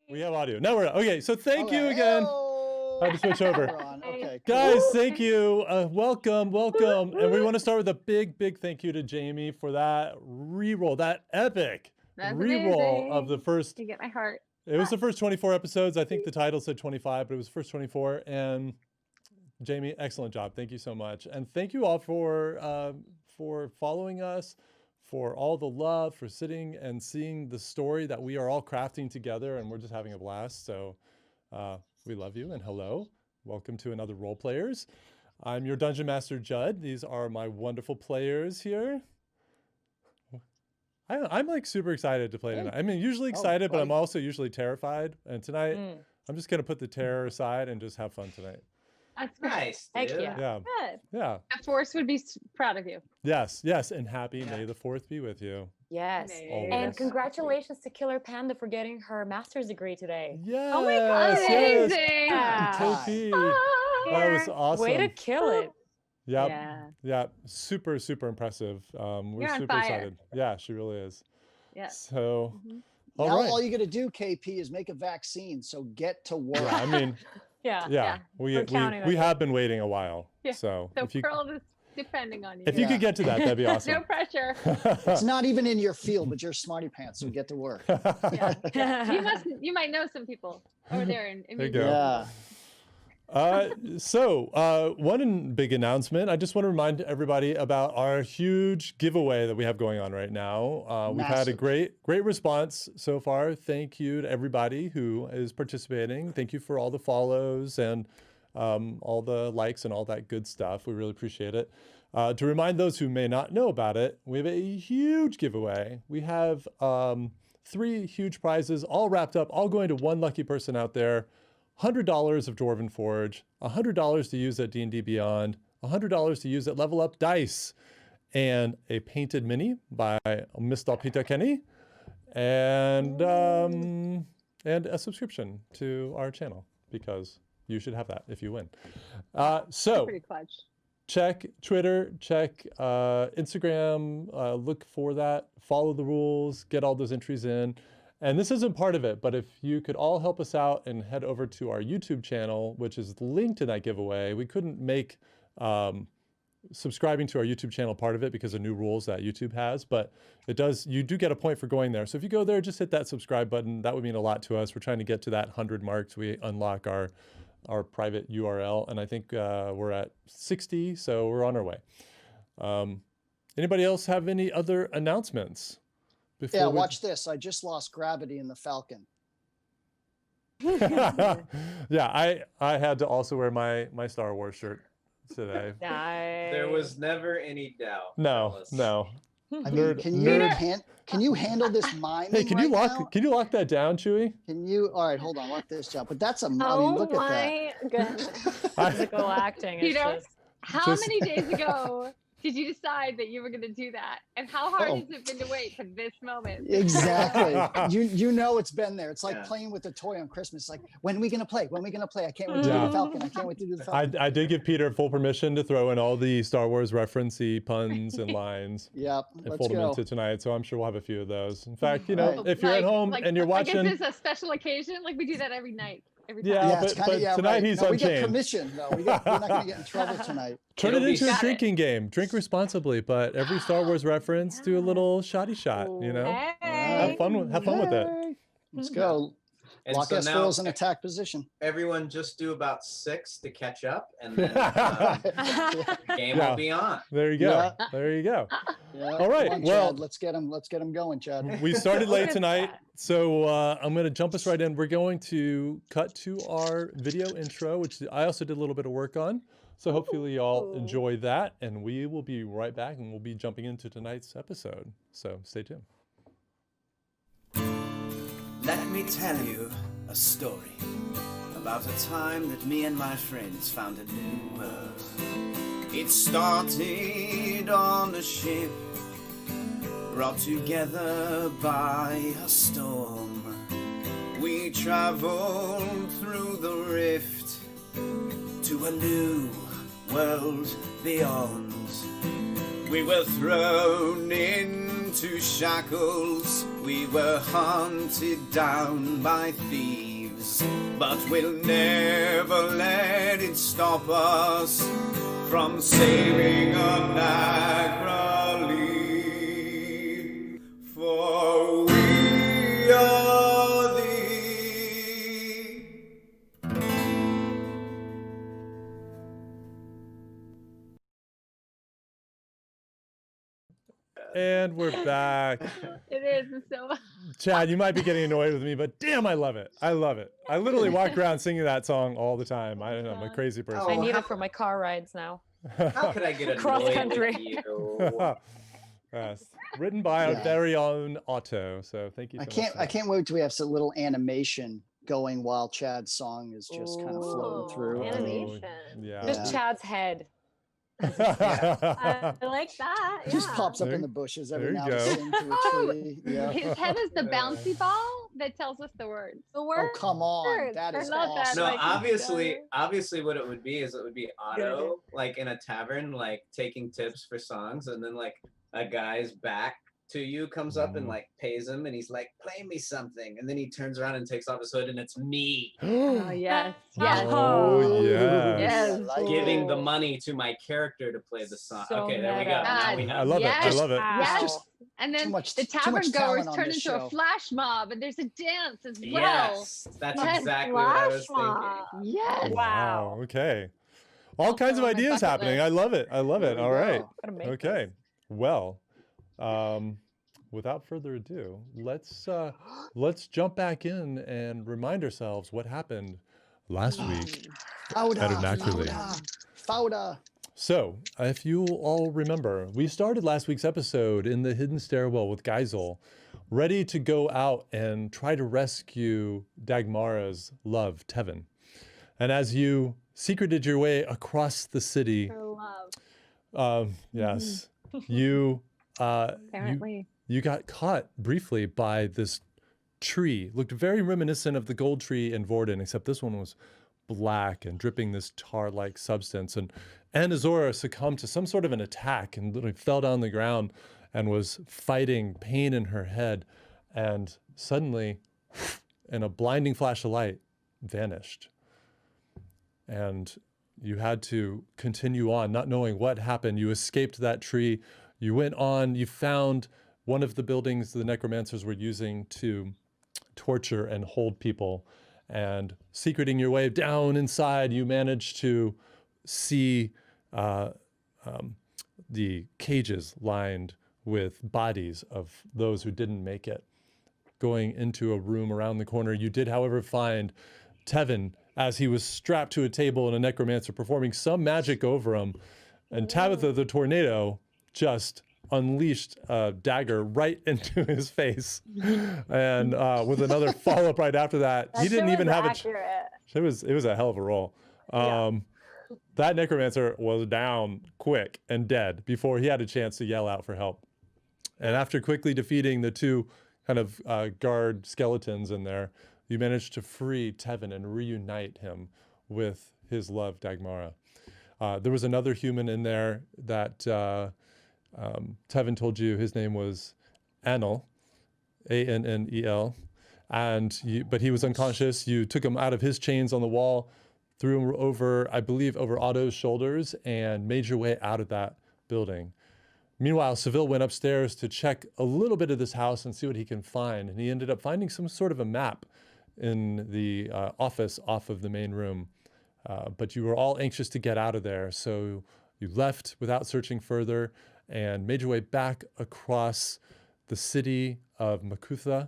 We have audio. Now we're on. Okay, so thank you again. I had to switch over. Okay, Guys, thank you. Welcome. And we want to start with a big thank you to Jamie for that re-roll, that epic re-roll of the first. You get my heart. It was the first 24 episodes. I think the title said 25, but it was the first 24. And Jamie, excellent job. Thank you so much. And thank you all for following us, for all the love, for sitting and seeing the story that we are all crafting together, and we're just having a blast. So we love you, and hello. Welcome to another Role Players. I'm your Dungeon Master, Judd. These are my wonderful players here. I'm like super excited to play tonight. I mean, usually excited, but I'm also usually terrified. And tonight, I'm just going to put the terror aside and just have fun tonight. That's nice. Heck yeah. Good. Yeah. The Force would be proud of you. Yes. And happy May the 4th be with you. Yes. Always. And congratulations to Killer Panda for getting her master's degree today. Yes. Oh my God. Amazing. KP. That was awesome. Way to kill it. Yep. Yeah. Super impressive. We're super excited. Yeah, she really is. Yeah. So, all you got to do, KP, is make a vaccine. So get to work. Yeah, I mean, yeah. We have been waiting a while. Yeah. So if you, Pearl is depending on you. If you could get to that, that'd be awesome. No pressure. It's not even in your field, but you're smarty pants, so get to work. You might know some people over there in there you go. Yeah. So one big announcement. I just want to remind everybody about our huge giveaway that we have going on right now. We've had a great response so far. Thank you to everybody who is participating. Thank you for all the follows and all the likes and all that good stuff. We really appreciate it. To remind those who may not know about it, we have a huge giveaway. We have 3 huge prizes all wrapped up, all going to one lucky person out there. $100 of Dwarven Forge, $100 to use at D&D Beyond, $100 to use at Level Up Dice, and a painted mini by Mr. Peter Kenny, and a subscription to our channel, because you should have that if you win. So pretty clutch. Check Twitter, check Instagram, look for that, follow the rules, get all those entries in. And this isn't part of it, but if you could all help us out and head over to our YouTube channel, which is linked to that giveaway. We couldn't make subscribing to our YouTube channel part of it because of new rules that YouTube has, but you do get a point for going there. So if you go there, just hit that subscribe button. That would mean a lot to us. We're trying to get to that 100 mark so we unlock our private URL. And I think we're at 60, so we're on our way. Anybody else have any other announcements? Watch this. I just lost gravity in the Falcon. Yeah, I had to also wear my Star Wars shirt today. There was never any doubt. No. I mean, can you handle this miming? Hey, can you lock that down, Chewy? Can you? All right, hold on. Lock this down. But that's I mean, look at that. Oh my goodness. Physical acting. Peter, how many days ago did you decide that you were going to do that? And how hard has it been to wait for this moment? Exactly. you know it's been there. It's like playing with a toy on Christmas. It's like, when are we going to play? When are we going to play? I can't wait to do the Falcon. I can't wait to do the Falcon. I did give Peter full permission to throw in all the Star Wars reference-y puns and lines. Yep, and fold them into tonight. So I'm sure we'll have a few of those. In fact, if you're at home and you're watching. Like, is this a special occasion? Like, we do that every night. But tonight he's we unchained. get permission though. We're not going to get in trouble tonight. Turn it into a drinking game. Drink responsibly, but every Star Wars reference, do a little shoddy shot. Have fun with it. Let's go. Lock S4s in attack position. Everyone just do about 6 to catch up, and then the game will be on. There you go. Yeah. There you go. Yeah. All right. On, well, Chad. Let's get them going, Chad. We started late tonight, so I'm going to jump us right in. We're going to cut to our video intro, which I also did a little bit of work on. So hopefully y'all enjoy that, and we will be right back, and we'll be jumping into tonight's episode. So stay tuned. Let me tell you a story about a time that me and my friends found a new world. It started on a ship, brought together by a storm. We traveled through the rift to a new world beyond. We were thrown into to shackles, we were hunted down by thieves, but we'll never let it stop us from sailing up Dagmara, for we are thee. And we're back. It is. It's so. Chad, you might be getting annoyed with me, but damn, I love it. I love it. I literally walk around singing that song all the time. I don't know, I'm a crazy person. I need it for my car rides now. How could I get Cross annoyed country. with you? Yes. Written by our very own Otto. So thank you so much. I can't wait till we have some little animation going while Chad's song is just kind of floating through. Animation. Yeah. Just Chad's head. I like that. It just yeah. pops up There- in the bushes there every you now go. and then to a tree. Yeah. His head is the bouncy ball that tells us the words. The Oh, words. come on. That I is love that, awesome. No, like, obviously what it would be is it would be Otto, like in a tavern, like taking tips for songs, and then like a guy's back to you comes up and like pays him, and he's like, play me something, and then he turns around and takes off his hood, and it's me Oh yes, yes. Oh, yes. Yes. I like giving it. the money to my character to play the song. So Okay, there we go. meta. Now we I have love it. I Yes. love it. Yes. just And then much- the too tavern much goers talent on turn this into show. a flash mob, and there's a dance as well. Yes, that's Yes, exactly what I was flash mob. thinking. Yes. Wow. Okay. All Also kinds of on my ideas bucket happening. list. I love it. I love it. There we All right. go. Gotta make Okay. this. Well, without further ado, let's jump back in and remind ourselves what happened last week. Fauda, At Immaculate. Fauda. So, if you all remember, we started last week's episode in the hidden stairwell with Geisel, ready to go out and try to rescue Dagmara's love, Tevin. And as you secreted your way across the city, For love. yes, you Apparently. you got caught briefly by this tree. Looked very reminiscent of the gold tree in Vorden, except this one was black and dripping this tar-like substance. And Azora succumbed to some sort of an attack and literally fell down the ground and was fighting pain in her head. And suddenly, in a blinding flash of light, vanished. And you had to continue on, not knowing what happened. You escaped that tree. You went on, you found one of the buildings the necromancers were using to torture and hold people. And secreting your way down inside, you managed to see the cages lined with bodies of those who didn't make it. Going into a room around the corner, you did, however, find Tevin as he was strapped to a table and a necromancer performing some magic over him. And Tabitha the tornado just unleashed a dagger right into his face. And with another follow-up right after that, he didn't even have it was a hell of a roll. That necromancer was down quick and dead before he had a chance to yell out for help. And after quickly defeating the two kind of guard skeletons in there, you managed to free Tevin and reunite him with his love, Dagmara. There was another human in there that Tevin told you his name was Annel, Annel, but he was unconscious. You took him out of his chains on the wall, threw him over, I believe, over Otto's shoulders, and made your way out of that building. Meanwhile, Seville went upstairs to check a little bit of this house and see what he can find, and he ended up finding some sort of a map in the office off of the main room. But you were all anxious to get out of there, so you left without searching further and made your way back across the city of Makutha,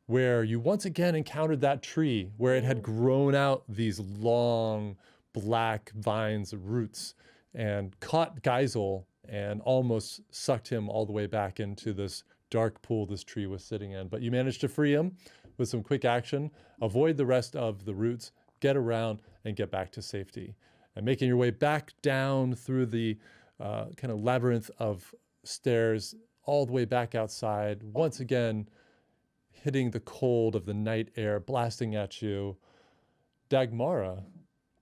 where you once again encountered that tree where it had grown out these long black vines, roots, and caught Geisel and almost sucked him all the way back into this dark pool this tree was sitting in. But you managed to free him with some quick action, avoid the rest of the roots, get around, and get back to safety. And making your way back down through the kind of labyrinth of stairs, all the way back outside, once again, hitting the cold of the night air blasting at you, Dagmara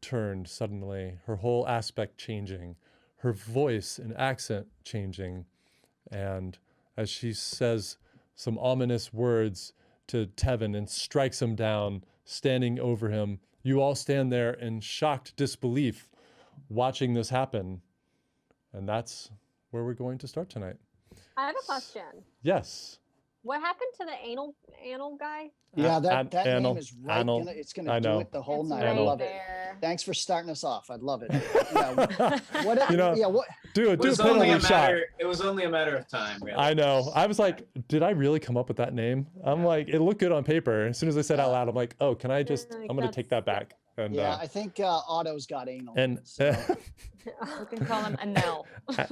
turned suddenly, her whole aspect changing, her voice and accent changing, and as she says some ominous words to Tevin and strikes him down, standing over him. You all stand there in shocked disbelief, watching this happen. And that's where we're going to start tonight. I have a question. Yes. What happened to the anal guy? Yeah, that Anal, name is right. anal, It's I gonna do know. it the whole It's night. right I love there. it. Thanks for starting us off. I'd love it. Yeah. What? You know, yeah. What? Do a It was penalty only a shot. matter. It was only a matter of time. Really. I know. I was like, did I really come up with that name? I'm like, it looked good on paper. As soon as I said it out loud, I'm like, oh, can I just, I'm going to take that back. And, Yeah, I think Otto's got anal. and so. We can call him Anel.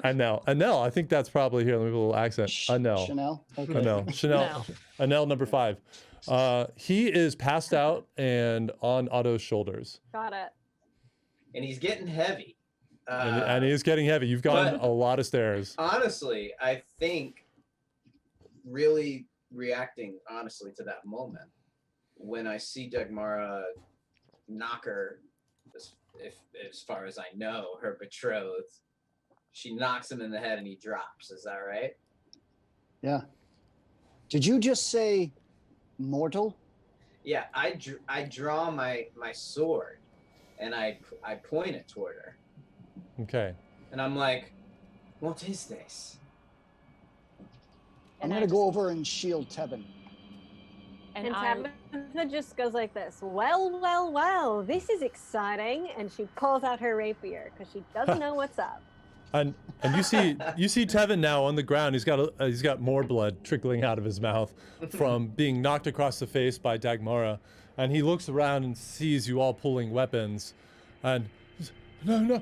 Anel, I think that's probably here. Let me put a little accent. Anel. Chanel. Okay. Anel. Chanel. Anel number 5. He is passed out and on Otto's shoulders. Got it. And he's getting heavy. And he's getting heavy. You've gone but- a lot of stairs. Honestly, I think really reacting honestly to that moment when I see Dagmara knock her, as far as I know, her betrothed, she knocks him in the head and he drops. Is that right? Yeah. Did you just say mortal? Yeah, I draw my sword and I point it toward her. Okay. And I'm like, what is this? I'm gonna go over and shield Tevin. And Tabitha just goes like this. Well, this is exciting. And she pulls out her rapier because she doesn't know what's up. And you see Tevin now on the ground. He's got more blood trickling out of his mouth from being knocked across the face by Dagmara, and he looks around and sees you all pulling weapons, and no,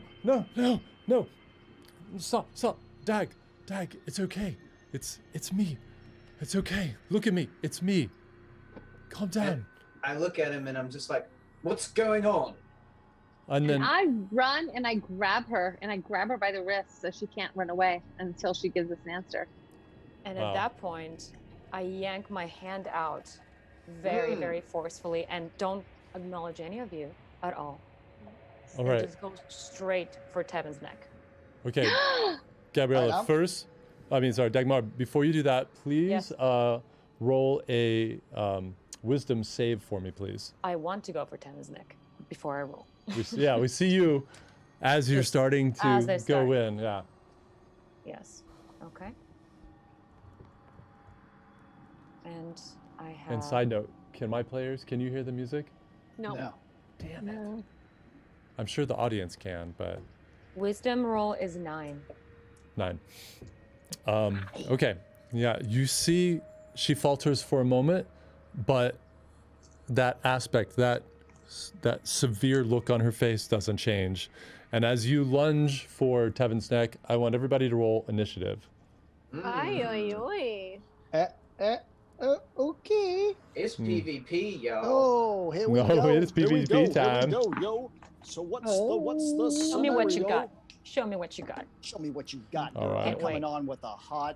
stop, Dag, it's okay, it's me, it's okay. Look at me, it's me. Calm down. And I look at him and I'm just like, what's going on? And then I run and I grab her by the wrist so she can't run away until she gives us an answer. And Wow. at that point, I yank my hand out very, very forcefully and don't acknowledge any of you at all. All And right. just go straight for Tevin's neck. Okay, Gabriella, Alright, Dagmar, before you do that, please Yes. roll a wisdom save for me, please. I want to go for Tevin's neck before I roll. We see you as you're starting as to they go start. in. Yeah. Yes. Okay. And I have. And side note, can you hear the music? No. No. Damn it. I'm sure the audience can, but Wisdom roll is 9. 9. Okay. Yeah, you see she falters for a moment, but that aspect, that severe look on her face doesn't change. And as you lunge for Tevin's neck, I want everybody to roll initiative. Oy. Okay. It's PvP, yo. Oh, here we No, go. it is Here we PvP go, time. Here we go, yo. So what's the Show me what you scenario? got. Show me what you got. Show me what you got. All right. I'm Can't coming wait. on with a hot.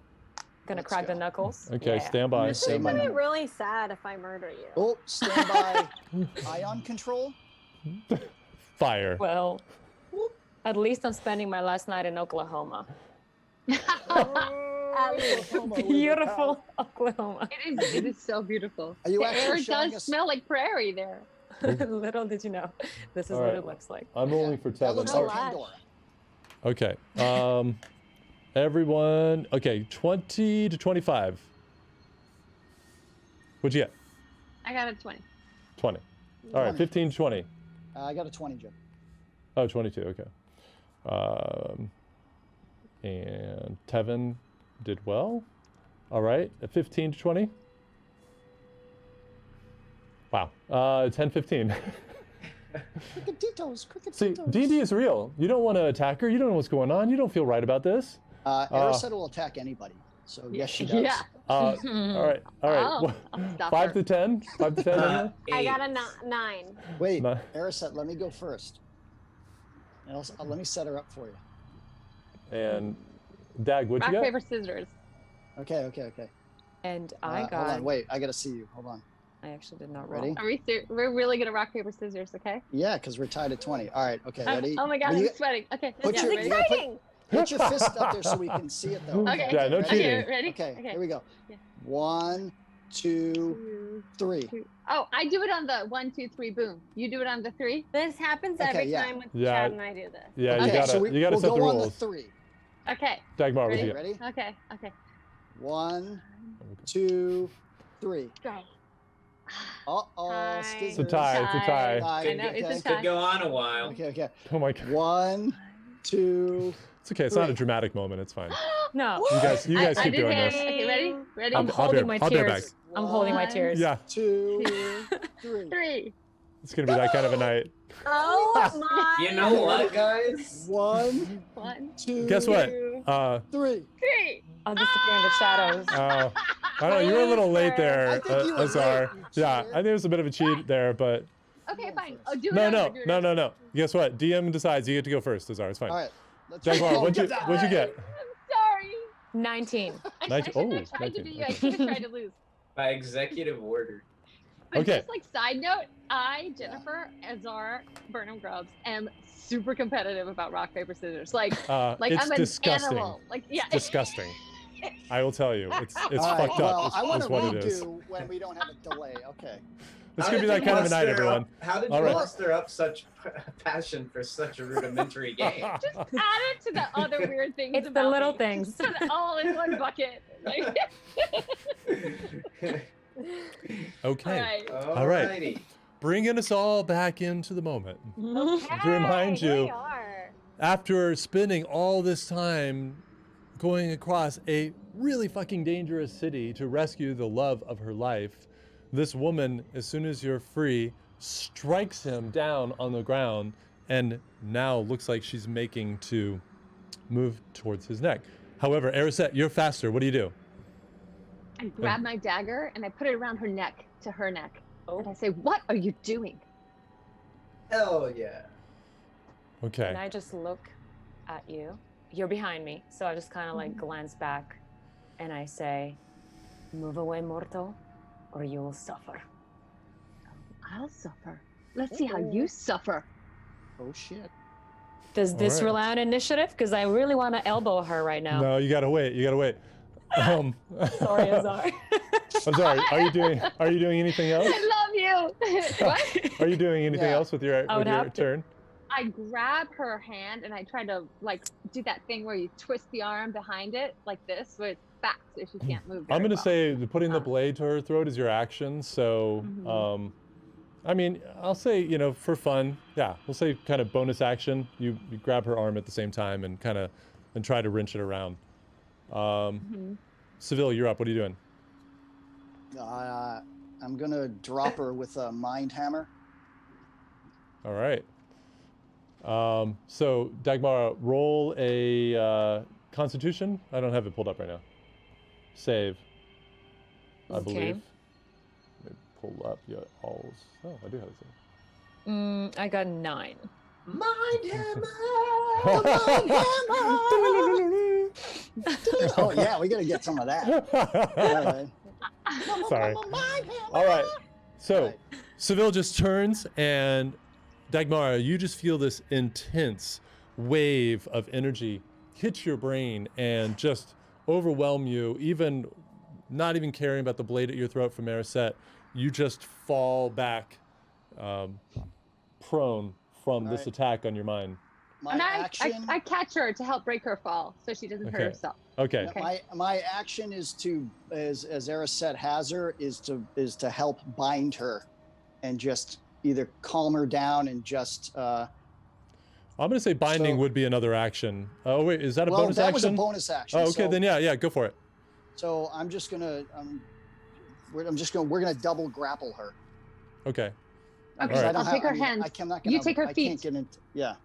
Gonna Let's crack the go. knuckles. Okay, Yeah. stand by. Say I'm my gonna be number. really sad if I murder you. Oh, stand by. Ion control. Fire. Well, at least I'm spending my last night in Oklahoma. Beautiful Oklahoma. It is so beautiful. Are you The actually air showing does us- smell like prairie there. Little did you know, this is All what right. it looks like. I'm rolling for That Tevin. looks All like right. Pandora. Okay. Everyone. Okay, 20 to 25. What'd you get? I got a 20. 20. All right, 20. 15 to 20. I got a 20, Jim. Oh, 22. Okay. And Tevin did well. All right, a 15 to 20. Wow. 10, 15. Cricketitos. See, D&D is real. You don't want to attack her. You don't know what's going on. You don't feel right about this. Arisa will attack anybody. So yes, she does. Yeah. All right. Oh, I'll stop 5 her. to 10. 5 to 10. anyone? I got a 8. 9. Wait, No. Arisa, let me go first. And also, let me set her up for you. And Dag, what'd Rock, you get? paper, scissors. Okay. And I got. Hold on, wait. I gotta see you. Hold on. I actually did not roll. Ready? We're really good at rock, paper, scissors, okay? Yeah, because we're tied at 20. All right. Okay. Ready? Oh my god, Will I'm you- sweating. Okay, Put yeah, your- ready? you gotta Exciting. Get your fist up there so we can see it though. Okay. Yeah, no Okay, cheating. ready? Okay, Okay. here we go. Yeah. 1, 2, 3. Oh, I do it on the 1, 2, 3, boom. You do it on the 3. This happens Okay, every yeah. time with Yeah. Chad and I do this. Yeah, Okay, you gotta so you gotta we'll set go the on the rules. 3. Okay. Dagmar, what Ready? you get? Ready? Okay. Okay. 1, 2, 3. Go. Uh-oh, Tie. It's a tie. It's a tie. I know it's a Okay. tie. Could go on a while. Okay, okay. Oh my god. 1, 2. It's okay. It's not a 3. dramatic moment. It's fine. No. You guys I keep did doing it. this. Okay, ready? Ready? I'm I'll holding bear- my I'll bear tears. back. I'm holding my One. tears. Yeah, 2, 2, 3. 3. it's gonna be that kind of a night. Oh my! You know what, guys? 1, 1, 2. Guess what? 2, 3. 3. I'll disappear in the shadows. I don't know. You were a little late there, I think you were Azar. late, you Yeah, cheater. I think it was a bit of a cheat there, but Okay, fine. Oh, do it no, over, no, do it no, over. no, no. Guess what? DM decides you get to go first, Azar. It's fine. All right. Let's Dagmar, go. what'd you get? Sorry. 19. Nice- I shouldn't have oh, tried to 19, do you. I okay. should have tried to lose. By executive order. But Okay. just like side note, I, Jennifer, Azar, Burnham Grubbs, am super competitive about rock, paper, scissors. Like It's I'm an disgusting. animal. Like yeah. It's disgusting. I will tell you, it's All right, fucked well, up. I want Is to what it is. redo when we don't have a delay. Okay. It's How gonna be did that you kind of a night, muster everyone. How did All you right. muster up such passion for such a rudimentary game? Just add it to the other weird things. It's the about little me. things. Just put it all in one bucket. Like, Okay, all right. right. Alrighty. bringing us all back into the moment. Okay, To remind here you- we are. After spending all this time going across a really fucking dangerous city to rescue the love of her life, this woman, as soon as you're free, strikes him down on the ground and now looks like she's making to move towards his neck. However, Erisette, you're faster. What do you do? I grab my dagger and I put it around her neck, to her neck. Oh. And I say, "What are you doing?" Hell yeah. Okay. And I just look at you. You're behind me, so I just kind of like glance back and I say, "Move away, mortal, or you will suffer." I'll suffer. Let's see how you suffer. Oh shit. Does this Alright. rely on initiative? Because I really want to elbow her right now. No, you gotta wait. You gotta wait. Sorry, Azar. I'm sorry. Are you doing anything else? I love you. What? Are you doing anything Yeah. else with your I would have to. turn? I grab her hand and I try to like do that thing where you twist the arm behind it like this, where it's back so she can't move. I'm very gonna well. say that putting the blade to her throat is your action. So, Mhm. I mean, I'll say, for fun, yeah, we'll say kind of bonus action. You grab her arm at the same time and and try to wrench it around. Mhm. Seville, you're up. What are you doing? I'm gonna drop her with a mind hammer. All right. So Dagmara, roll a Constitution. I don't have it pulled up right now. Save, I Okay. believe. Let me pull up your alls. Oh, I do have it saved. I got 9. Mind hammer. Oh yeah, we gotta get some of that. All right. Sorry. All right. So, Right. Seville just turns, and Dagmara, you just feel this intense wave of energy hit your brain and just overwhelm you. Even not even caring about the blade at your throat from Erisette, you just fall back, prone from this Right. attack on your mind. My And action. I catch her to help break her fall so she doesn't hurt Okay. herself. Okay. Okay. My action is to, as Erisette has her, is to help bind her, and just either calm her down and just. I'm gonna say binding So- would be another action. Oh wait, is that a Well, bonus that action? was a bonus action. Oh, okay, so, then yeah, go for it. So I'm just gonna. We're gonna double grapple her. Okay. Okay, All right. I'll take her hand. I'm not You take her I feet. can't get into. Yeah.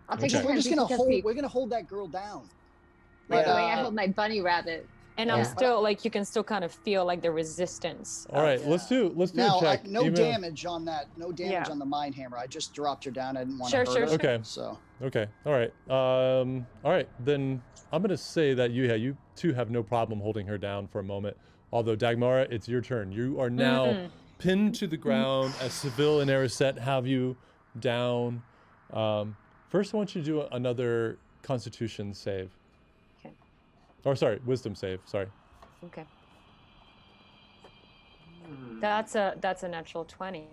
I'll take Okay. her We're hand. just you gonna take her hold. feet. We're gonna hold that girl down. Like the way Yeah. I hold my bunny rabbit. And I'm Yeah. still like, you can still kind of feel like the resistance. All right, let's do Now, a check. no even- damage on that. No damage Yeah. on the mind hammer. I just dropped her down. I didn't want Sure, to sure, hurt her. sure. Okay. So Okay. All right. All right. Then I'm gonna say that you two have no problem holding her down for a moment. Although Dagmara, it's your turn. You are now pinned to the ground as Seville and Erisette have you down. First, I want you to do another Constitution save. Okay. Or sorry, Wisdom save. Sorry. Okay. That's a natural 20.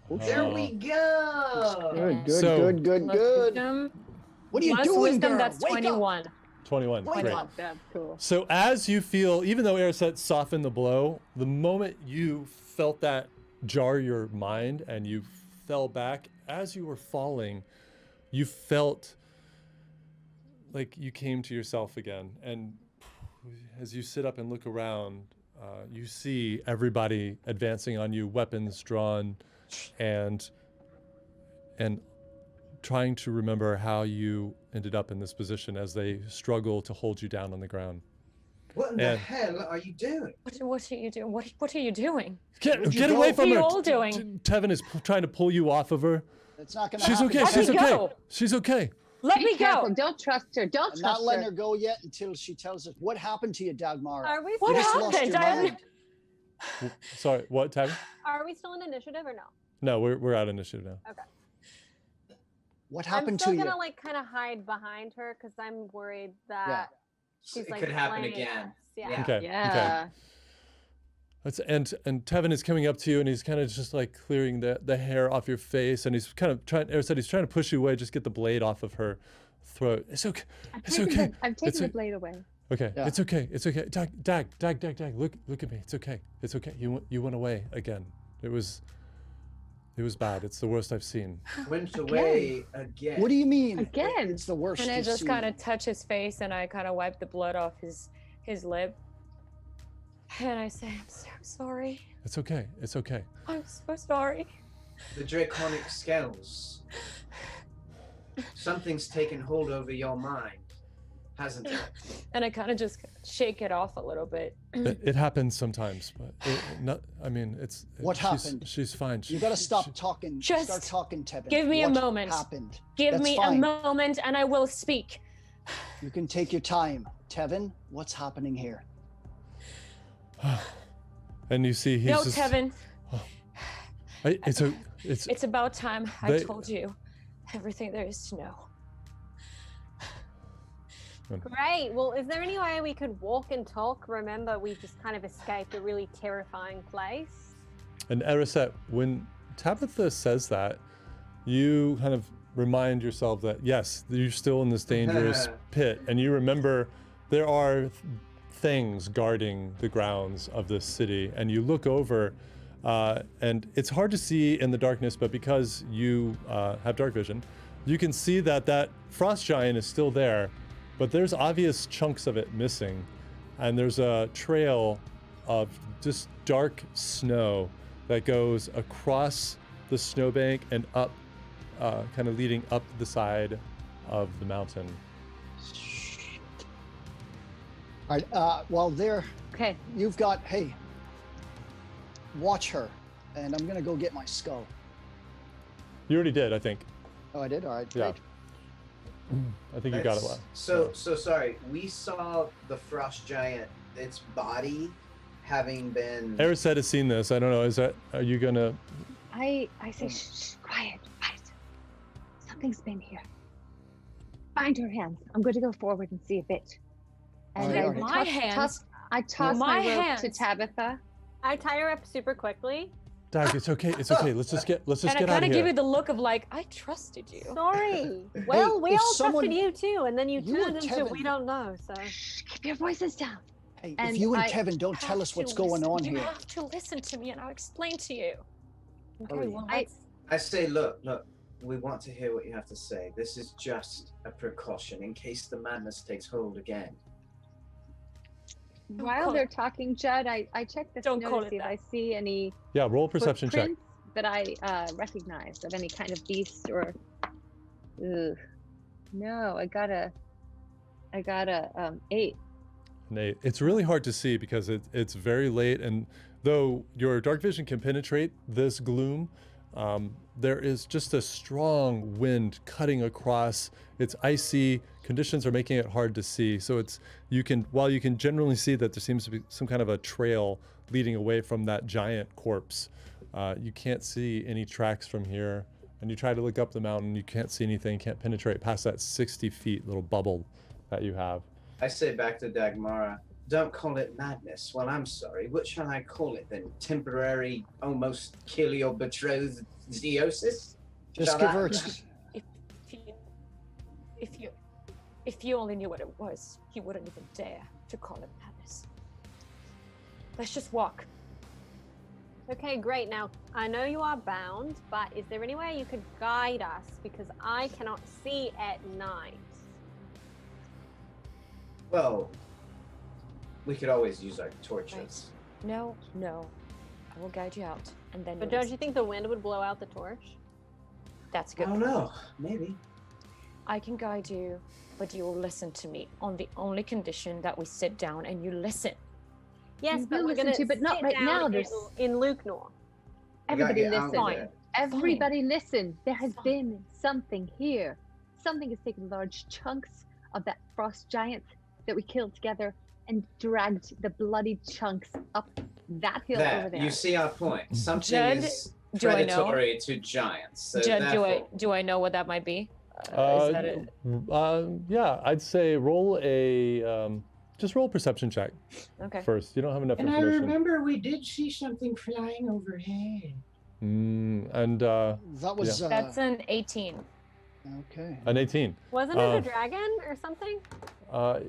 There we go. Good, good, So- good, good, good. Wisdom, What are you plus doing, wisdom, girl? that's Wake 21. 21. Wake Great. up. That's cool. So as you feel, even though Ariset softened the blow, the moment you felt that jar your mind and you fell back, as you were falling, you felt like you came to yourself again. And as you sit up and look around, you see everybody advancing on you, weapons drawn, and trying to remember how you ended up in this position as they struggle to hold you down on the ground. What in the And- hell are you doing? What are you doing? What are you doing? Get you away go? from What are her! you all doing? Tevin is trying to pull you off of her. It's not gonna She's happen. okay. Let She's me okay. go. She's okay. Let Be me careful. go. Don't trust her. Don't I'm trust not letting her. her go yet until she tells us what happened to you, Dagmara. Are we You What just still, lost happened? your I have mind. Sorry, what, Tevin? are we still in initiative or no? No, we're out of initiative now. Okay. What I'm happened still to you? gonna like kind of hide behind her because I'm worried that she's It like could happen playing again. us. Yeah. Yeah. Okay. Yeah. Okay. And Tevin is coming up to you and he's kind of just like clearing the hair off your face and he's kind of trying. Eric said he's trying to push you away, just get the blade off of her throat. It's okay. It's okay. I'm It's taking the o- blade away. Okay. Yeah. It's okay. It's okay. Dag. Look at me. It's okay. It's okay. You went away again. It was bad. It's the worst I've seen. Went away again. What do you mean? Again? It's the worst. And I you've just seen. kind of touch his face and I kind of wipe the blood off his lip. And I say, I'm so sorry. It's okay. It's okay. I'm so sorry. The draconic scales. Something's taken hold over your mind, hasn't it? And I kind of just shake it off a little bit. It happens sometimes, but it's. What she's- happened? She's fine. You gotta stop talking. Just Start talking, Tevin. give me a What moment. happened? Give That's me fine. a moment and I will speak. You can take your time. Tevin, what's happening here? And you see he's No, just. Tevin, It's it's about time I They- told you everything there is to know. Great. Well, is there any way we could walk and talk? Remember, we just kind of escaped a really terrifying place. And Eriset, when Tabitha says that, you kind of remind yourself that yes, you're still in this dangerous pit, and you remember there are things guarding the grounds of this city, and you look over, and it's hard to see in the darkness, but because you have dark vision, you can see that frost giant is still there, but there's obvious chunks of it missing, and there's a trail of just dark snow that goes across the snowbank and up, kind of leading up the side of the mountain. All right. Well, there. Okay. You've got. Hey. Watch her, and I'm gonna go get my skull. You already did, I think. Oh, I did. All right. Yeah. Great. I think you got it That's- well. So sorry. We saw the frost giant, its body having been. Eriset has seen this. I don't know. Are you gonna? I say, shh, quiet. Something's been here. Find her hands. I'm going to go forward and see a bit. And Alright, I alright. My hands? I toss My my rope hands. to Tabitha. I tie her up super quickly. Dag, it's okay. It's okay. Let's just get And I out kind of of give here. you the look of like, I trusted you. Sorry. Well, we if all someone- trusted you too, and then you You turned and into Tevin- we don't know. So Shh, keep your voices down. Hey, And if you and I Tevin don't Have tell us what's to going listen. on You here. have to listen to me and I'll explain to you. okay, Hurry. well, I- let's- I say, look. We want to hear what you have to say. This is just a precaution in case the madness takes hold again. While call they're it- talk Judd, I check the Don't snow call to it see if that. I see any Yeah, roll a perception check. footprints that I recognize of any kind of beast or. Ugh. No, I got a 8. Nate, it's really hard to see because it's very late, and though your dark vision can penetrate this gloom, there is just a strong wind cutting across. It's icy. Conditions are making it hard to see. So while you can generally see that there seems to be some kind of a trail leading away from that giant corpse, you can't see any tracks from here. and you try to look up the mountain. You can't see anything, can't penetrate past that 60 feet little bubble that you have. I say back to Dagmara, don't call it madness. Well, I'm sorry. What shall I call it then? Temporary, almost kill your betrothed zeosis? Just give her. If you only knew what it was, you wouldn't even dare to call it madness. Let's just walk. Okay, great. Now, I know you are bound, but is there any way you could guide us? Because I cannot see at night. Well, we could always use our torches. No. I will guide you out, and then. But don't you think the wind would blow out the torch? That's I good. don't know. Maybe. I can guide you, but you will listen to me on the only condition that we sit down and you listen. Yes, We but will we're listen going to you, but not right now. There's in Lukenor. everybody get out listen. there. Everybody listen. There has Fine. been something here. Something has taken large chunks of that frost giant that we killed together and dragged the bloody chunks up that hill over there. You see our point. Something Judd, is do I know? predatory to giants. So Judd, therefore, do I know what that might be? Is that it? Yeah, I'd say roll a just roll a perception check Okay. first. You don't have enough And I information. remember we did see something flying overhead. That was That's an 18. okay. An 18. Wasn't it a dragon or something? A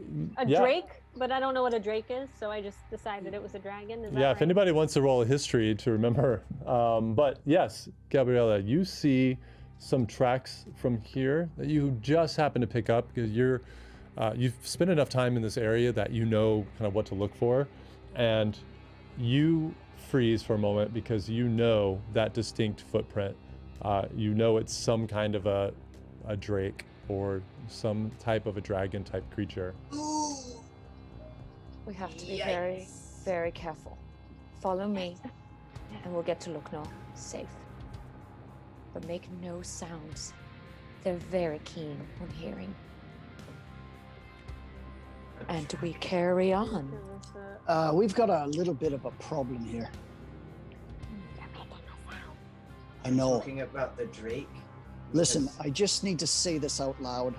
Yeah. drake? But I don't know what a drake is, so I just decided it was a dragon. Is that Yeah, right? if anybody wants to roll a history to remember. But yes, Gabriella, you see some tracks from here that you just happen to pick up because you've spent enough time in this area that you know kind of what to look for. And you freeze for a moment because you know that distinct footprint. You know it's some kind of a drake or some type of a dragon type creature. We have to be very, very careful. Follow me, and we'll get to Lucknow safe. But make no sounds. They're very keen on hearing. And we carry on. We've got a little bit of a problem here. I know. Talking about the drake. Listen, Because- I just need to say this out loud,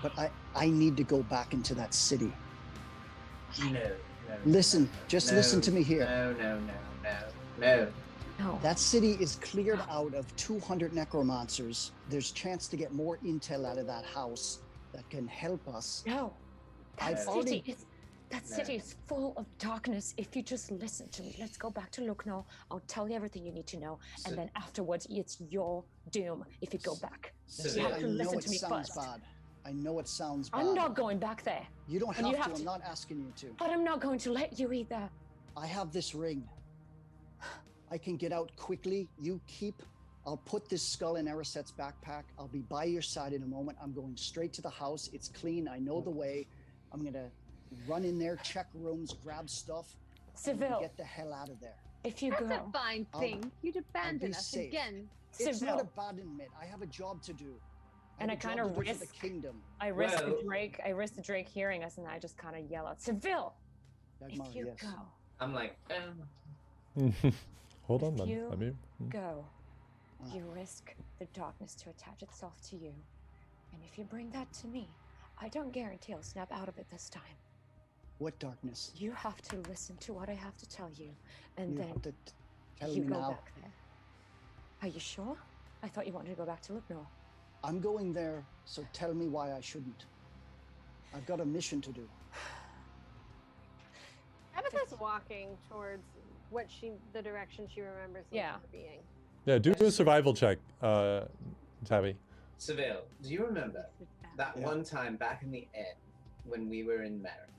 but I need to go back into that city. No. Listen, just listen to me here. No. No. That city is cleared out of 200 necromancers. There's chance to get more intel out of that house that can help us. No. That I've city already- is city is full of darkness. If you just listen to me, let's go back to Lucknow. I'll tell you everything you need to know, and then afterwards, it's your doom if you go back. Listen, You have I to know listen it to me sounds first. bad. I know it sounds bad. I'm not going back there, You don't and have you to. have I'm to. not asking you to. but I'm not going to let you either. I have this ring. I can get out quickly. I'll put this skull in Ariset's backpack. I'll be by your side in a moment. I'm going straight to the house. It's clean. I know the way. I'm going to run in there, check rooms, grab stuff. and Seville, get the hell out of there. if you That's go, a fine I'll- thing. You'd abandon be us safe. again. It's not Seville, abandonment. I have a job to do. And have I a kinda job to do for the risk- kingdom. I risk Well- the Drake hearing us, and I just kind of yell out, Seville, Dagmar, if you yes. go, I'm like, Hold on, If then. you- Let me. go, Ah. you risk the darkness to attach itself to you. And if you bring that to me, I don't guarantee I'll snap out of it this time. What darkness? You have to listen to what I have to tell you, and You then have to tell you me go now. back there. Are you sure? I thought you wanted to go back to Lucknow. I'm going there, so tell me why I shouldn't. I've got a mission to do. Tabitha's walking towards the direction she remembers Yeah. Lukenor being. Yeah, do a survival check, Tabby. Seville, do you remember that Yeah. one time back in the inn when we were in Merrick,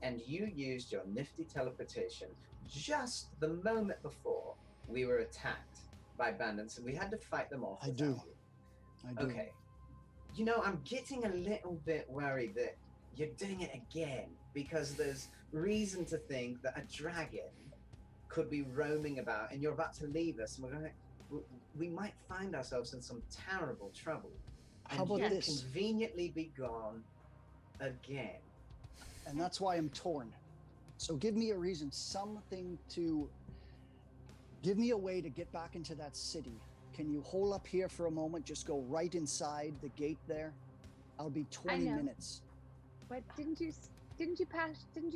and you used your nifty teleportation just the moment before we were attacked by bandits, and we had to fight them off? I without do. you? I do. Okay. You know, I'm getting a little bit worried that you're doing it again because there's reason to think that a dragon could be roaming about and you're about to leave us, and we might find ourselves in some terrible trouble. How And about you'd this? conveniently be gone again. And that's why I'm torn. So give me a reason, give me a way to get back into that city can you hold up here for a moment? Just go right inside the gate there. I'll be 20 know. minutes. But didn't you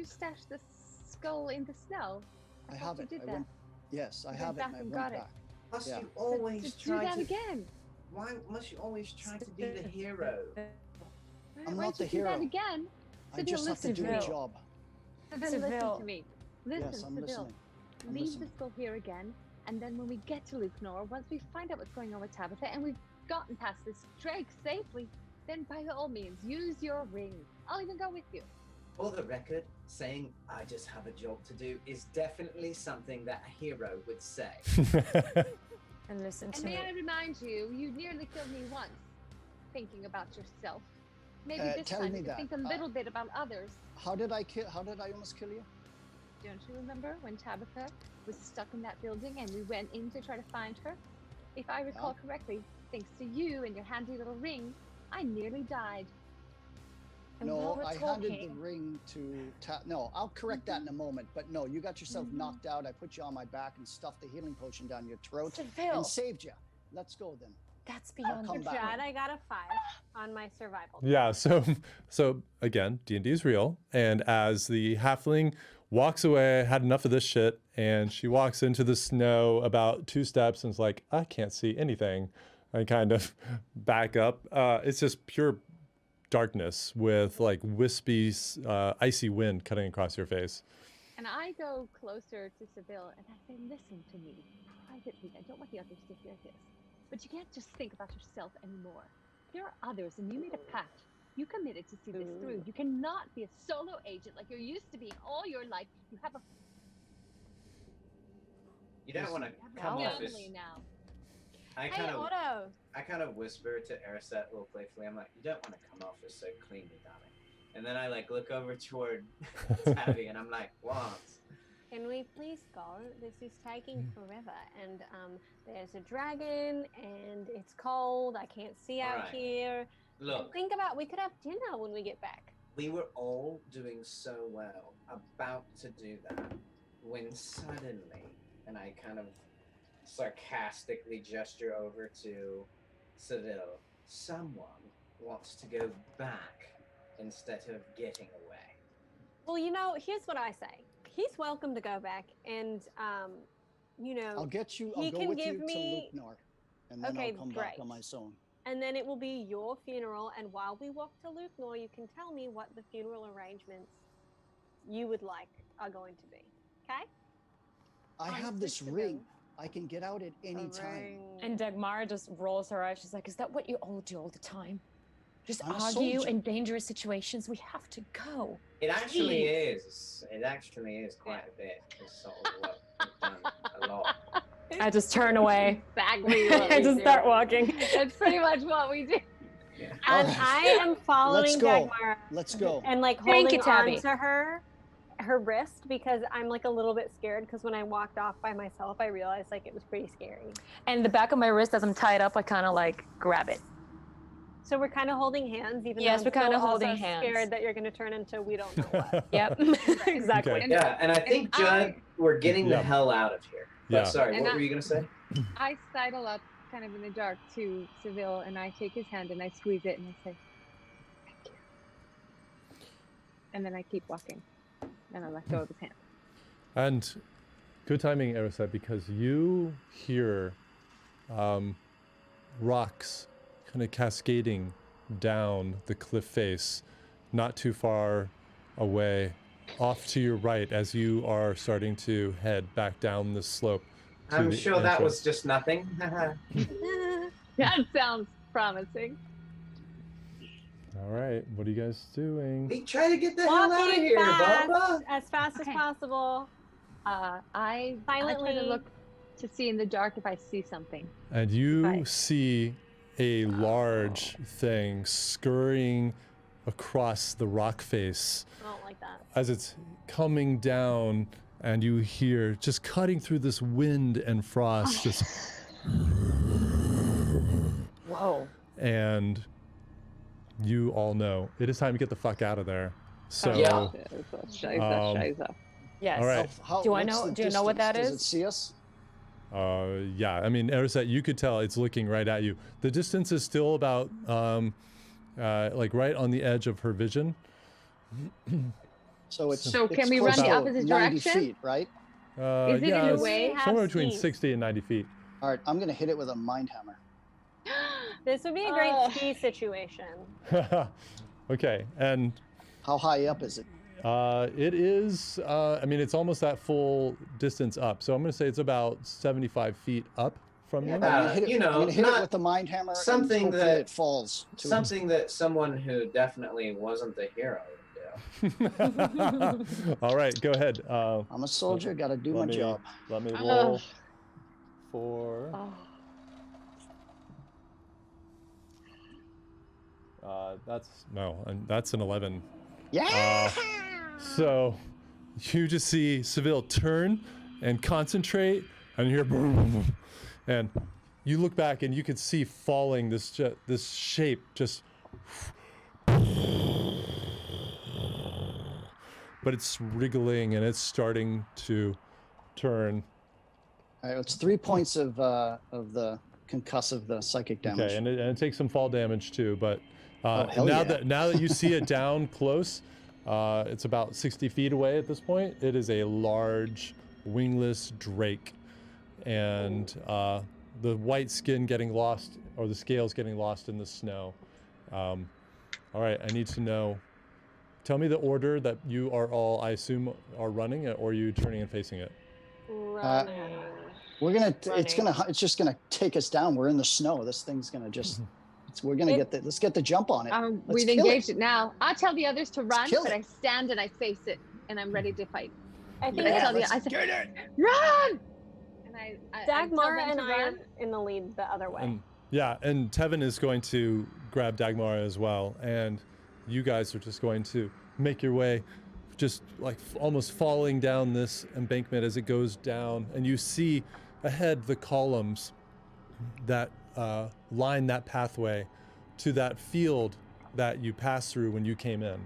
stash the skull in the snow? I thought have you it. did I that. went. Yes, I You have went it, back and I and went got it. back. Must Yeah. you always Just try do that to? again. Why must you always try to be the hero? I'm Why not don't the you do that hero. again? I Seville, just have to listen do to a me. job. Seville, listen Seville. to me. Listen, Yes, I'm Seville. listening. I'm Leave listening. the skull here again, and then when we get to Lukenor, once we find out what's going on with Tabitha and we've gotten past this drake safely, then by all means, use your ring. I'll even go with you. For the record, saying I just have a job to do is definitely something that a hero would say. And listen And to may me. I remind you, you nearly killed me once, thinking about yourself. Maybe this tell time me you can that. think a little bit about others. How did I almost kill you? Don't you remember when Tabitha was stuck in that building and we went in to try to find her? If I recall correctly, thanks to you and your handy little ring, I nearly died. And No, while we're I handed the talking- ring to No, I'll correct that in a moment. But no, you got yourself knocked out. I put you on my back and stuffed the healing potion down your throat Seville. and saved you. Let's go then. That's beyond come the back. Chad, I got a 5 on my survival. Yeah, so again, D&D is real, and as the halfling walks away, had enough of this shit, and she walks into the snow about 2 steps and is like, I can't see anything. I kind of back up. It's just pure darkness with like wispy, icy wind cutting across your face. And I go closer to Seville and I say, listen to me privately. I don't want the others to hear this. But you can't just think about yourself anymore. There are others, and you made a pact. You committed to see this through. You cannot be a solo agent like you're used to being all your life. You have a You don't want to come family off as. now. I Hey, kind of, Otto. I kind of whisper to Ariset a little playfully. I'm like, you don't want to come off as so cleanly, darling. And then I like look over toward Tabby, and I'm like, what? Can we please go? This is taking forever. And there's a dragon, and it's cold. I can't see out Alright. here. Look, Think about we could have dinner when we get back. we were all doing so well, about to do that, when suddenly, and I kind of sarcastically gesture over to Seville, someone wants to go back instead of getting away. Well, you know, here's what I say. He's welcome to go back, and you know, I'll get you. he I'll go can with give you me- to Lukenor, and then Okay, I'll come back great. on my own. and then it will be your funeral. And while we walk to Lukenor, you can tell me what the funeral arrangements you would like are going to be. Okay? I have Honestly, this Seville. ring. I can get out at any time. And Dagmara just rolls her eyes. She's like, is that what you all do all the time? Just I'm a argue soldier. in dangerous situations? We have to go. It actually Jeez. is. It actually is quite a bit. It's sort of what we've done a lot. I just turn away. Exactly what I we just do. start walking. That's pretty much what we do. Yeah. And Alright. I am following Let's go. Dagmara Let's go. and like Thank holding you, Tabby. on to her wrist, because I'm like a little bit scared, because when I walked off by myself, I realized like it was pretty scary. And the back of my wrist, as I'm tied up, I kind of like grab it. So we're kind of holding hands, even Yes, though we're I'm kinda still holding also hands. scared that you're going to turn into we don't know what. Yep, exactly. Okay. Yeah, and I think, Judd, we're getting the Yeah. hell out of here. But Yeah. sorry, And what I- were you going to say? I sidle up kind of in the dark to Seville and I take his hand and I squeeze it and I say, thank you. And then I keep walking and I let go of his hand. And good timing, Ariset, because you hear rocks kind of cascading down the cliff face, not too far away, off to your right as you are starting to head back down the slope. to I'm the sure that was entrance. just nothing. That sounds promising. All right, what are you guys doing? We try to get the hell out of Walking here, fast, Bubba. as fast Okay. as possible. I try Silently. to look to see in the dark if I see something. And you Right. see a large thing scurrying across the rock face I don't like that. as it's coming down, and you hear just cutting through this wind and frost, just Whoa. and you all know it is time to get the fuck out of there. So Yeah. Um, Yes. all right. How, Do I what's know- the do you know what that distance? is? Does it see us? Yeah, I mean, Erisette, you could tell it's looking right at you. The distance is still about like right on the edge of her vision. So it's So can it's we close run the to opposite 90 direction? feet, right? Is it Yeah, in a it's way? somewhere between skis. 60 and 90 feet. All right, I'm gonna hit it with a mind hammer. This would be a great ski situation. Okay, and How high up is it? it is, I mean, it's almost that full distance up. So I'm going to say it's about 75 feet up from you. I'm gonna hit it, you know, I'm gonna hit it not with the mind hammer. something and hopefully that- it falls. To Something that someone who definitely wasn't the hero would do. All right, go ahead. I'm a soldier, got to do my job. Let me roll for. That's an 11. Yeah. So you just see Seville turn and concentrate, and you hear boom, boom, boom, and you look back and you can see falling this shape just. But it's wriggling and it's starting to turn. All right, it's 3 points of the concussive, the psychic damage. Okay, and it takes some fall damage too. But hell now yeah. that you see it down close, it's about 60 feet away at this point. It is a large wingless drake, and the white skin getting lost, or the scales getting lost in the snow. All right, I need to know. Tell me the order that you are all, I assume, are running, or are you turning and facing it? Running. We're gonna. It's Running. gonna. It's just gonna take us down. We're in the snow. This thing's gonna just. We're gonna get the. Let's get the jump on it. Let's We've kill engaged it now. I'll tell the others to run, kill but it. I stand and I face it, and I'm ready to fight. I think I tell the, let's I said, get it. run! And I tell Dagmara them and to I run. are in the lead the other way. And yeah, and Tevin is going to grab Dagmara as well, and you guys are just going to make your way, just like almost falling down this embankment as it goes down, and you see ahead the columns that line that pathway to that field that you passed through when you came in.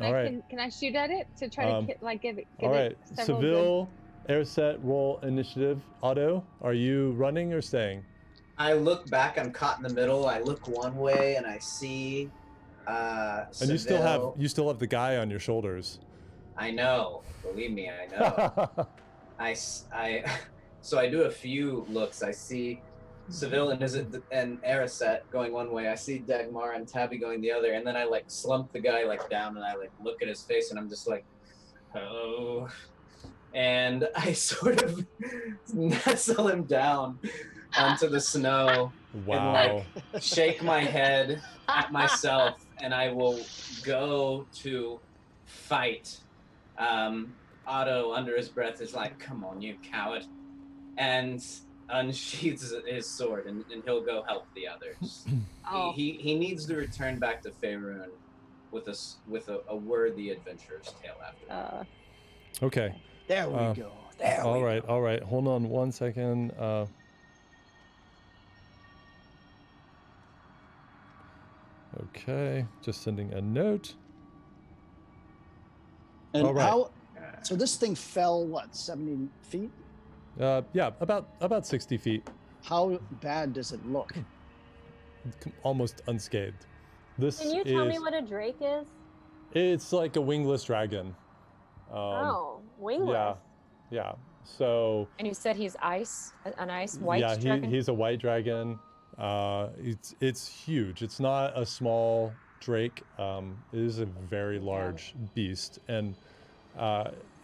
All right. Can I shoot at it to try to give it? All right, it several good- Seville, Airset, roll initiative. Otto, are you running or staying? I look back, I'm caught in the middle. I look one way and I see And Seville. you still have the guy on your shoulders. I know. Believe me, I know. So I do a few looks. I see Seville and Ariset going one way. I see Dagmar and Tabby going the other, and then I like slump the guy like down, and I like look at his face, and I'm just like, hello, and I sort of nestle him down onto the snow Wow. and like shake my head at myself, and I will go to fight. Otto, under his breath, is like, come on, you coward, and unsheathes his sword, and he'll go help the others. Oh. He needs to return back to Faerun with a worthy adventurer's tale after. Okay. There we go. There we All go. right. Hold on 1 second. Okay, just sending a note. And All right. how? So this thing fell what? 70 feet? Yeah, about 60 feet, How bad does it look? almost unscathed. This Can you tell me what a drake is? It's like a wingless dragon. Oh, wingless. Yeah. So And you said he's ice, an ice white yeah, dragon? he's a white dragon. It's huge. It's not a small drake. It is a very large beast, and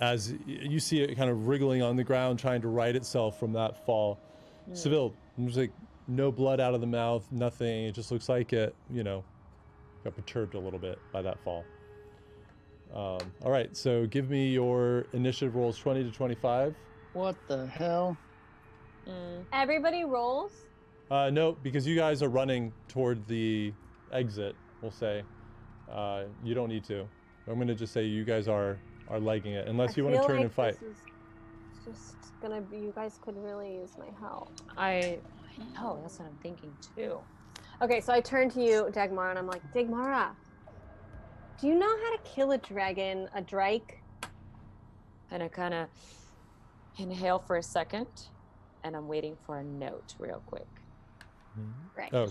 as you see it kind of wriggling on the ground, trying to right itself from that fall. Seville, there's like no blood out of the mouth, nothing. It just looks like it, got perturbed a little bit by that fall. All right, so give me your initiative rolls, 20 to 25. What the hell? Everybody rolls. No, because you guys are running toward the exit, we'll say. You don't need to. I'm going to just say you guys are legging it, unless you want to feel turn like and fight. This is just gonna be. You guys could really use my help. I know, that's what I'm thinking too. Okay, so I turn to you, Dagmara, and I'm like, Dagmara, do you know how to kill a dragon, a drake? And I kind of inhale for a second, and I'm waiting for a note real quick. Right. Oh.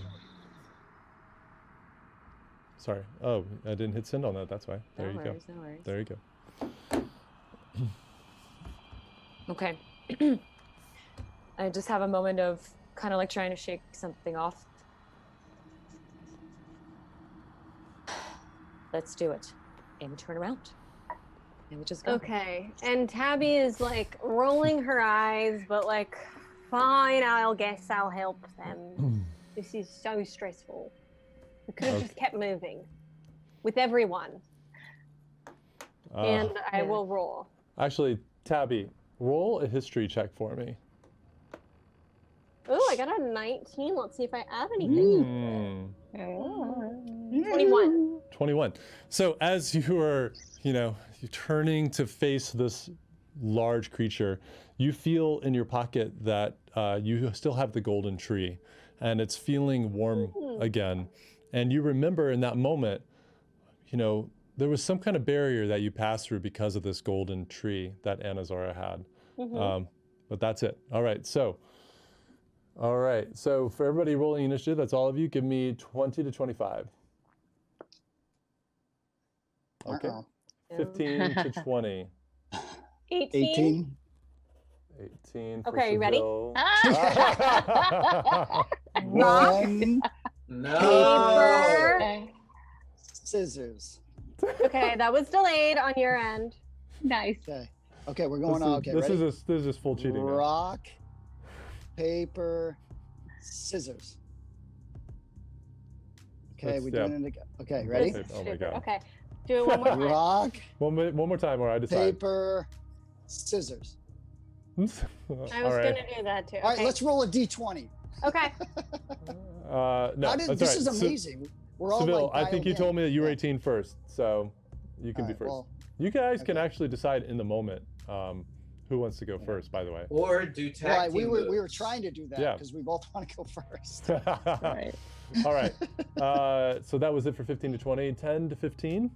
Sorry. Oh, I didn't hit send on that. That's why. There you go. No worries. There you go. Okay. I just have a moment of kind of like trying to shake something off. Let's do it. And we turn around. And we just go. Okay. And Tabby is like rolling her eyes, but like, fine, I'll guess I'll help them. This is so stressful. We could have just kept moving with everyone. And I will roll. Actually, Tabby, roll a history check for me. Oh, I got a 19. Let's see if I have anything. 21. 21. So as you are, you're turning to face this large creature, you feel in your pocket that you still have the golden tree, and it's feeling warm again. And you remember in that moment, there was some kind of barrier that you passed through because of this golden tree that Anazara had. But that's it. All right. So for everybody rolling initiative, that's all of you. Give me 20 to 25. Okay. 15 to 20. 18. 18 for Okay, you ready? Seville. One. No. Paper. Scissors. Okay, that was delayed on your end. Nice. Okay, we're going on. Okay, this ready? is just full cheating now. Rock, paper, scissors. Okay, we're doing it again. Okay, ready? This is Oh my stupid. God. Okay, do it one more time. Rock, One more time, or I decide. paper, scissors. I was gonna do that too. All right, Okay. let's roll a d20. Okay. No, that's This all right. is amazing. We're all Seville, like I think you dialed told me that you were in. 18 first, so you can All be right, first. well, You guys can okay. actually decide in the moment who wants to go first, by the way. Or do tag right, team we were moves. trying to do that Yeah. because we both want to go first. Right. All right. So that was it for 15 to 20. 10 to 15.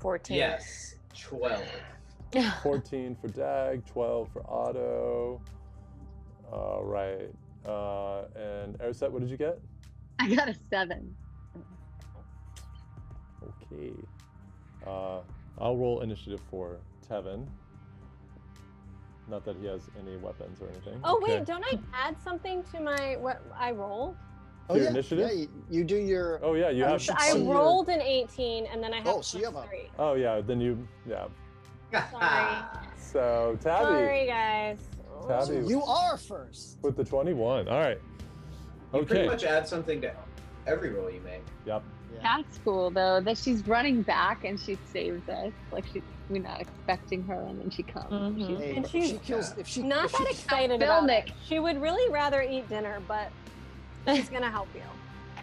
14. Yes. 12. 14 for Dag. 12 for Otto. All right. And Ariset, what did you get? I got a 7. Okay. I'll roll initiative for Tevin. Not that he has any weapons or anything. Oh Okay. wait, don't I add something to my what I rolled? Oh Your yeah, initiative? yeah. You do your. Oh yeah, you Oh, you have. should I see your- rolled an 18 and then I have Oh, so you have plus a- 3. Oh yeah, then you yeah. Sorry. So Tabby Sorry guys. Tabby. You are first. with the 21. All right. You pretty Okay. much add something to every roll you make. Yep. That's cool though, that she's running back and she saves us. Like we're not expecting her and then she comes. Mhm. Hey, And if she's she kills, if she Not if she that excited about Nick. it. She would really rather eat dinner, but she's gonna help you.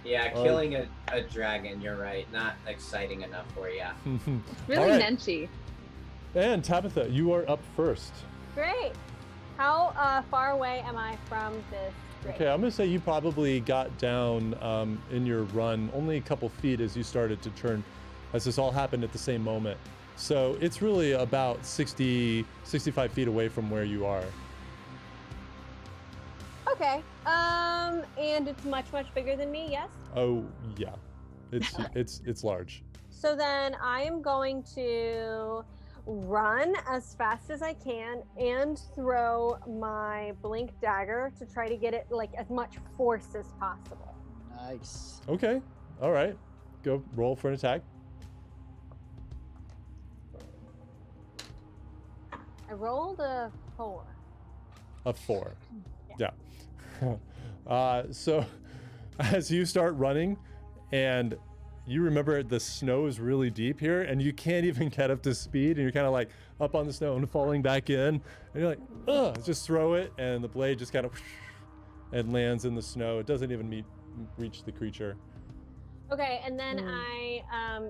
Yeah, Oh. killing a dragon, you're right. Not exciting enough for you. Really All right. Nenchy. And Tabitha, you are up first. Great. How far away am I from this grave? Okay, I'm gonna say you probably got down in your run only a couple feet as you started to turn, as this all happened at the same moment. So it's really about 65 feet away from where you are. Okay. And it's much bigger than me. Yes. Oh yeah, it's large. So then I am going to run as fast as I can and throw my blink dagger to try to get it like as much force as possible. Nice. Okay, all right, go roll for an attack. I rolled a 4. A 4. Yeah. So as you start running and you remember the snow is really deep here and you can't even get up to speed and you're kind of like up on the snow and falling back in and you're like, ugh, just throw it and the blade just kind of and lands in the snow. It doesn't even reach the creature. Okay, and then I,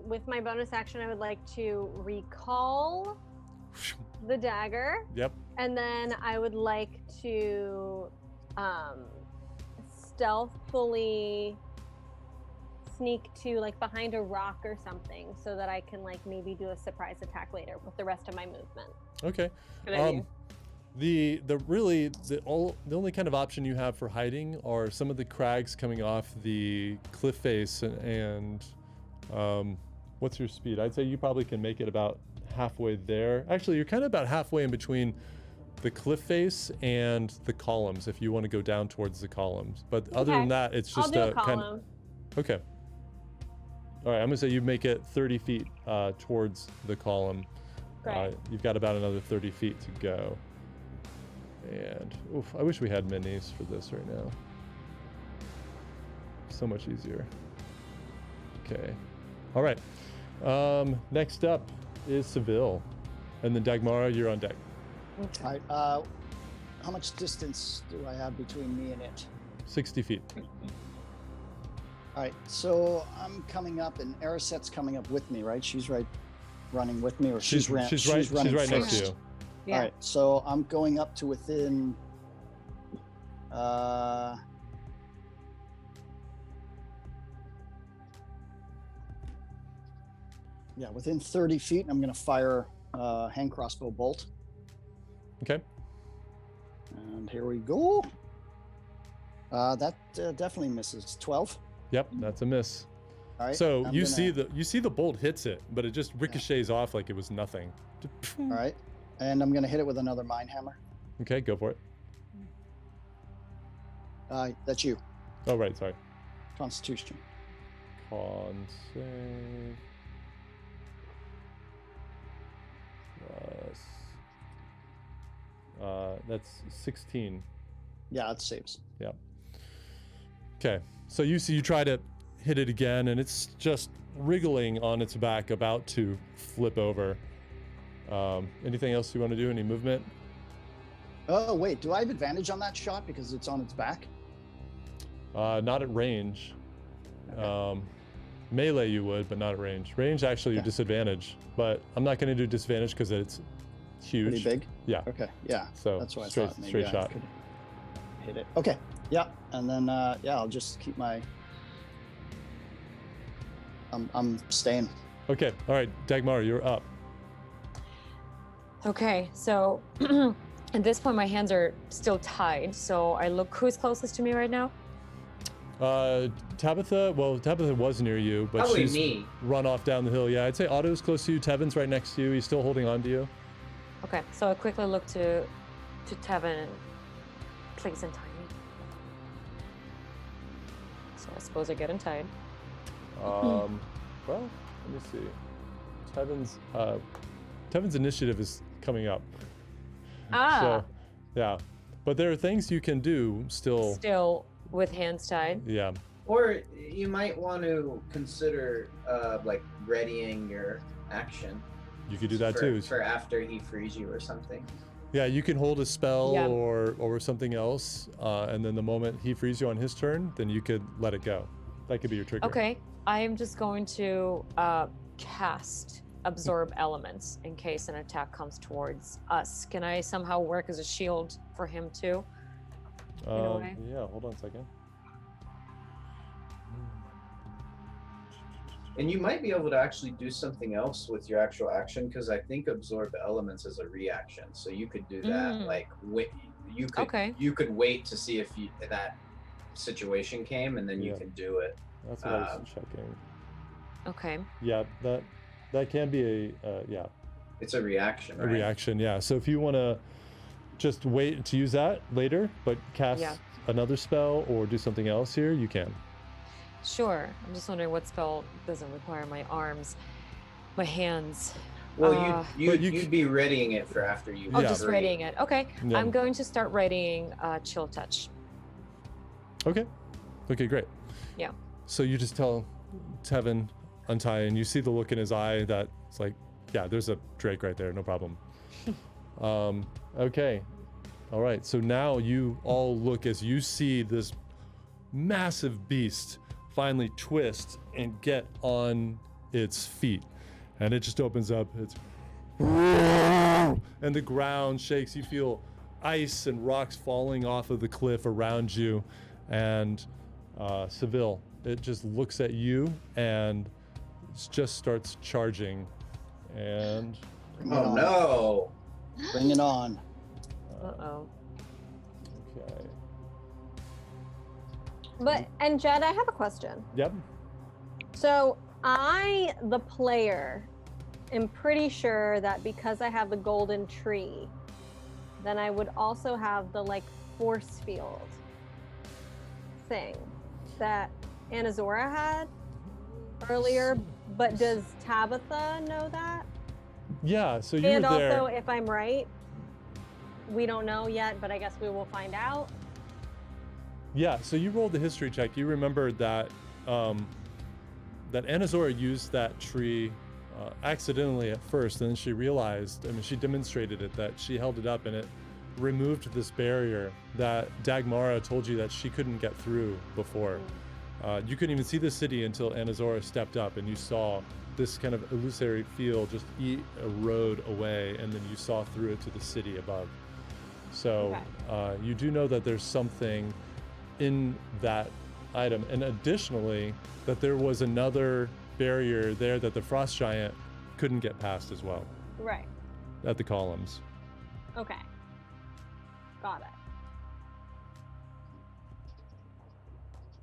with my bonus action, I would like to recall the dagger. Yep. And then I would like to stealthily sneak to like behind a rock or something so that I can like maybe do a surprise attack later with the rest of my movement. Okay. Good idea. The only kind of option you have for hiding are some of the crags coming off the cliff face, and what's your speed? I'd say you probably can make it about halfway there. Actually, you're kind of about halfway in between the cliff face and the columns if you want to go down towards the columns. But other than that, it's just I'll do a kind column. of okay. All right, I'm gonna say you make it 30 feet towards the column. Great. You've got about another 30 feet to go. And oof, I wish we had minis for this right now. So much easier. Okay. All right. Next up is Seville. And then Dagmara, you're on deck. Okay. All right. How much distance do I have between me and it? 60 feet. All right. So I'm coming up, and Arisette's coming up with me, right? She's right, running with me, or she's running she's right first. next to you. Yeah. All right. So I'm going up to within. Yeah, within 30 feet, I'm going to fire a hand crossbow bolt. Okay. And here we go. That definitely misses. 12. Yep, that's a miss. All right. So I'm you gonna- see the bolt hits it, but it just ricochets off like it was nothing. All right. And I'm going to hit it with another mine hammer. Okay, go for it. That's you. Oh, right, sorry. Constitution. Con save. That's 16. Yeah, it saves. Yeah. Okay, so you try to hit it again, and it's just wriggling on its back, about to flip over. Anything else you want to do? Any movement? Oh, wait. Do I have advantage on that shot because it's on its back? Not at range. Melee you would, but not at range. Range actually you're disadvantage, but I'm not going to do disadvantage because it's huge. Pretty big? Yeah. Okay, yeah. So That's what I straight thought. Maybe straight I shot. could hit it. Okay, yeah. And then, I'll just keep my... I'm staying. Okay. All right, Dagmar, you're up. Okay, so at this point, my hands are still tied. So I look, who's closest to me right now? Tabitha was near you, but Probably she's me. run off down the hill. Yeah, I'd say Otto's close to you. Tevin's right next to you. He's still holding on to you. Okay, so I quickly look to Tevin and please untie me. So I suppose I get untied. Well, let me see. Tevin's initiative is coming up. Ah. So, yeah. But there are things you can do still. Still with hands tied. Yeah. Or you might want to consider like readying your action. You could do that too. For after he frees you or something. Yeah, you can hold a spell Yeah. or something else, and then the moment he frees you on his turn, then you could let it go. That could be your trigger. Okay, I am just going to cast Absorb Elements in case an attack comes towards us. Can I somehow work as a shield for him too? way? Yeah, hold on a second. And you might be able to actually do something else with your actual action, because I think absorb elements is a reaction. So you could do that, like you could wait to see if that situation came, and then you can do it. That's what I was checking. Okay. Yeah, that can be a It's a reaction, right? A reaction, yeah. So if you want to just wait to use that later, but cast another spell or do something else here, you can. Sure. I'm just wondering what spell doesn't require my arms, my hands. Well, you'd be readying it for after you. Oh, just readying it. Okay. Yeah. I'm going to start readying Chill Touch. Okay, great. Yeah. So you just tell Tevin, untie, and you see the look in his eye that it's like, yeah, there's a Drake right there, no problem. Okay. All right. So now you all look as you see this massive beast finally twist and get on its feet. And it just opens up. It's and the ground shakes. You feel ice and rocks falling off of the cliff around you. And Seville, it just looks at you and just starts charging. And oh no! Bring it on. Uh-oh. Okay. And Jed, I have a question. Yep. So I, the player, am pretty sure that because I have the golden tree, then I would also have the like force field thing that Anazora had earlier. But does Tabitha know that? Yeah, so you And were there. also, if I'm right, we don't know yet, but I guess we will find out. Yeah, so you rolled the history check. You remembered that that Anazora used that tree accidentally at first, and then she realized, I mean, she demonstrated it, that she held it up and it removed this barrier that Dagmara told you that she couldn't get through before. You couldn't even see the city until Anazora stepped up and you saw this kind of illusory field just eat a road away, and then you saw through it to the city above. So you do know that there's something in that item, and additionally that there was another barrier there that the frost giant couldn't get past as well. Right. At the columns. Okay. Got it.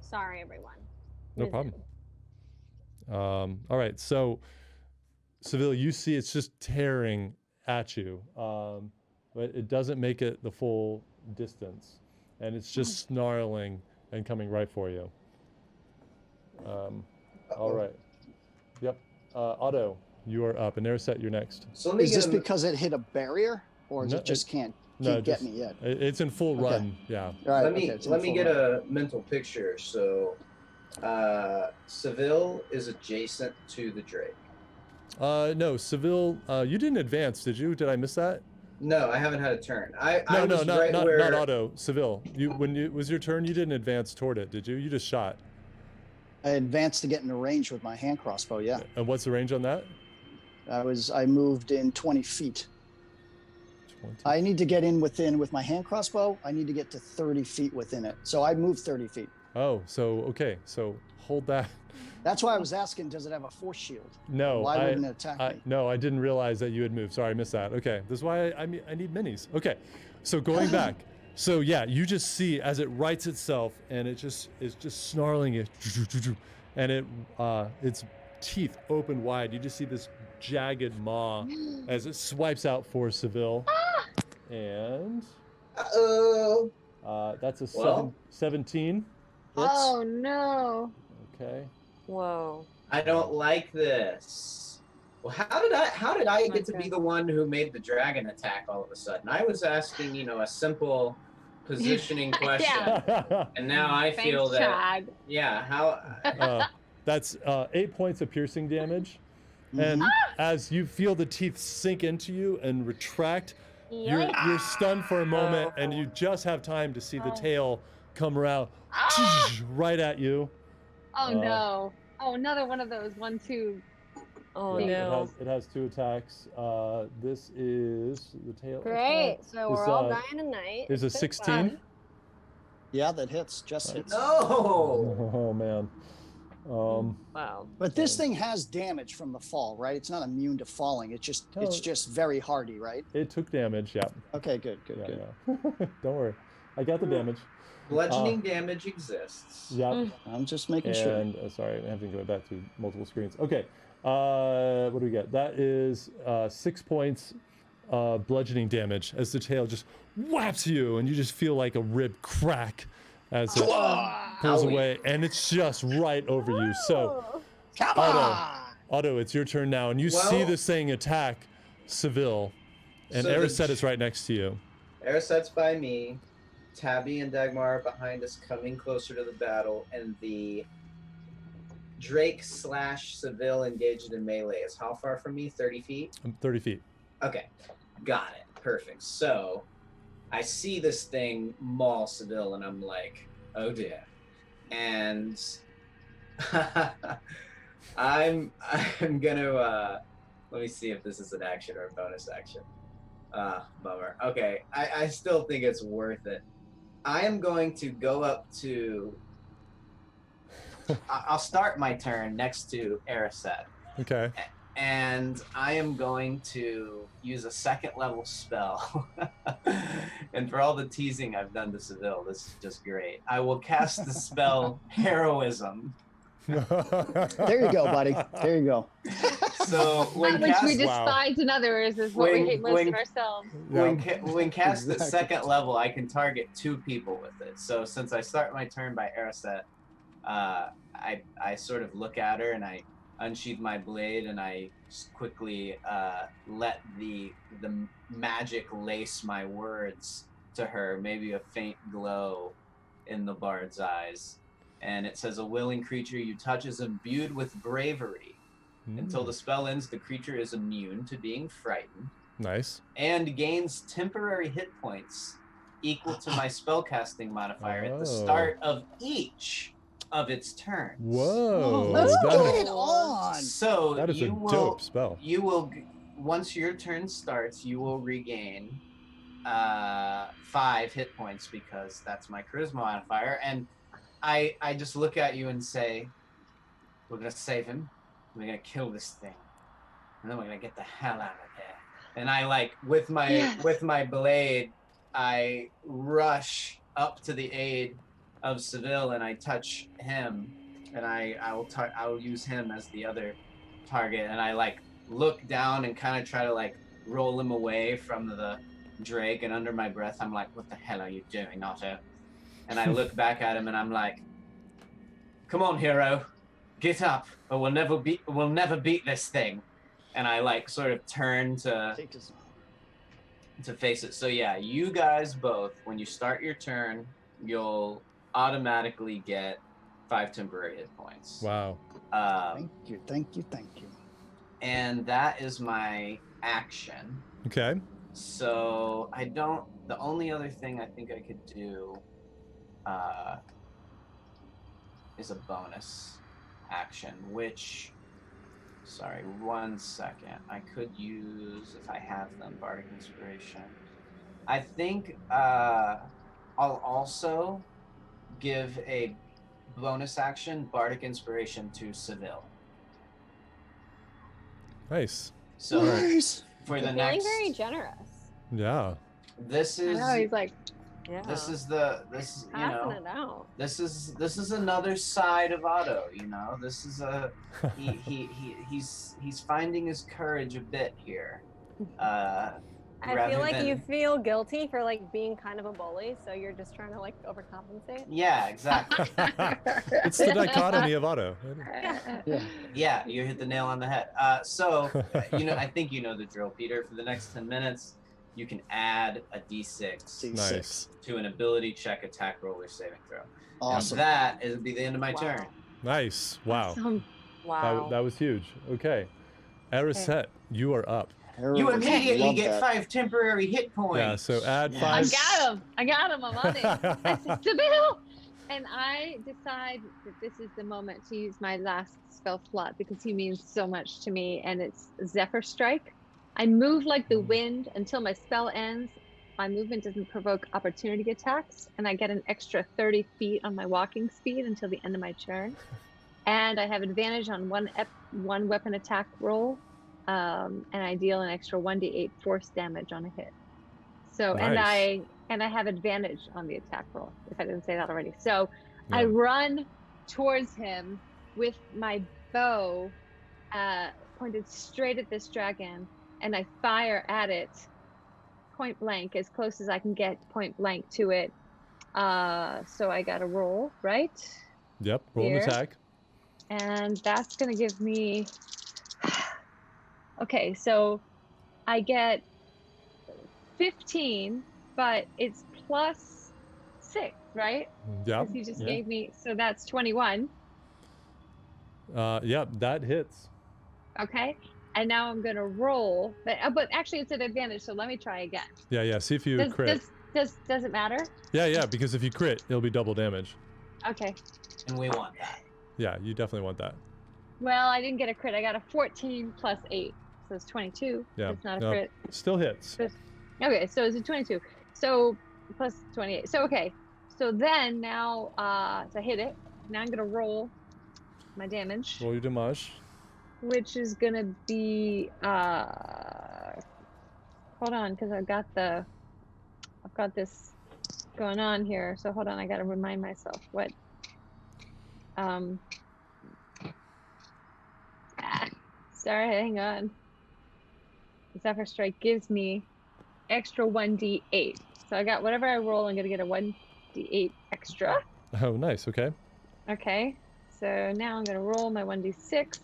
Sorry, everyone. No problem. All right, so Seville, you see it's just tearing at you, but it doesn't make it the full distance, and it's just snarling and coming right for you. All right. Yep. Otto, you are up, and Erisset, you're next. So let me Is get this a- because it hit a barrier, or No, it just can't No, get just- me yet? It's in full Okay. run. Yeah. All right, let me okay, it's in let me full get run. a mental picture. So, Seville is adjacent to the Drake. No, Seville, you didn't advance, did you? Did I miss that? No, I haven't had a turn. I No, was not right not, where. not Otto. Seville. When it was your turn, you didn't advance toward it, did you? You just shot. I advanced to get into range with my hand crossbow. Yeah, And what's the range on that? I moved in 20 feet. 20. I need to get in within with my hand crossbow. I need to get to 30 feet within it. So I moved 30 feet. Oh, so okay, so hold that. That's why I was asking, does it have a force shield? No, Why wouldn't it attack me? No, I didn't realize that you had moved. Sorry, I missed that. Okay, this is why I need minis. Okay, so going back, so yeah, you just see as it rights itself, and it just is just snarling it, and its teeth open wide. You just see this jagged maw as it swipes out for Seville, and Uh-oh. that's a Well. 17. Hits. Oh no. Okay. Whoa. I don't like this. Well, how did I get to be the one who made the dragon attack all of a sudden? I was asking, a simple positioning question, Yeah. and now I feel Thanks, that. Chad. Yeah. How? That's 8 points of piercing damage. And as you feel the teeth sink into you and retract, you're stunned for a moment, and you just have time to see the tail come around right at you. Oh no. Oh, another one of those 1-2. Oh Yeah, no. it has 2 attacks. This is the tail. Great. So we're Is, all dying tonight. Is a It's been 16. fun. Yeah, that hits. Just hits. No. Oh man. Wow. But this thing has damage from the fall, right? It's not immune to falling. It's just very hardy, right? It took damage. Yeah. Okay, good. Yeah. Don't worry. I got the damage. Bludgeoning damage exists. Yeah. I'm just making sure. And sorry, I'm having to go back to multiple screens. Okay, what do we get? That is 6 points bludgeoning damage as the tail just whaps you, and you just feel like a rib crack as it pulls away, and it's just right over you. So, Otto, it's your turn now, and you see this thing attack Seville, and So the- Erisset is right next to you. Erisset's by me. Tabby and Dagmar are behind us, coming closer to the battle, and the Drake / Seville engaged in melee is how far from me? 30 feet? 30 feet. Okay, got it. Perfect. So I see this thing maul Seville, and I'm like, oh dear. And I'm gonna let me see if this is an action or a bonus action. Bummer. Okay, I still think it's worth it. I am going to go up to. I'll start my turn next to Erisset. Okay. and I am going to use a 2nd level spell. And for all the teasing I've done to Seville, this is just great. I will cast the spell Heroism. There you go, buddy. There you go. So when Which we cast, despise in others is what we hate most of ourselves. when cast at Exactly. 2nd level, I can target 2 people with it. So since I start my turn by Ariset, I sort of look at her and I unsheath my blade and I quickly let the magic lace my words to her, maybe a faint glow in the bard's eyes. And it says, a willing creature you touch is imbued with bravery. Until the spell ends, the creature is immune to being frightened. Nice. And gains temporary hit points equal to my spellcasting modifier at the start of each of its turns. Whoa. Let's that, get it on. So that is a you will, dope spell. You will, once your turn starts, you will regain 5 hit points because that's my charisma modifier. And I just look at you and say, we're gonna save him. We're gonna kill this thing, and then we're gonna get the hell out of here. And I with my blade, I rush up to the aid of Seville, and I touch him, and I will use him as the other target, and I look down and kind of try to roll him away from the Drake, and under my breath I'm like, what the hell are you doing, Otto? And I look back at him and I'm like, come on, hero, get up, or we'll never beat this thing. And I sort of turn to face it. So yeah, you guys both, when you start your turn, you'll automatically get 5 temporary hit points. Wow. Thank you. And that is my action. Okay. So the only other thing I think I could do is a bonus action, which, sorry, 1 second. I could use, if I have them, Bardic Inspiration. I think I'll also give a bonus action, Bardic Inspiration, to Seville. Nice. So Nice. for the Feeling next, very generous. Yeah. this is I know, he's like, Yeah. this is Passing it out. this is another side of Otto, this is he's finding his courage a bit here. I feel like you feel guilty for being kind of a bully, so you're just trying to overcompensate. Yeah, exactly. It's the dichotomy of Otto. Yeah, you hit the nail on the head. So I think you know the drill, Peter. For the next 10 minutes, you can add a d6 Nice. to an ability check, attack roll, or saving throw. Awesome. And that will be the end of my Wow. turn. Nice. Wow. awesome. Wow. That was huge. Okay. Ariset, you are up. You Heroism, immediately love get that. 5 temporary hit points. Yeah, so add Yes. 5. I got him. I'm on it. I said, Seville! And I decide that this is the moment to use my last spell slot because he means so much to me, and it's Zephyr Strike. I move like the wind until my spell ends. My movement doesn't provoke opportunity attacks, and I get an extra 30 feet on my walking speed until the end of my turn. And I have advantage on one weapon attack roll, and I deal an extra 1d8 force damage on a hit. So Nice. and I have advantage on the attack roll, if I didn't say that already. So Yeah. I run towards him with my bow pointed straight at this dragon, and I fire at it point blank, as close as I can get point blank to it. So I got a roll, right? Yep. Roll an Here. attack. And that's going to give me... Okay, so I get 15, but it's plus 6, right? Yep. Because you just Yeah. gave me... So that's 21. Yep. That hits. Okay. And now I'm going to roll. But actually, it's an advantage, so let me try again. Yeah. See if you crit. Does it matter? Yeah. Because if you crit, it'll be double damage. Okay. And we want that. Yeah, you definitely want that. Well, I didn't get a crit. I got a 14 plus 8. So it's 22. Yeah. It's not a no, crit. Still hits. Okay, so it's a 22. So plus 28. So okay. So then now so I hit it. Now I'm gonna roll my damage. Roll your damage. which is gonna be hold on, because I've got this going on here. So hold on, I gotta remind myself what sorry, hang on. Zephyr Strike gives me extra 1d8. So I got whatever I roll, I'm gonna get a 1d8 extra. Oh, nice. Okay. Okay, so now I'm gonna roll my 1d6.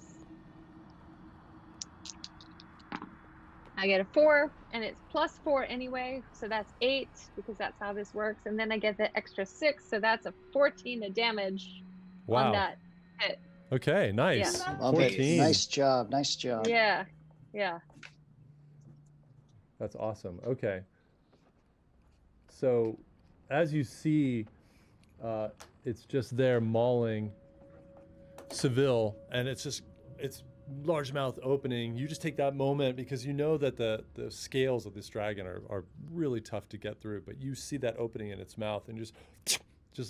I get a 4, and it's +4 anyway, so that's 8, because that's how this works. And then I get the extra 6, so that's a 14 of damage on that hit. Okay, nice. Yeah. Love 14. it. Nice job. Nice job. Yeah, yeah. That's awesome. Okay. So, as you see, it's just there mauling Seville, and it's large mouth opening. You just take that moment because you know that the scales of this dragon are really tough to get through, but you see that opening in its mouth and just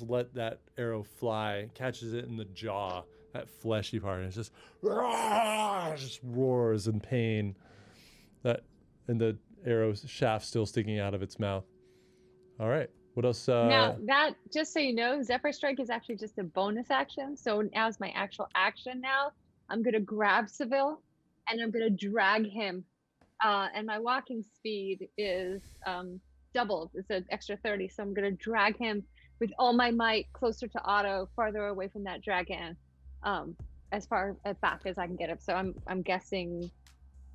let that arrow fly, catches it in the jaw, that fleshy part, and it just roars in pain. And the arrow's shaft still sticking out of its mouth. All right. What else? Now that, just so you know, Zephyr Strike is actually just a bonus action. So as my actual action now, I'm gonna grab Seville and I'm gonna drag him. And my walking speed is doubled. It's an extra 30. So I'm gonna drag him with all my might closer to Otto, farther away from that dragon, as far back as I can get him. So I'm guessing,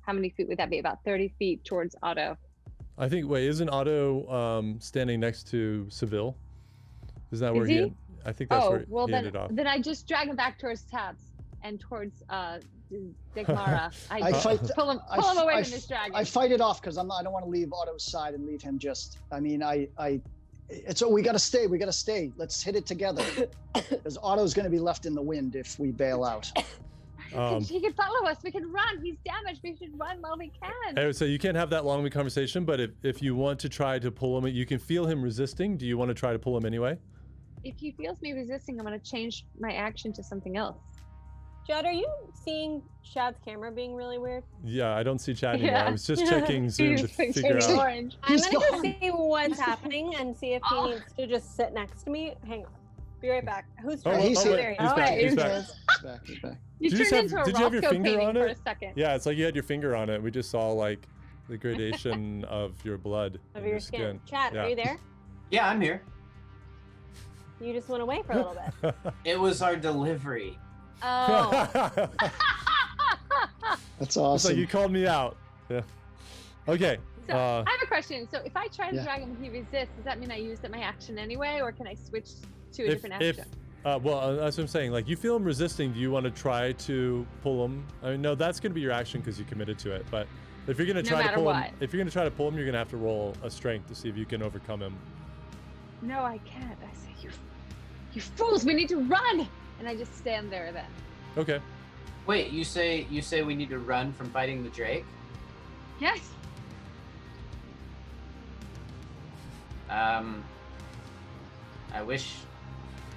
how many feet would that be? About 30 feet towards Otto. I think, wait, isn't Otto standing next to Seville? Isn't that where he? I think that's where he ended off. Then I just drag him back towards Tabs and towards Dagmara. I fight. Pull him away from this dragon. I fight it off because I don't want to leave Otto's side and leave him just. I mean, we gotta stay. We gotta stay. Let's hit it together. Because Otto's gonna be left in the wind if we bail out. He can follow us. We can run. He's damaged. We should run while we can. So you can't have that long of a conversation, but if you want to try to pull him, you can feel him resisting. Do you want to try to pull him anyway? If he feels me resisting, I'm going to change my action to something else. Chad, are you seeing Chad's camera being really weird? Yeah, I don't see Chad anymore. I was just checking Zoom to figure out. Orange. I'm going to go see what's happening and see if he needs to just sit next to me. Hang on. Be right back. Who's he's here? He's back. He's back. He's back. You turned into a Roscoe painting for a second. Yeah, it's like you had your finger on it. We just saw like the gradation of your blood Of in your skin. Chad, Yeah. are you there? Yeah, I'm here. You just went away for a little bit. It was our delivery. Oh. That's awesome. It's like you called me out. Yeah. Okay. So I have a question. So if I try to drag him and he resists, does that mean I used up my action anyway, or can I switch to a different action? Well, that's what I'm saying. Like, you feel him resisting. Do you want to try to pull him? I mean, no, that's going to be your action because you committed to it. But if you're going to try to pull him, you're going to have to roll a strength to see if you can overcome him. No, I can't. I say, you fools! We need to run! And I just stand there then. Okay. Wait, you say we need to run from fighting the Drake? Yes. I wish.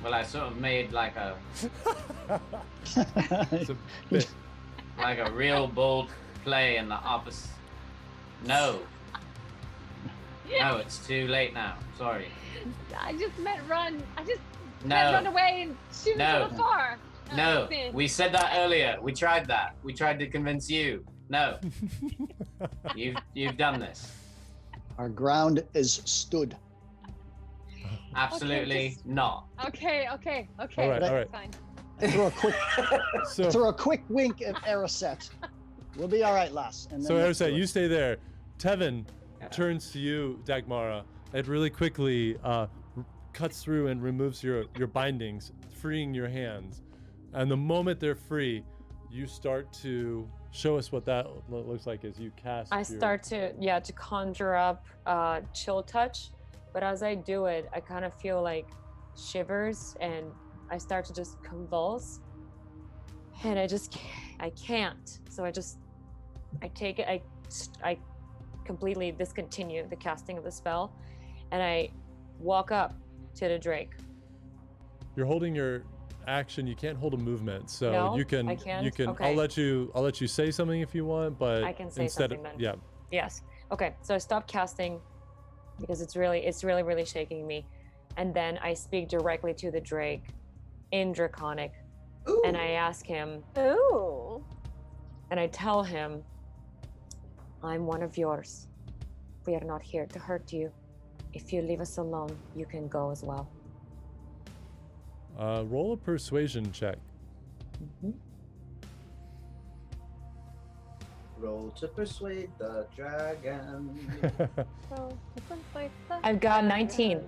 Well, I sort of made like a like a real bold play in the opposite. No, it's too late now. Sorry. I just meant run. I just No. meant run away and shoot No. from afar. No, we said that earlier. We tried that. We tried to convince you. No, you've done this. Our ground is stood. Absolutely not. Okay. All right. Fine. Throw a quick wink at Eraset. We'll be all right, lass. And So then Eraset, you stay there. Tevin turns to you, Dagmara, and really quickly cuts through and removes your bindings, freeing your hands. And the moment they're free, you start to show us what that looks like as you cast. I start to conjure up chill touch, but as I do it, I kind of feel like shivers and I start to just convulse, and I can't. So I take it. I completely discontinue the casting of the spell, and I walk up to the Drake. You're holding your action. You can't hold a movement, so No, you can. I can't? You can. Okay. I'll let you say something if you want, but I can say instead something then. yeah. Yes. Okay. So I stop casting because it's really shaking me, and then I speak directly to the Drake in Draconic, Ooh. and I ask him, Ooh. and I tell him, I'm one of yours. We are not here to hurt you. If you leave us alone, you can go as well. Roll a persuasion check. Roll to persuade the dragon. So, it's like the I've got 19.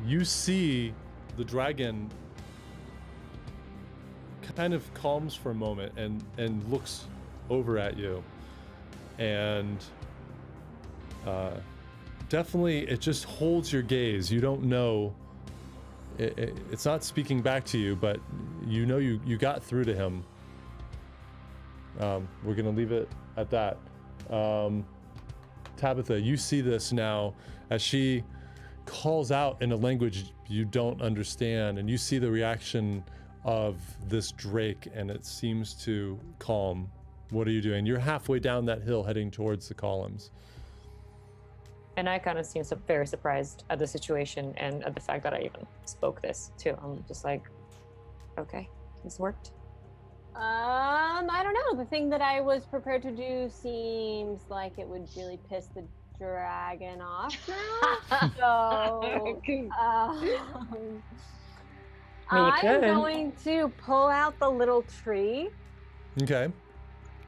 You see the dragon kind of calms for a moment and looks over at you, and definitely it just holds your gaze. You don't know, it's not speaking back to you, but you know you got through to him. We're gonna leave it at that. Tabitha, you see this now as she calls out in a language you don't understand, and you see the reaction of this Drake, and it seems to calm. What are you doing? You're halfway down that hill heading towards the columns. And I kind of seem very surprised at the situation and at the fact that I even spoke this too. I'm just like, okay, this worked. I don't know. The thing that I was prepared to do seems like it would really piss the dragon off now. So, I'm going to pull out the little tree Okay.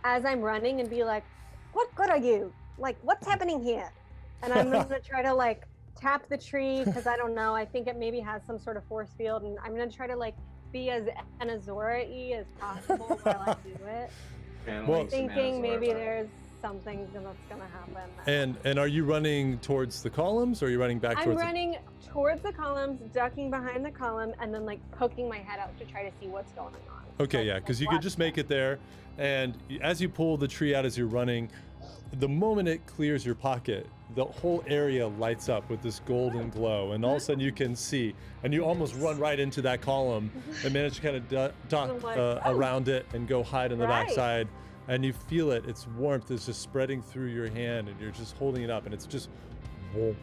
as I'm running and be like, "What good are you? Like, what's happening here?" And I'm gonna try to like tap the tree because I don't know. I think it maybe has some sort of force field, and I'm gonna try to like be as Anazora-y as possible while I do it. Well, Thinking maybe there's something that's gonna happen. And are you running towards the columns, or are you running back I'm towards running towards the columns, ducking behind the column, and then like poking my head out to try to see what's going on. Okay, yeah, because you could just make it there, and as you pull the tree out as you're running, the moment it clears your pocket, the whole area lights up with this golden glow, and all of a sudden you can see, and you almost run right into that column and manage to kind of duck around it and go hide on the backside, and you feel it. Its warmth is just spreading through your hand, and you're just holding it up, and it's just whoop,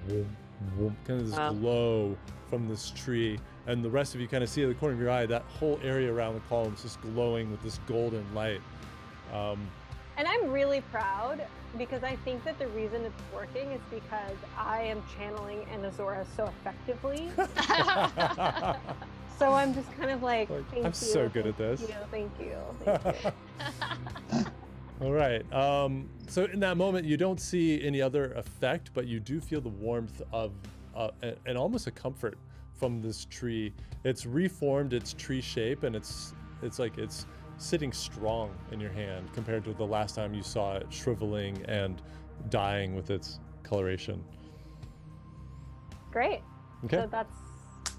whoop, whoop, kind of this glow from this tree, and the rest of you kind of see at the corner of your eye that whole area around the column is just glowing with this golden light. And I'm really proud because I think that the reason it's working is because I am channeling Anazora so effectively. So I'm just kind of like, thank you. I'm so good at this. Thank you. All right. So in that moment, you don't see any other effect, but you do feel the warmth of and almost a comfort from this tree. It's reformed its tree shape, and it's like it's sitting strong in your hand compared to the last time you saw it shriveling and dying with its coloration. Great. Okay. So that's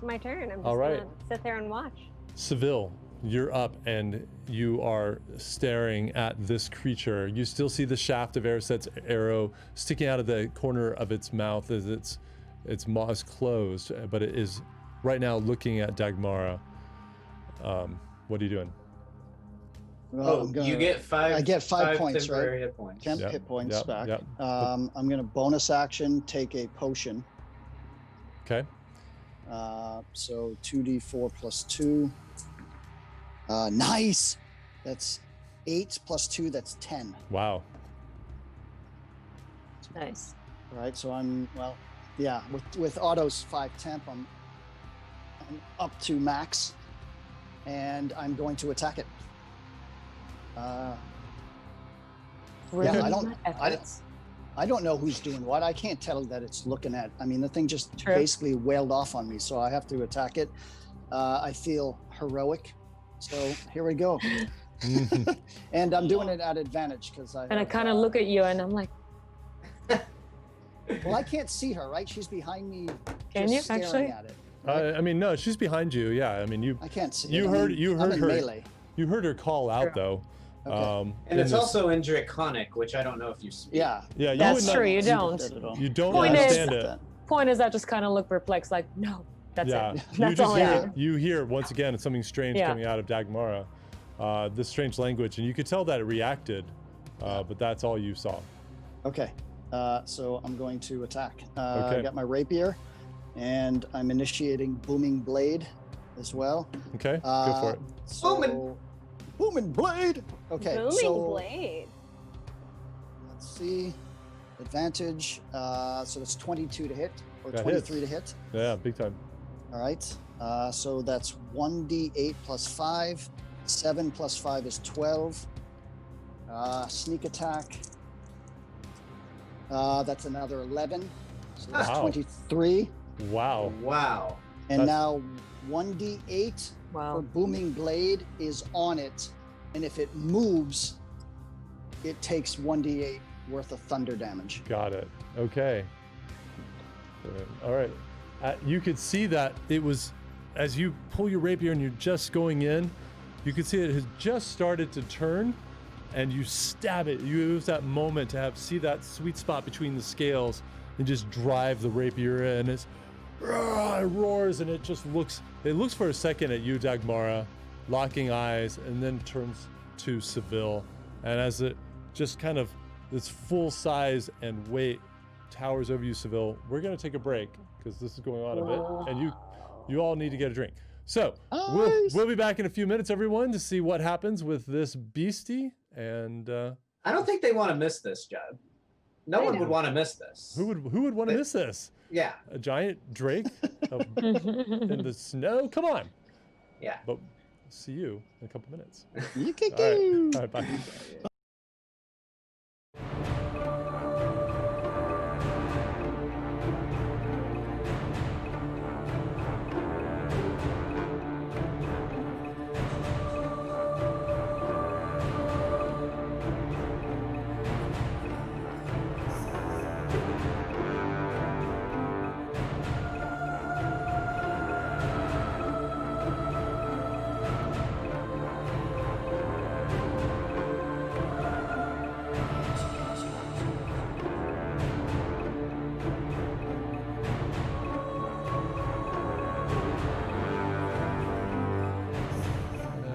my turn. I'm just All right. gonna sit there and watch. Seville, you're up and you are staring at this creature. You still see the shaft of Ariset's arrow sticking out of the corner of its mouth as its maw is closed, but it is right now looking at Dagmara. What are you doing? Well, you get five. I get five points, temporary right? hit points. 10 Yep, hit points yep, back. yep. I'm going to bonus action, take a potion. Okay. So 2d4 plus 2. Nice. That's 8 plus 2. That's 10. Wow. Nice. All right. So I'm with Otto's 5 temp. I'm up to max, and I'm going to attack it. Really? I don't know who's doing what. I can't tell that it's looking at. I mean, the thing just True. basically wailed off on me, so I have to attack it. I feel heroic, so here we go. And I'm doing it at advantage because I kind of look at you and I'm like, well, I can't see her, right? She's behind me. Can just you staring actually? at it. Right? I mean, no, she's behind you. Yeah, I mean, I can't see. You heard I'm her. melee. You heard her call out True. though. Okay. And it's also in Draconic, which I don't know if you speak. Yeah. Yeah, you That's would true, not, you don't. You don't Point is- understand it. Pointers that just kind of look perplexed, like, no, that's yeah. it. You That's just all I hear, need. you hear once again something strange Yeah. coming out of Dagmara, this strange language, and you could tell that it reacted, but that's all you saw. Okay. So I'm going to attack. Okay. I got my rapier, and I'm initiating booming blade as well. Okay, go for it. So, booming blade. Okay. Booming so blade. let's see. Advantage. So that's 22 to hit, or That 23 hits. to hit. Yeah, big time. All right. So that's 1d8 plus 5. 7 plus 5 is 12. Sneak attack. That's another 11. So that's Wow. 23. Wow. Wow. And That's- now 1d8 for Wow. booming blade is on it. And if it moves, it takes 1d8 worth of thunder damage. Got it. Okay. All right. You could see that it was, as you pull your rapier and you're just going in, you could see it has just started to turn, and you stab it. You use that moment to see that sweet spot between the scales and just drive the rapier in. It roars, and it just looks for a second at you, Dagmara, locking eyes, and then turns to Seville. And as it just kind of, this full size and weight towers over you, Seville, we're going to take a break because this is going on a bit, and you all need to get a drink. So we'll be back in a few minutes, everyone, to see what happens with this beastie. And I don't think they want to miss this, Judd. No one would want to miss this. who would want to miss this? Yeah. A giant drake in the snow? Come on. Yeah. But see you in a couple minutes. Yee-kee-koo. All right, bye.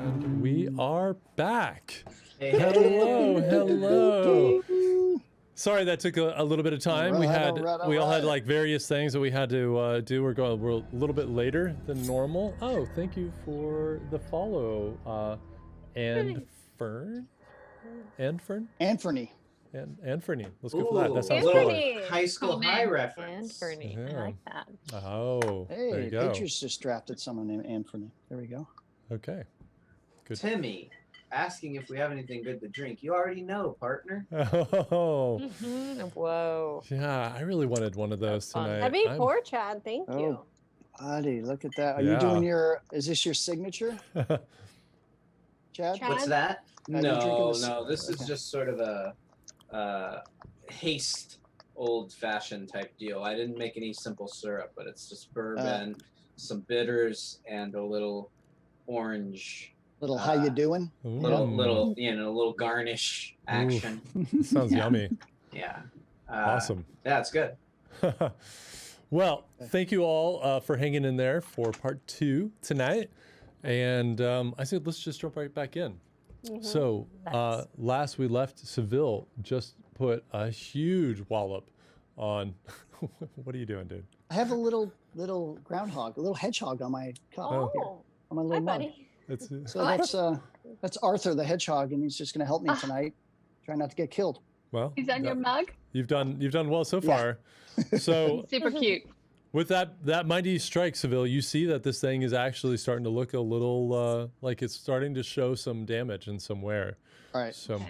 And we are back. Hey, Hello. Sorry that took a little bit of time. We all had right. like various things that we had to do. We're a little bit later than normal. Oh, thank you for the follow, and Fern, and Fern, Anthony. and Fernie. Let's go for that. That Ooh, sounds little good. Anthony. High School Oh, High man. reference. And Fernie. I Yeah. like that. Oh, there Hey, you go. Patriots just drafted someone named Anthony. There we go. Okay. Good. Timmy, asking if we have anything good to drink. You already know, partner. Oh, Whoa. yeah. I really wanted one of those That's fun. tonight. Heavy I'm- pour, Chad. Thank Oh. you. Buddy, look at that. Are Yeah. you doing is this your signature, Chad? Chad? What's that? Are you drinking No, this? no. This is Okay. just sort of a haste, old-fashioned type deal. I didn't make any simple syrup, but it's just bourbon, some bitters, and a little orange, Little how you doing? little little garnish action. Sounds Yeah. yummy. Yeah. Awesome. Yeah, it's good. Well, thank you all for hanging in there for part 2 tonight. And I said, let's just jump right back in. So Nice. last we left, Seville just put a huge wallop on. What are you doing, dude? I have a little groundhog, a little hedgehog on my cup Oh, here, on my hi, little mug. buddy. It's, So that's Arthur the hedgehog, and he's just going to help me tonight. Try not to get killed. well, He's on your mug. you've done well so Yeah. far. So Super cute. with that mighty strike, Seville, you see that this thing is actually starting to look a little like it's starting to show some damage and some wear. All right. So,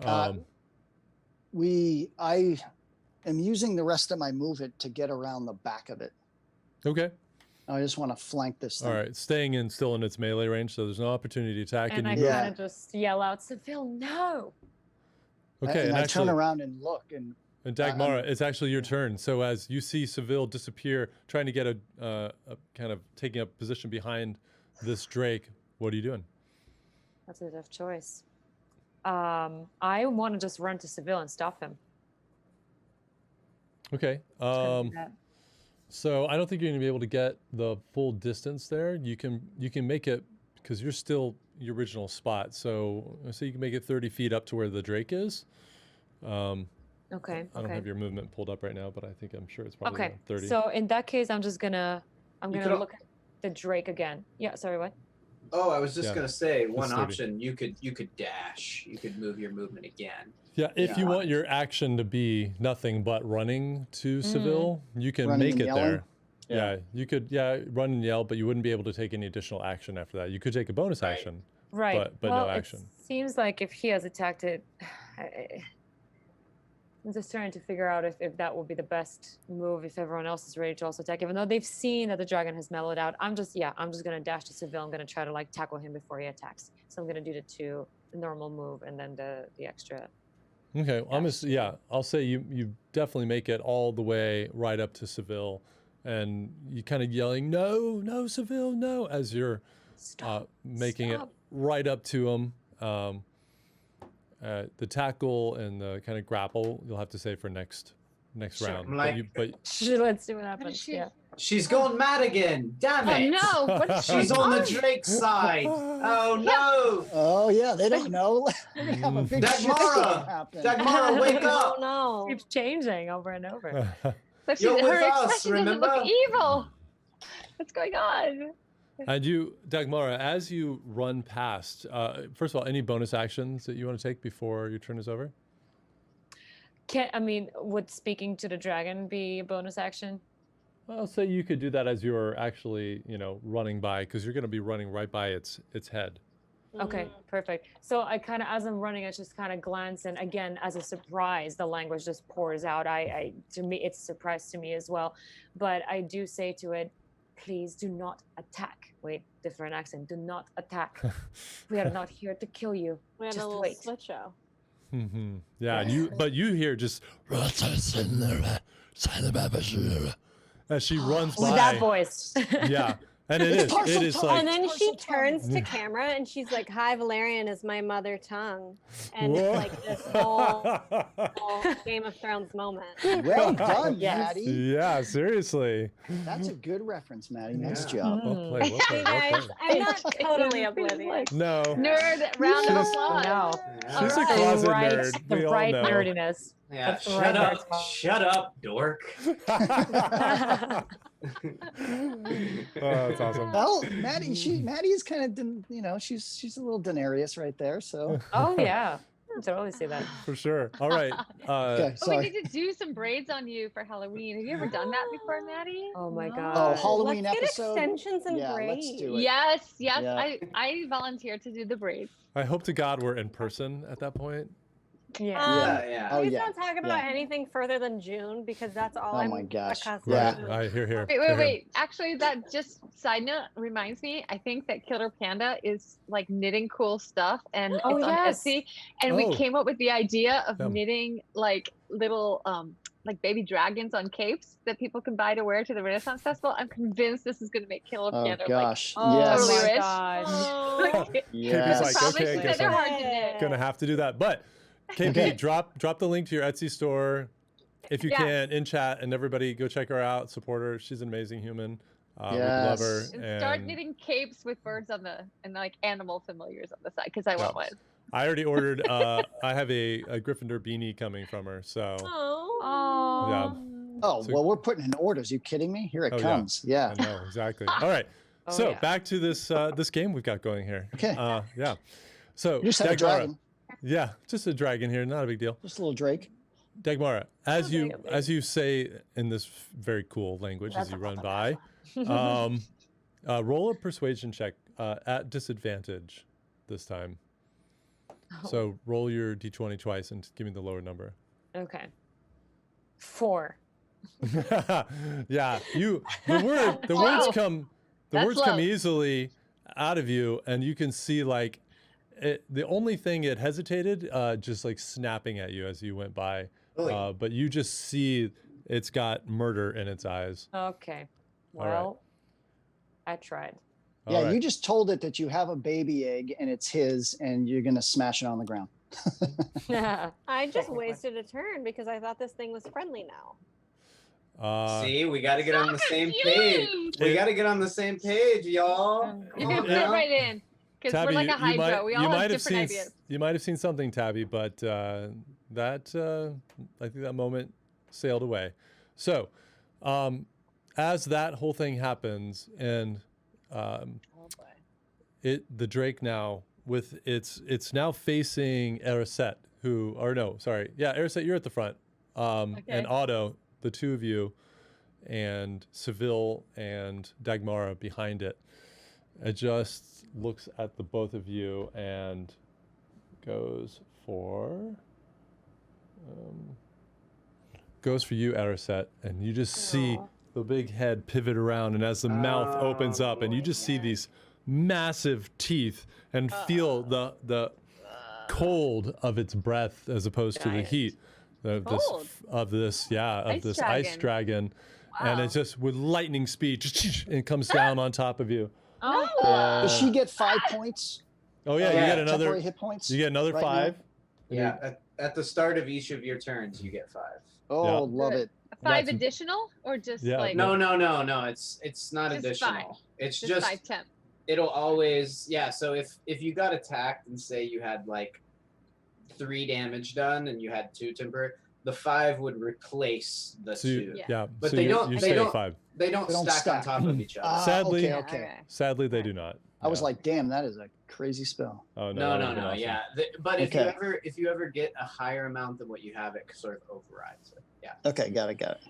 Uh, I am using the rest of my movement to get around the back of it. okay. I just want to flank this thing. All right, staying still in its melee range, so there's no opportunity to attack. And I you- kind of just yell out, Seville, no. okay, and I actually, turn around and look, and and Dagmara, it's actually your turn. So as you see Seville disappear, trying to get a kind of taking up position behind this Drake, what are you doing? That's a tough choice. I want to just run to Seville and stop him. Okay. Just gonna do that. So I don't think you're going to be able to get the full distance there. You can make it because you're still your original spot. So you can make it 30 feet up to where the Drake is. Okay. I don't have your movement pulled up right now, but I'm sure it's probably around 30. So in that case, I'm gonna look at the Drake again. Yeah. Sorry. What? Oh, I was just gonna say one 30. option. You could dash. You could move your movement again. Yeah, if you want your action to be nothing but running to Seville, you can Running make and it yelling? there. Yeah, you could run and yell, but you wouldn't be able to take any additional action after that. You could take a bonus action, Right. but well, no action. It seems like if he has attacked it, I'm just trying to figure out if that would be the best move if everyone else is ready to also attack. Even though they've seen that the dragon has mellowed out, I'm just gonna dash to Seville. I'm gonna try to like tackle him before he attacks. So I'm gonna do the normal move and then the extra. Okay, I'll say you definitely make it all the way right up to Seville, and you kind of yelling, no, Seville, no, as you're making it right up to him. The tackle and the kind of grapple, you'll have to say for next round. Let's see what happens. Yeah. She's going mad again. Damn it. Oh no! What is She's on the Drake side. Oh no! Oh yeah, they don't know. They have a big shit Dagmara! happen. Dagmara, wake up! Oh no. Keeps changing over and over. But You're with her us, expression doesn't look remember? evil. What's going on? And you, Dagmara, as you run past, first of all, any bonus actions that you want to take before your turn is over? Would speaking to the dragon be a bonus action? I'll say you could do that as you're actually, running by, because you're going to be running right by its head. Okay, perfect. So I kind of, as I'm running, I just kind of glance, and again, as a surprise, the language just pours out. To me, it's a surprise to me as well. But I do say to it, please do not attack. Wait, different accent. Do not attack. We are not here to kill you. We had Just a little wait. split show. Mm-hmm. Yeah, but you hear just as she runs by. With that voice. Yeah, and it is like. And then she turns to camera and she's like, "Hi, Valerian is my mother tongue," and it's like this whole Game of Thrones moment. Well done, Yes. Maddie. Yeah, seriously. That's a good reference, Maddie. Nice job. Well played, well played, You well guys, played. I'm not totally oblivious. No, Nerd round of She's- applause. No. she's a Alright. closet right, nerd. the We all right know. nerdiness. Yeah, That's the shut right up. word. Shut up, dork. Oh, that's awesome. Well, Maddie is kind of, she's a little denarius right there. So Oh yeah, I totally see that. For sure. All right. okay, Oh, we sorry. need to do some braids on you for Halloween. Have you ever done that before, Maddie? Oh my No. god. Oh, Halloween Let's get episode. extensions and Yeah, braids. let's do it. Yes, yes. Yeah. I volunteer to do the braids. I hope to God we're in person at that point. Yeah. Yeah. Oh, Please yeah. don't talk about anything further than June because that's all Oh I'm my gosh. accustomed Yeah. to. I hear here. Wait. Actually, that just side note reminds me. I think that Killer Panda is like knitting cool stuff, and Oh, it's on yes. Etsy. And Oh. we came up with the idea of Yum. knitting like little like baby dragons on capes that people can buy to wear to the Renaissance Festival. I'm convinced this is going to make Killer Oh Panda gosh. Oh Yes. Totally my rich. gosh. Oh. like, Yes. like, probably okay, I should. guess They're I'm hard to knit. Gonna have to do that. But KP, Okay. drop the link to your Etsy store if you Yes. can in chat, and everybody go check her out, support her. She's an amazing human. We Yes. love her. And start knitting capes with birds on the and like animal familiars on the side because I want one. I already ordered. I have a Gryffindor beanie coming from her. So Oh. yeah, Oh, So- well, we're putting in orders. You kidding me? Here it Oh, yeah. comes. Yeah. I know exactly. All right. Oh, So yeah. back to this this game we've got going here. Okay. Yeah. So You just had a Dagmara. dragon. Yeah, just a dragon here, not a big deal. Just a little Drake. Dagmara, as big, you a big. as you say in this very cool language as you run by, roll a persuasion check at disadvantage this time. So roll your d20 twice and give me the lower number. Okay. 4. Yeah, the words come That's words come low. easily out of you, and you can see like the only thing it hesitated, just like snapping at you as you went by. Really? But you just see it's got murder in its eyes. Okay. All right. Well, I tried. Yeah, All right. you just told it that you have a baby egg and it's his, and you're gonna smash it on the ground. I just Technically. wasted a turn because I thought this thing was friendly now. See, we got to get on the same page. We got to get on the same page, y'all. You're gonna fit right in because we're Tabby, like a hydra. We all have different ideas. You might have seen something, Tabby, but that I think that moment sailed away. So, as that whole thing happens, and the Drake now with it's now facing Erisette, Erisette, you're at the front, and Otto, the two of you, and Seville and Dagmara behind it. It just looks at the both of you and goes for you, Erisette, and you just see the big head pivot around, and as the mouth opens up, and you just see these massive teeth and feel the cold of its breath as opposed to the heat of this ice dragon. Wow. And it's just with lightning speed, it comes down on top of you. Does she get 5 points? Oh yeah, you get another temporary hit points. You get another 5. Yeah, at the start of each of your turns, you get 5. Oh, love it. 5 additional or just like no. It's not just additional. 5. It's just 5 temp. It'll always So if you got attacked and say you had like 3 damage done and you had 2 temporary, the 5 would replace the 2. But so they you're don't saying don't 5. They don't stack on top of each other. Sadly, they do not. I was like, damn, that is a crazy spell. Oh no. Awesome. Yeah, but if you ever get a higher amount than what you have, it sort of overrides it. Yeah. Okay, got it.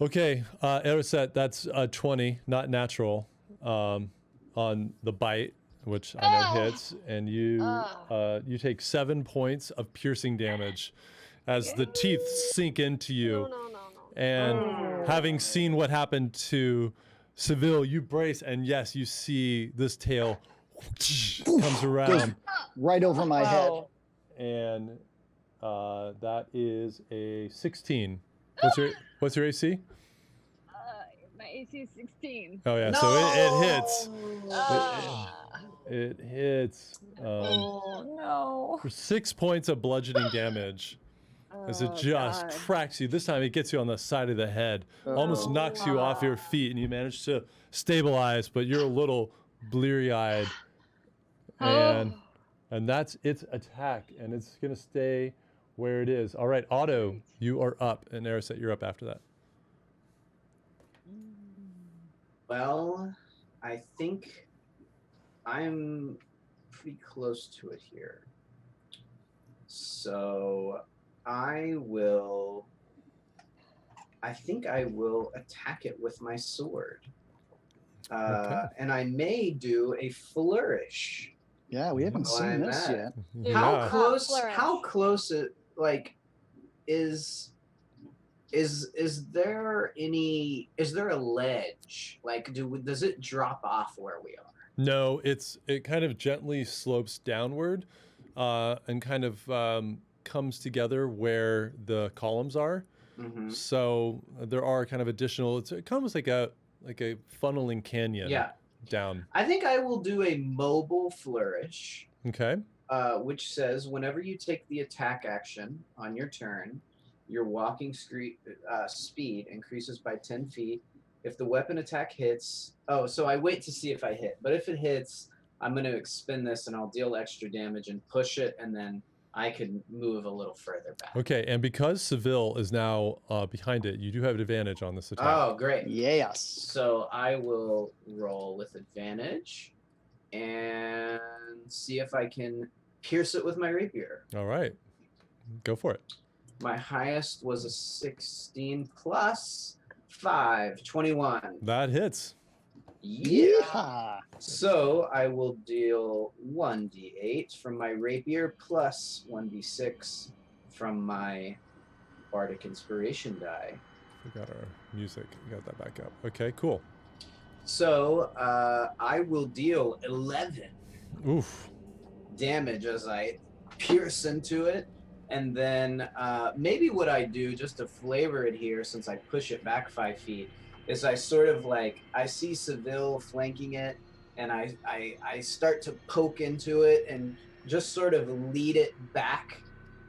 Okay, Erisette, that's 20, not natural, on the bite, which I know hits, and you take 7 points of piercing damage as the teeth sink into you. And having seen what happened to Seville, you brace, and yes, you see this tail comes around right over my head, and that is a 16. What's your AC? My AC is 16. Oh yeah, so it hits. It hits. For 6 points of bludgeoning damage. As it just cracks you. This time it gets you on the side of the head, almost knocks you off your feet, and you manage to stabilize, but you're a little bleary-eyed. And that's its attack, and it's gonna stay where it is. All right, Otto, you are up, and Erisette, you're up after that. Well, I think I'm pretty close to it here. So I think I will attack it with my sword. And I may do a flourish. Yeah, we haven't seen this yet. How close it is there a ledge? Like does it drop off where we are? No, it kind of gently slopes downward and kind of comes together where the columns are. Mm-hmm. So there are kind of additional, it's almost like a funneling canyon down. I think I will do a mobile flourish. Okay. Which says whenever you take the attack action on your turn, your walking speed increases by 10 feet. If the weapon attack hits, so I wait to see if I hit. But if it hits, I'm going to expend this and I'll deal extra damage and push it, and then I can move a little further back. Okay, and because Seville is now behind it, you do have an advantage on this attack. Oh, great. Yes. So I will roll with advantage and see if I can pierce it with my rapier. All right. Go for it. My highest was a 16 plus 5, 21. That hits. Yeah. So I will deal 1d8 from my rapier plus 1d6 from my bardic inspiration die. We got our music. We got that back up. Okay, cool. So I will deal 11 damage as I pierce into it. And then maybe what I do, just to flavor it here, since I push it back 5 feet, is I sort of I see Seville flanking it, and I start to poke into it and just sort of lead it back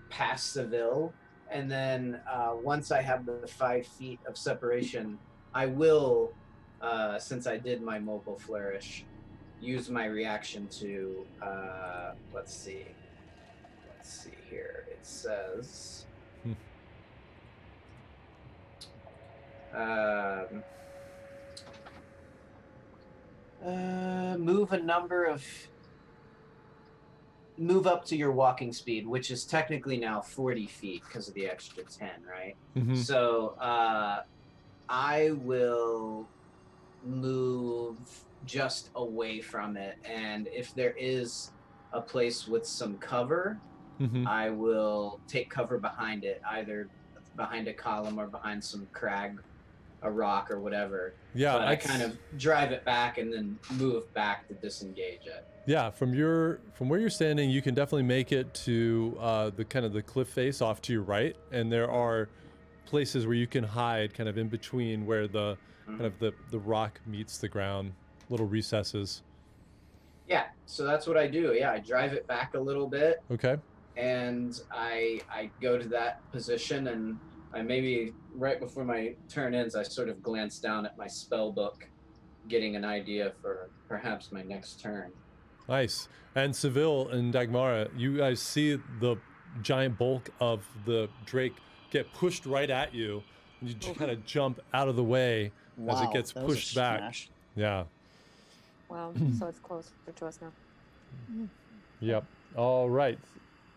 past Seville and then once I have the 5 feet of separation, I will, since I did my mobile flourish, use my reaction to, let's see here. It says, move up to your walking speed, which is technically now 40 feet because of the extra 10, right? Mm-hmm. So I will move just away from it, and if there is a place with some cover, Mm-hmm. I will take cover behind it, either behind a column or behind some crag, a rock or whatever. Yeah, but I kind of drive it back and then move back to disengage it. Yeah, from where you're standing, you can definitely make it to the cliff face off to your right, and there are places where you can hide, kind of in between where the kind of the rock meets the ground, little recesses. Yeah, so that's what I do. Yeah, I drive it back a little bit. Okay. And I go to that position, and I maybe right before my turn ends, I sort of glance down at my spell book, getting an idea for perhaps my next turn. Nice. And Seville and Dagmara, you guys see the giant bulk of the Drake get pushed right at you, and you kind of jump out of the way as it gets pushed back. Smash. Yeah. Wow, so it's closer to us now. Yep. All right.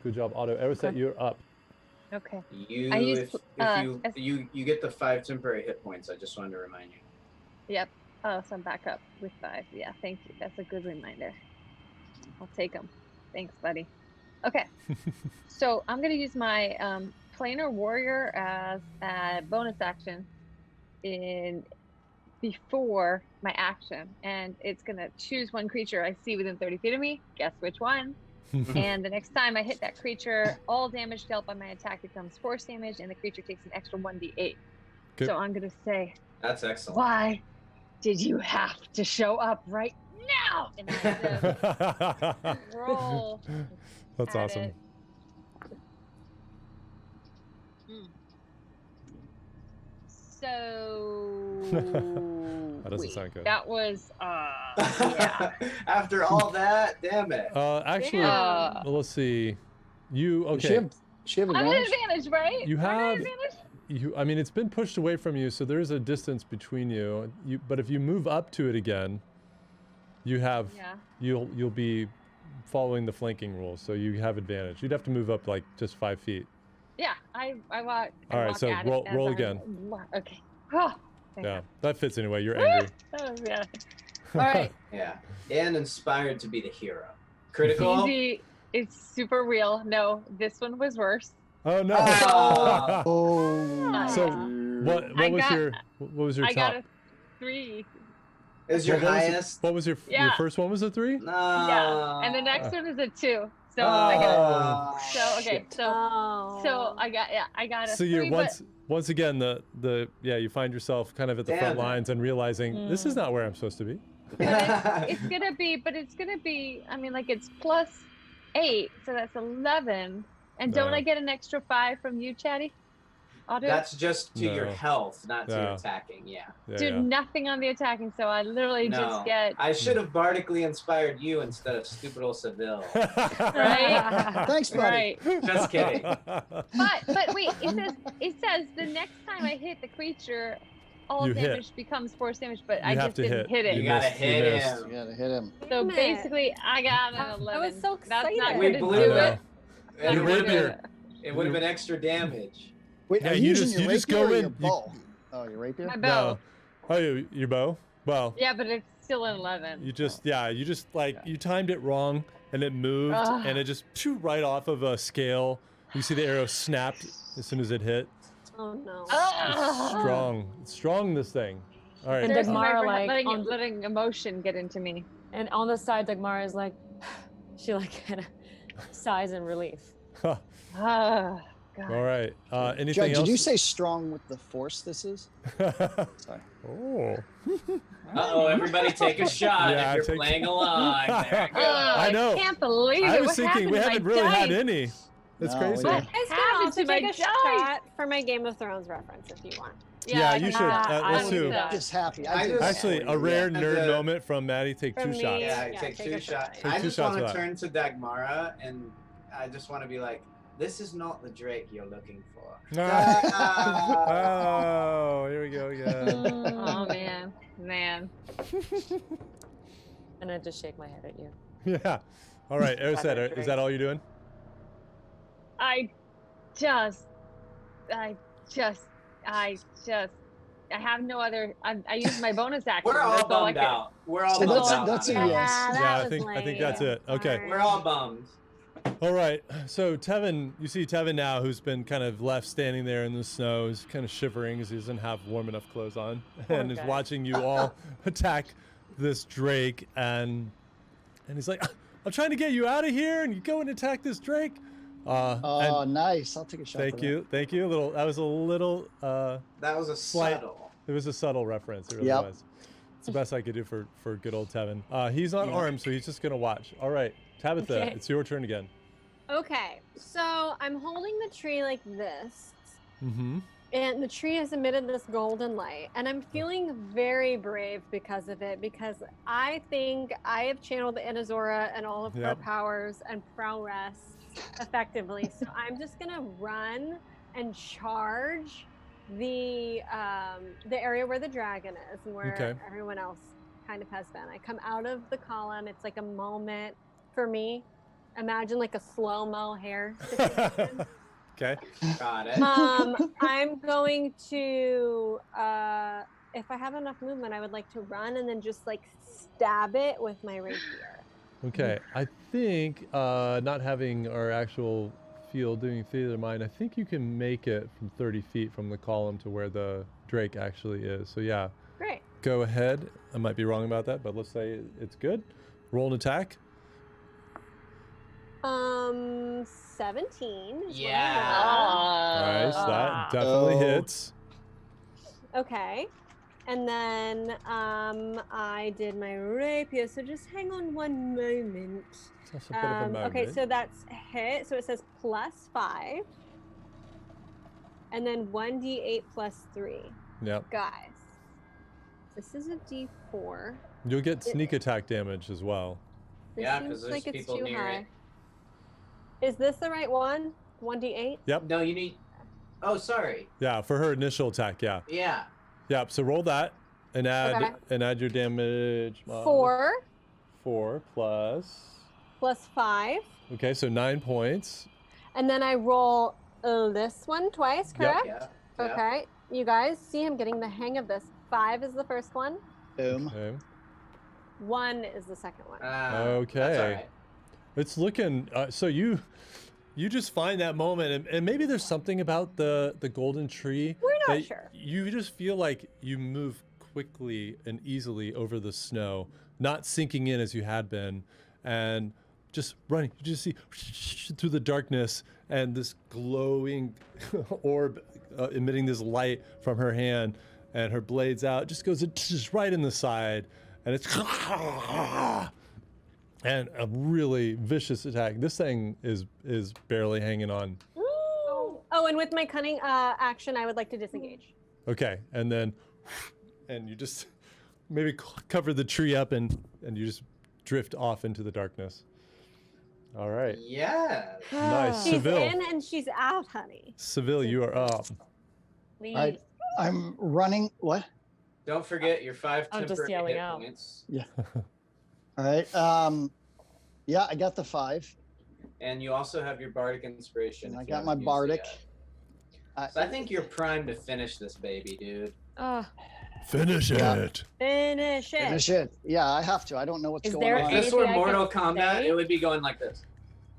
Good job, Otto. Erisette, Okay. you're up. Okay. You, I used, if you get the 5 temporary hit points. I just wanted to remind you. Yep. Oh, so I'm back up with 5. Yeah, thank you. That's a good reminder. I'll take them. Thanks, buddy. Okay. So I'm going to use my planar warrior as a bonus action before my action. And it's going to choose one creature I see within 30 feet of me. Guess which one? And the next time I hit that creature, all damage dealt by my attack becomes force damage, and the creature takes an extra 1d8. Good. So I'm going to say, That's excellent. why did you have to show up right now? And I have to roll. That's at awesome. it. So That doesn't sound good. That was yeah. After all that, damn it. Actually, Yeah. well, let's see. You Does okay? she have I'm at advantage? advantage, right? You Am I at have. advantage? I mean, it's been pushed away from you, so there is a distance between you. But if you move up to it again, you have. Yeah. You'll be following the flanking rules, so you have advantage. You'd have to move up like just 5 feet. Yeah, I walk. All right, so roll again. Okay. Oh, Yeah, that fits anyway. You're angry. oh, yeah. All right. Yeah. And inspired to be the hero. Critical. Easy. It's super real. No, this one was worse. Oh no. Oh. So what was your I top? got a 3. Is your What was it- highest? What was your Yeah. first one was a 3? No. Yeah. And the next one is a 2. So I got. Oh, So okay. shit. So I got a So 3. you're but once again you find yourself kind of at the Damn front it. lines and realizing this is not where I'm supposed to be. it's gonna be. I mean, like it's plus 8, so that's 11. And don't No. I get an extra 5 from you, Chatty? Otto? That's just to your No. health, not to No. your attacking. Yeah. Yeah, do yeah. nothing on the attacking, so I literally No. just get I should have bardically inspired you instead of stupid old Seville. right. Thanks, buddy. Right. Just kidding. But wait, it says the next time I hit the creature, all You hit. damage becomes force damage, but I You have just to didn't hit it. You You gotta missed, you hit missed. him. You gotta hit him. So Damn it. basically, I got an I 11. was so That's not excited. We gonna blew do it. it. It Not You would gonna have do rapier. been, it would have been extra damage. Wait, Yeah, are you you using just- your you just rapier go or in, your you- bow? Oh, your rapier? My bow. No. Oh, your bow? Well, Yeah, but it's still an 11. you just you timed it wrong and it moved Ugh. and it just right off of a scale. You see the arrow snapped as soon as it hit. Oh no. Ugh. It's strong this thing. All right. And Seriously, Dagmara, for like, letting emotion get into me. And on the side, Dagmara is like, she like kind of sighs in relief. Oh, God. All right. Anything Judd, else? did you say strong with the force this is? Sorry. Oh. Uh-oh, everybody take a shot Yeah, if you're take- playing along. There it goes. I know. I can't believe it. I was What thinking happened we to haven't my really had dice? any. That's No, crazy. we What didn't. Guys, get happened also to my take a dice. shot for my Game of Thrones reference if you want. Yeah, I you can should. do that. Let's I do. will that. Just happy. I did just- that Actually, for a you, rare yeah. nerd And the- moment from Maddie. Take From 2 me. shots. Yeah, Yeah, take take 2 a shot. shots. Take I 2 just shots want for to that. turn to Dagmara and I just want to be like, this is not the Drake you're looking for. Oh, here we go again. Oh man. And I just shake my head at you. Yeah. All right, Arisette, is that all you're doing? I have no other. I used my bonus action. We're all That's all I bummed could- out. We're all So bummed that's- out. that's a now. yes. that Yeah, I was think that's lame. it. Okay. Sorry. We're all bummed. All right. So Tevin, you see Tevin now, who's been kind of left standing there in the snow, is kind of shivering because he doesn't have warm enough clothes on, and is guy. watching you all attack this Drake, and he's like, "I'm trying to get you out of here, and you go and attack this Drake." Oh, and nice. I'll take a shot. thank for you. That was a little. That was a Slight- subtle. It was a subtle reference. It really Yep. was. It's the best I could do for good old Tevin. He's not armed, so he's just gonna watch. All right, Tabitha, Okay. it's your turn again. Okay, so I'm holding the tree like this, Mm-hmm. and the tree has emitted this golden light, and I'm feeling very brave because of it, because I think I have channeled the Inazora and all of her Yep. powers and prowess effectively. So I'm just gonna run and charge the area where the dragon is and where Okay. everyone else kind of has been. I come out of the column. It's like a moment for me. Imagine like a slow-mo hair situation. Okay. Got it. I'm going to, if I have enough movement, I would like to run and then just like stab it with my rapier. Okay. I think not having our actual field doing theater of mind, I think you can make it from 30 feet from the column to where the Drake actually is. So yeah, Great. go ahead. I might be wrong about that, but let's say it's good. Roll an attack. 17. is what I Yeah. Nice. That definitely Oh. hits. rolled. Okay. And then I did my rapier, so just hang on one moment. It's also a bit of a moment. Okay, so that's hit. So it says +5. And then 1d8 +3. Yep. Guys, this is a d4. You'll get sneak attack damage as well. This Yeah, seems 'cause there's like it's people too near high. it. Is this the right one? 1d8? No, you need. Oh, sorry. Yeah, for her initial attack. Yeah. Yeah. Yep. So roll that and add Okay. your damage. 4 4 plus. +5. Okay, so 9 points. And then I roll this one twice, correct? Yeah. Yeah. Okay. You guys see I'm getting the hang of this. 5 is the first one. Boom. Okay. 1 is the second one. Okay. That's all right. It's looking. So you just find that moment, and maybe there's something about the golden tree. We're not that sure. You just feel like you move quickly and easily over the snow, not sinking in as you had been, and just running. You just see through the darkness and this glowing orb emitting this light from her hand, and her blades out. Just goes just right in the side, and it's and a really vicious attack. This thing is barely hanging on. Oh, and with my cunning action, I would like to disengage. Okay, and then you just maybe cover the tree up and you just drift off into the darkness. All right. Yeah. Nice. She's Seville. in and she's out, honey. Seville, you are up. Leave. Right. I'm running. What? Don't forget your 5 I'm just temporary yelling hit out. points. All right. Yeah, I got the 5. And you also have your bardic inspiration. And I if you got wanna my use bardic. So I think you're primed to finish this baby, dude. Finish Yeah. it. Finish it. Finish it. Yeah, I have to. I don't know what's Is going there If on. this were Anything I Mortal can Kombat, say? it would be going like this.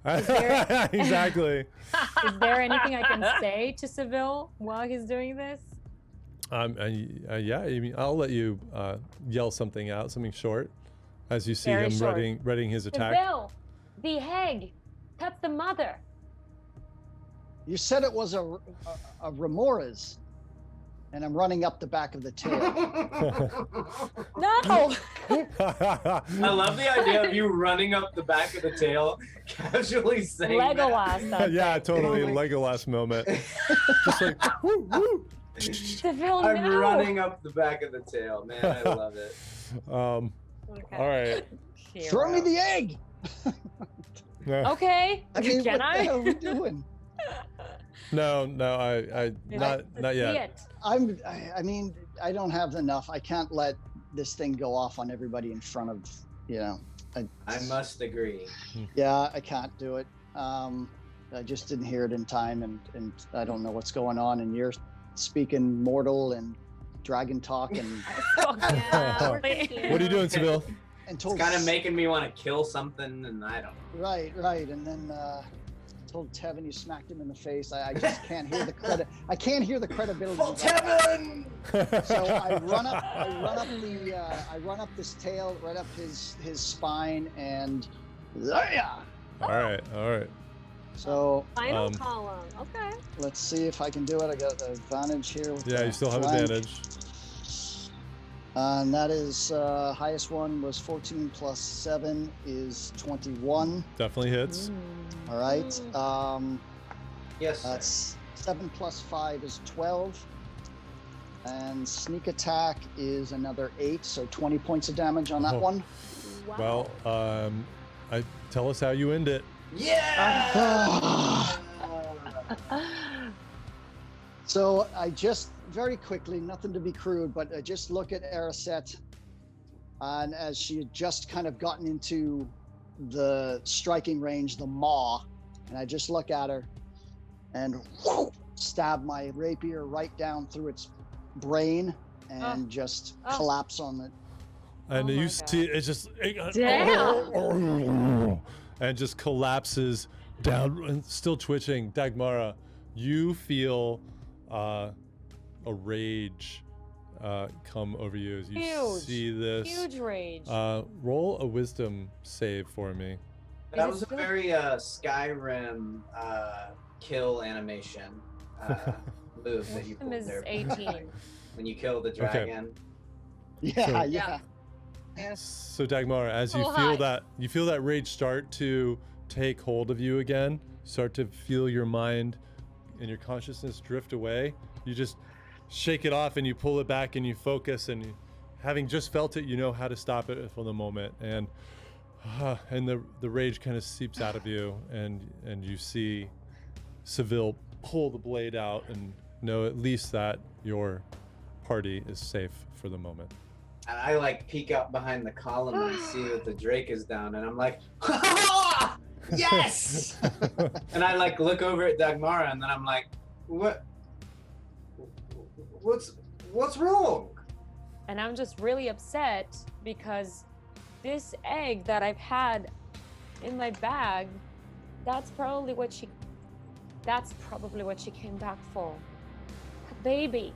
there- Exactly. Is there anything I can say to Seville while he's doing this? Yeah. I mean, I'll let you yell something out, something short, as you see Very him short. readying his attack. Seville, the hag, that's the mother. You said it was a Remora's, and I'm running up the back of the tail. No! I love the idea of you running up the back of the tail, casually saying Legolas. That Yeah, thing. totally Legolas moment. Just like, woo, woo. Seville, I'm no. running up the back of the tail, man. I love it. All right. Throw me the egg. No, Okay. I mean, Can what I? the hell are we doing? no, I not yet. I mean, I don't have enough. I can't let this thing go off on everybody in front of, you know. I must agree. Yeah, I can't do it. I just didn't hear it in time, and I don't know what's going on. And you're speaking mortal and dragon talk, and Yeah, we're confused. What are you doing, Seville? and It's told kind of making me want to kill something, and I don't know. right, and then told Tevin you smacked him in the face. I just can't hear the credit. I can't hear the credibility. Full Tevin! So I run up this tail, right up his spine, and yeah. All right. So Final column. Okay. let's see if I can do it. I got the advantage here. With Yeah, the you still have flank. advantage. And that is highest one was 14 plus 7 is 21. Definitely hits. All right. Yes, sir. That's 7 plus 5 is 12. And sneak attack is another 8, so 20 points of damage on that Oh. one. Wow. Well, tell us how you end it. Yeah! So I just very quickly, nothing to be crude, but I just look at Ariset, and as she had just kind of gotten into the striking range, the maw, and I just look at her and whoo, stab my rapier right down through its brain and just collapse on it. And Oh you my see it's just Damn. and just collapses down and still twitching. Dagmara, you feel a rage come over you as you Huge. see this. Huge rage. Roll a wisdom save for me. That Is was it a still- very Skyrim kill animation move that you Wisdom pulled is there. 18. When you kill the dragon. Yeah, So- yeah. So Dagmara, as you Oh, feel hi. that rage start to take hold of you again, start to feel your mind and your consciousness drift away, you just shake it off and you pull it back and you focus, and having just felt it, you know how to stop it for the moment, and the rage kind of seeps out of you, and you see Seville pull the blade out and know at least that your party is safe for the moment. And I like peek out behind the column and I see that the Drake is down, and I'm like, yes! And I like look over at Dagmara, and then I'm like, what's wrong? And I'm just really upset because this egg that I've had in my bag, that's probably what she came back for. A baby.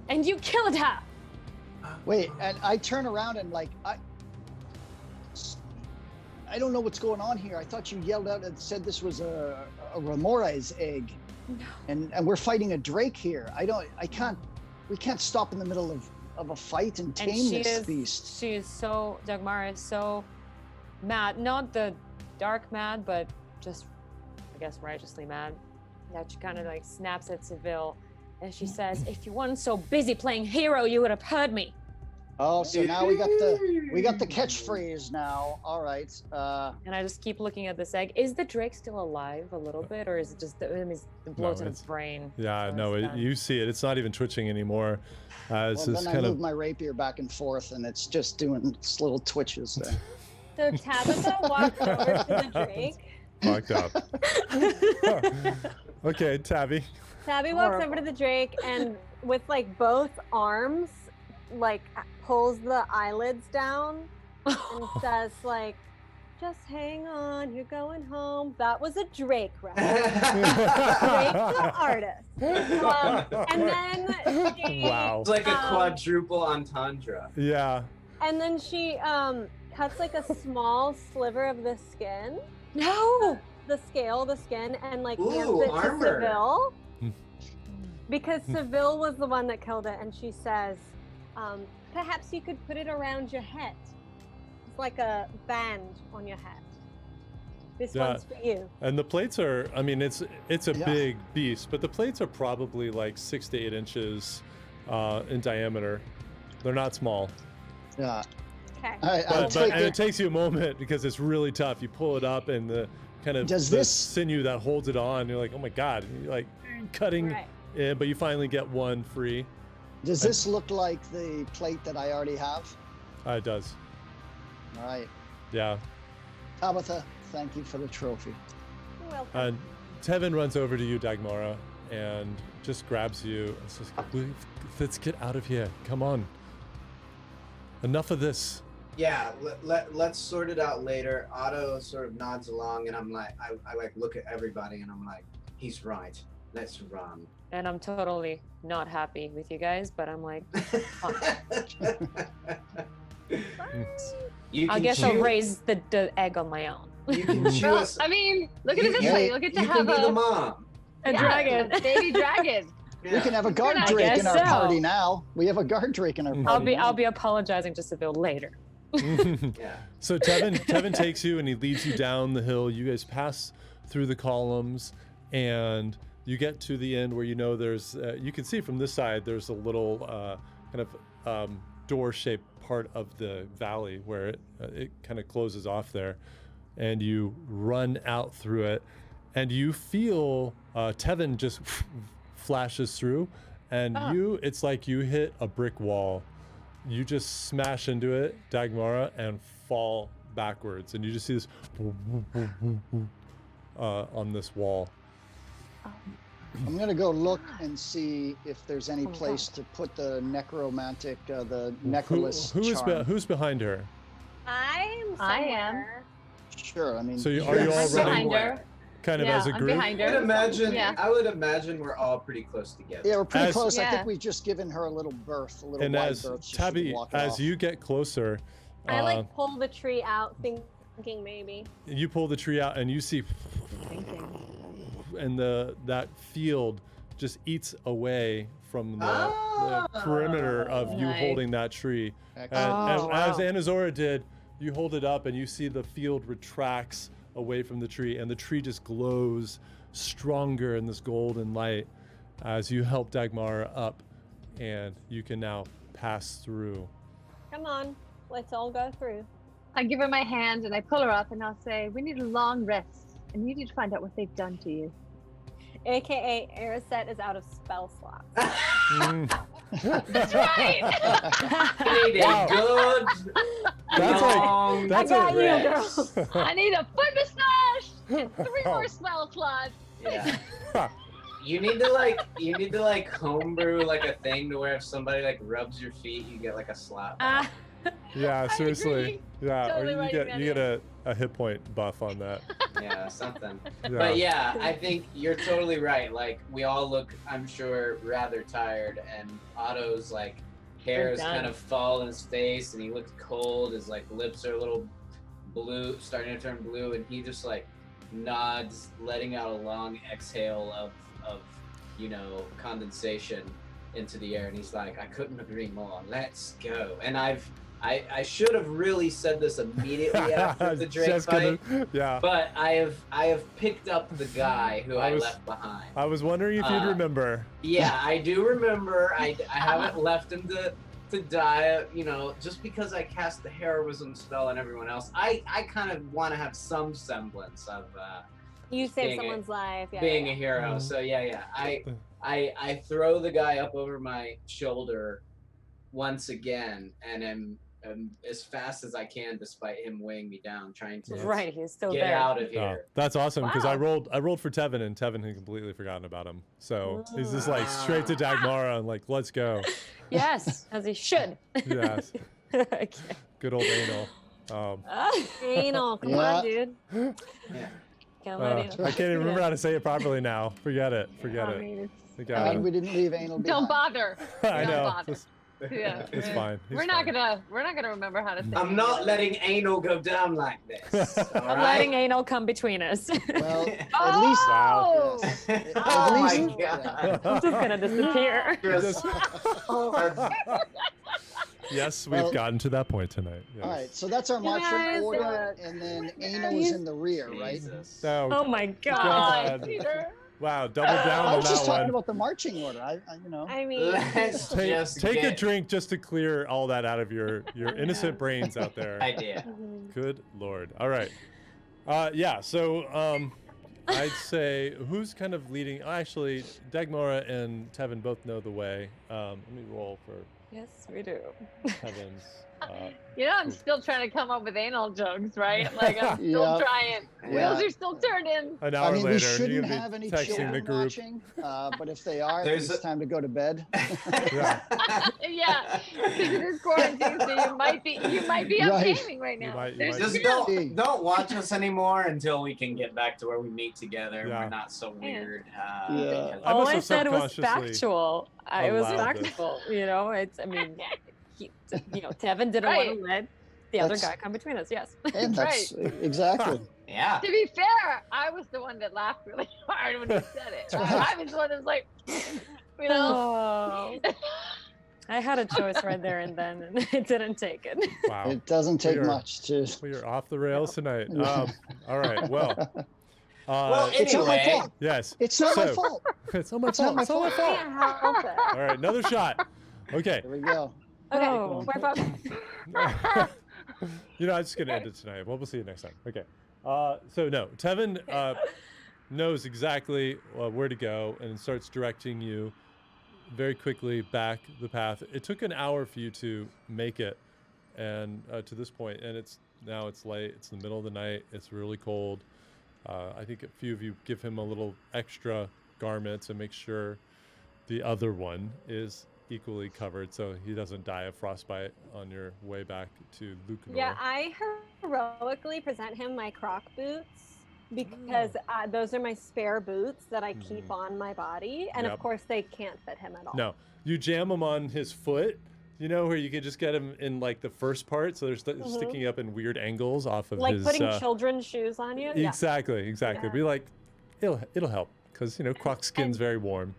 And you killed her. Wait, and I turn around and like I don't know what's going on here. I thought you yelled out and said this was a Remora's egg. No. And we're fighting a Drake here. We can't stop in the middle of a fight and And tame this beast. she is so, Dagmara is so mad. Not the dark mad, but just, I guess, righteously mad. That she kind of like snaps at Seville. And she says, if you weren't so busy playing hero, you would have heard me. Oh, so now we got the catchphrase now. All right. And I just keep looking at this egg. Is the Drake still alive a little bit, or is it just the bloat in its brain? Yeah, So no, it's done. you see it. It's not even twitching anymore. It's Well, just then I kind move of my rapier back and forth, and it's just doing its little twitches there. So Tabitha walks over to the Drake. fucked up. Okay, Tabby. Tabby walks over to Horrible. the Drake and with like both arms, like pulls the eyelids down and says like, just hang on, you're going home. That was a Drake reference. Drake the artist. And then she, Wow. It's like a quadruple entendre. Yeah. and then she cuts like a small sliver of the skin, No! the skin, and like hands Ooh, it to armor. Seville. Because Seville was the one that killed it, and she says, perhaps you could put it around your head. It's like a band on your head. This one's for you. And the plates are, I mean, it's a Yeah. big beast, but the plates are probably like 6 to 8 inches in diameter. They're not small. Yeah. Okay. I'll But take and it. it takes you a moment because it's really tough. You pull it up and the kind of Does the this- sinew that holds it on, you're like, oh my God, and you're like cutting Right. it, but you finally get one free. Does this look like the plate that I already have? It does. All right. Yeah. Tabitha, thank you for the trophy. You're welcome. And Tevin runs over to you, Dagmara, and just grabs you and says, let's get out of here. Come on. Enough of this. Yeah, let's sort it out later. Otto sort of nods along, and I'm like, I like look at everybody, and I'm like, he's right. Let's run. And I'm totally not happy with you guys, but I'm like, You I can guess I'll chew- raise the egg on my own. You can chew Well, us. I mean, look at it this You- way. You'll get to you have can be a the mom. A yeah, dragon. a baby dragon. We Yeah. can have a guard I drake guess in our so. party now. We have a guard drake in our party. I'll be apologizing to Seville later. Yeah. So Tevin takes you and he leads you down the hill. You guys pass through the columns and you get to the end where you know there's, you can see from this side, there's a little kind of door-shaped part of the valley where it kind of closes off there. And you run out through it and you feel Tevin just flashes through and it's like you hit a brick wall. You just smash into it, Dagmara, and fall backwards. And you just see this on this wall. I'm gonna go look and see if there's any place to put the necromantic, the necklace charm. Who's behind her? I'm I am. somewhere. Sure, I mean. So are you You're all behind running her. kind of Yeah, as a I'm group? behind I would her. imagine. Yeah. I would imagine we're all pretty close together. Yeah, we're pretty As- close. I Yeah. think we've just given her a little berth, a little And wide as berth. so she Tabby, can walk it as off. you get closer, I like pull the tree out, thinking maybe. you pull the tree out and you see, and that field just eats away from the perimeter of you Nice. holding that tree. Excellent. And as wow. Anazora did, you hold it up and you see the field retracts away from the tree, and the tree just glows stronger in this golden light as you help Dagmara up, and you can now pass through. Come on, let's all go through. I give her my hand and I pull her up and I'll say, we need a long rest and you need to find out what they've done to you. AKA Ariset is out of spell slots. That's right. I need Wow. a good That's like- long that's I got you, rest. girl. I need a foot massage and 3 more spell slots. Yeah. You need to like homebrew like a thing to where if somebody like rubs your feet, you get like a slap. Ah, Yeah, I seriously. agree. Yeah, Totally or you writing get that a hit point buff on that. Yeah, something. Yeah. But yeah, I think you're totally right. Like we all look, I'm sure, rather tired, and Otto's like hair We're is done. kind of fall in his face, and he looks cold. His like lips are a little blue, starting to turn blue, and he just like nods, letting out a long exhale of condensation into the air, and he's like, I couldn't agree more. Let's go. And I should have really said this immediately after the Drake Just fight. yeah. But I have picked up the guy who I was- left behind. I was wondering if you'd remember. Yeah, I do remember. I haven't left him to die. Just because I cast the heroism spell on everyone else, I kind of want to have some semblance of You being saved a- someone's life. Yeah, being yeah. a hero. Mhm. So yeah. I throw the guy up over my shoulder once again, and am as fast as I can, despite him weighing me down, trying to right, he's still get there. out of Oh, here. that's awesome because I Wow. rolled for Tevin and Tevin had completely forgotten about him. So he's just like straight to Dagmara and like, let's go. Yes, as he should. Yes, Okay. good old anal. Anal, come Yeah. on, dude. Yeah. Come on, I in. can't even remember how to say it properly now. Forget it. Forget I it. mean, I I got mean, we didn't leave anal behind. don't bother. I Don't know. bother. Just Yeah, It's fine. He's we're not fine. gonna remember how to say I'm it not together. letting anal go down like this. All I'm right? letting anal come between us. Well, Oh! yes. At Oh my least, god. I'm just gonna disappear. Just- Yes, we've Well- gotten to that point tonight. Yes. all right. So that's our marching guys order, look- and then anal is in the rear, right? Jesus. No. Oh my god. God. Peter. Wow, double down I on was just that talking one. about the marching order. I I mean, Let's just Take a get drink just to clear all that out of your innocent brains out there. idea. Good Lord. All right. Yeah, so I'd say who's kind of leading? Actually, Dagmara and Tevin both know the way. Let me roll for Yes, we do. Tevin's. You know, I'm still trying to come up with anal jokes, right? Like, I'm still Yeah. trying. Yeah. Wheels are still turning. An hour I mean, later, we shouldn't you're gonna have be any texting children the group. watching, but if they are, There's it's time to go to bed. Yeah. Yeah, because it is quarantine, so you might be up Right. gaming right now. might- you There's might Just be. don't watch us anymore until we can get back to where we meet together. Yeah. We're not so weird. Yeah. because- I All must I have said was subconsciously factual. It was allowed this. factual. You know, I mean, Tevin didn't want to let the other That's- guy come between us. Yes. And that's exactly. Yeah. To be fair, I was the one that laughed really hard when he said it. I was the one that was like, you know. Oh. I had a choice right there and then, and I didn't take it. Wow. It doesn't take We are- much to. We are off the rails tonight. Yeah. All right. Well. Well, It's not my anyway, fault. Yes. It's not my So- fault. It's not my It's not fault. my It's not my fault. can't help it. All right. Another shot. Okay. There we go. Okay, Oh. we're focused. You know, I'm just gonna end it tonight. Well, we'll see you next time. Okay. So no, Tevin knows exactly where to go and starts directing you very quickly back the path. It took an hour for you to make it, and to this point, and it's late. It's the middle of the night. It's really cold. I think a few of you give him a little extra garments and make sure the other one is equally covered so he doesn't die of frostbite on your way back to Lucanor. Yeah, I heroically present him my croc boots because those are my spare boots that I keep on my body. And Yep. of course, they can't fit him at all. No, you jam him on his foot, you know, where you can just get him in like the first part, so they're sticking up in weird angles off of Like his. putting children's shoes on you. Yeah. Exactly. Yeah. Be like, it'll help because you know croc skin's very warm.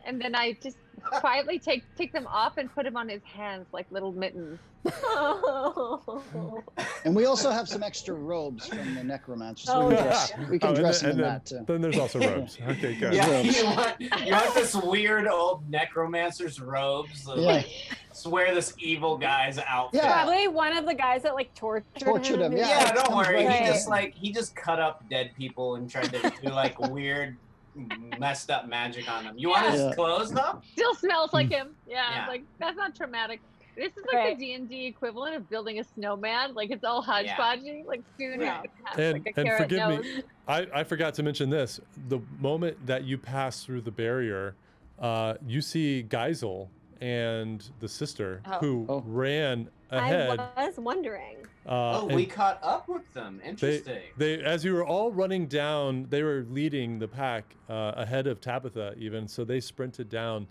And then I just quietly take them off and put them on his hands like little mittens. And we also have some extra robes from the necromancers. Oh, We can and dress then, him in and that too. then there's also robes. Okay, good. Yeah, Robes. you want this weird old necromancer's robes? Of, Yeah. like, swear this evil guy's outfit. Yeah. Probably one of the guys that like tortured him. Yeah. Yeah, don't Comes worry. right He just cut up dead people and tried to do like weird, messed up magic on them. You want his Yeah. clothes though? Still smells like him. Yeah, Yeah. like that's not traumatic. This is like Right. the D&D equivalent of building a snowman. Like it's all hodgepodgey. Like dude, Yeah. has And, like a and carrot forgive nose. me, I forgot to mention this. The moment that you pass through the barrier, you see Geisel and the sister who Oh. ran ahead. I was wondering. And We caught up with them. Interesting. they, as you were all running down, they were leading the pack ahead of Tabitha even, so they sprinted down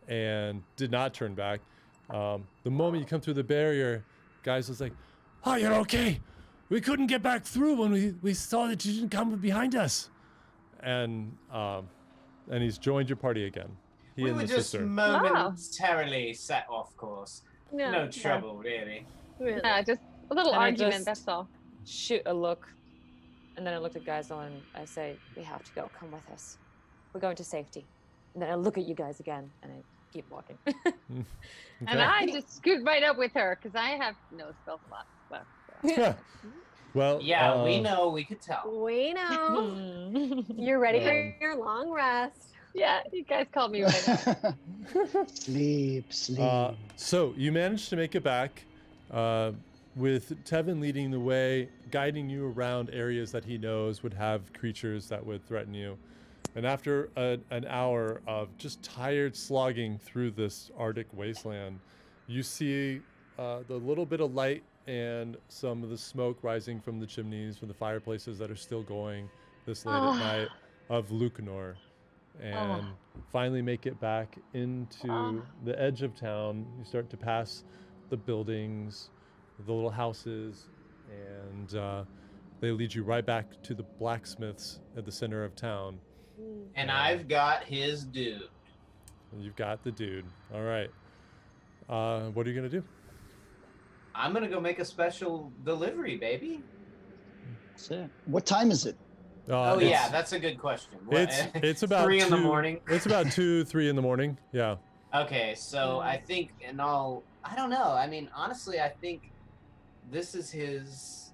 and did not turn back. The moment you come through the barrier, guys was like, "Oh, you're okay. We couldn't get back through when we saw that you didn't come behind us." And he's joined your party again. He we and were the just sister. momentarily set off course. Yeah, No trouble, really. Yeah, just a little And I argument. just- That's all. Shoot a look. And then I looked at Geisel and I say, we have to go. Come with us. We're going to safety. And then I look at you guys again and I keep walking. And I just scoot right up with her because I have no spell slots left. So. Well, Yeah, we know. We could tell. We know. You're ready for your long rest. Yeah, you guys called me right now. Sleep, sleep. So you managed to make it back with Tevin leading the way, guiding you around areas that he knows would have creatures that would threaten you. And after an hour of just tired slogging through this Arctic wasteland, you see the little bit of light and some of the smoke rising from the chimneys, from the fireplaces that are still going this late at night of Lucanor. and finally make it back into the edge of town. You start to pass the buildings, the little houses, and they lead you right back to the blacksmiths at the center of town. And I've got his dude. You've got the dude. All right. What are you going to do? I'm going to go make a special delivery, baby. That's it. What time is it? Yeah, that's a good question. It's about 3 in the morning. It's about 2, 3 in the morning. Yeah. Okay, so I think I don't know. I mean, honestly, I think this is his.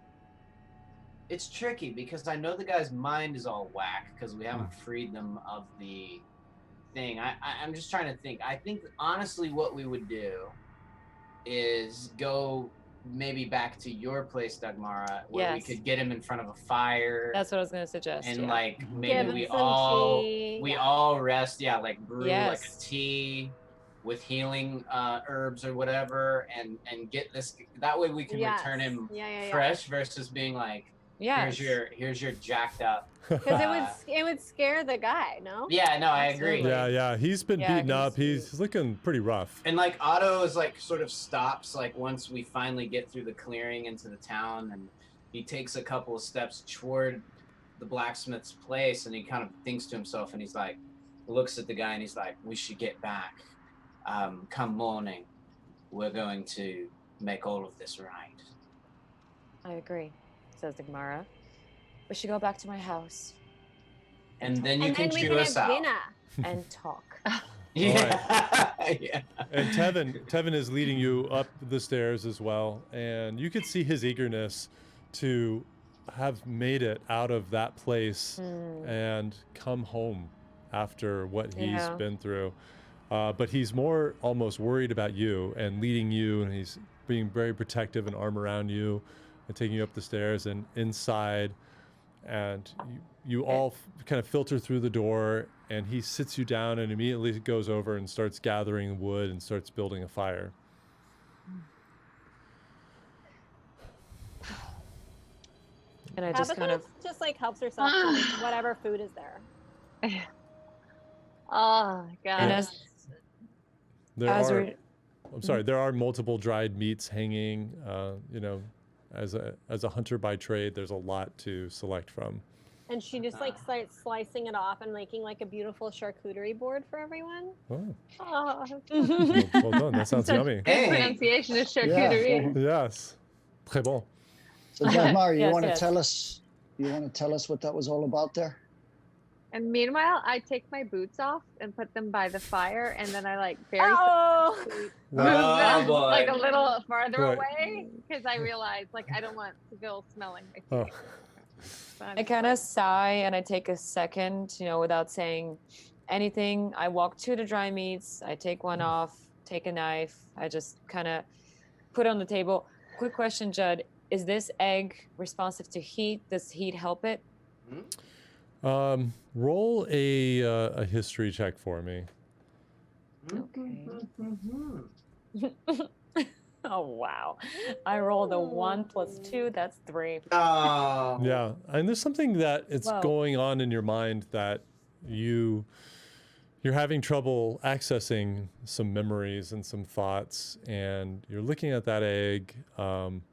It's tricky because I know the guy's mind is all whack because we haven't freed them of the thing. I'm just trying to think. I think honestly, what we would do is go maybe back to your place, Dagmara, where we could get him in front of a fire. That's what I was gonna suggest. And like maybe we all rest. Yeah, like brew like a tea with healing herbs or whatever, and get this. That way we can return him fresh versus being like, here's your jacked up. Because it would scare the guy, no? Yeah, no, I agree. Yeah. He's been beaten up. He's looking pretty rough. And like Otto is like sort of stops like once we finally get through the clearing into the town, and he takes a couple of steps toward the blacksmith's place, and he kind of thinks to himself, and he's like, looks at the guy, and he's like, we should get back. Come morning, we're going to make all of this right. I agree, says Dagmara. We should go back to my house. And then you can chew us out. Dinner. And talk. Yeah. Yeah. And Tevin is leading you up the stairs as well, and you could see his eagerness to have made it out of that place and come home after what he's been through. But he's more almost worried about you and leading you, and he's being very protective and arm around you and taking you up the stairs and inside. And you all kind of filter through the door, and he sits you down and immediately goes over and starts gathering wood and starts building a fire. And I just kind of just like helps herself to whatever food is there. Oh god. And there are multiple dried meats hanging. As a hunter by trade, there's a lot to select from. And she just like starts slicing it off and making like a beautiful charcuterie board for everyone. Oh. Oh. Well done. That sounds yummy. Good pronunciation of charcuterie. Yes. Très bon. So Dagmar, you want to tell us? You want to tell us what that was all about there? And meanwhile, I take my boots off and put them by the fire, and then I like very move them like a little farther away because I realize like I don't want Seville smelling my feet. I kind of sigh and I take a second, without saying anything. I walk to the dry meats. I take one off, take a knife. I just kind of put it on the table. Quick question, Judd. Is this egg responsive to heat? Does heat help it? Roll a history check for me. Okay. Oh, wow. I rolled a 1 + 2. That's 3. Oh. Yeah. And there's something that it's going on in your mind that you're having trouble accessing some memories and some thoughts, and you're looking at that egg. And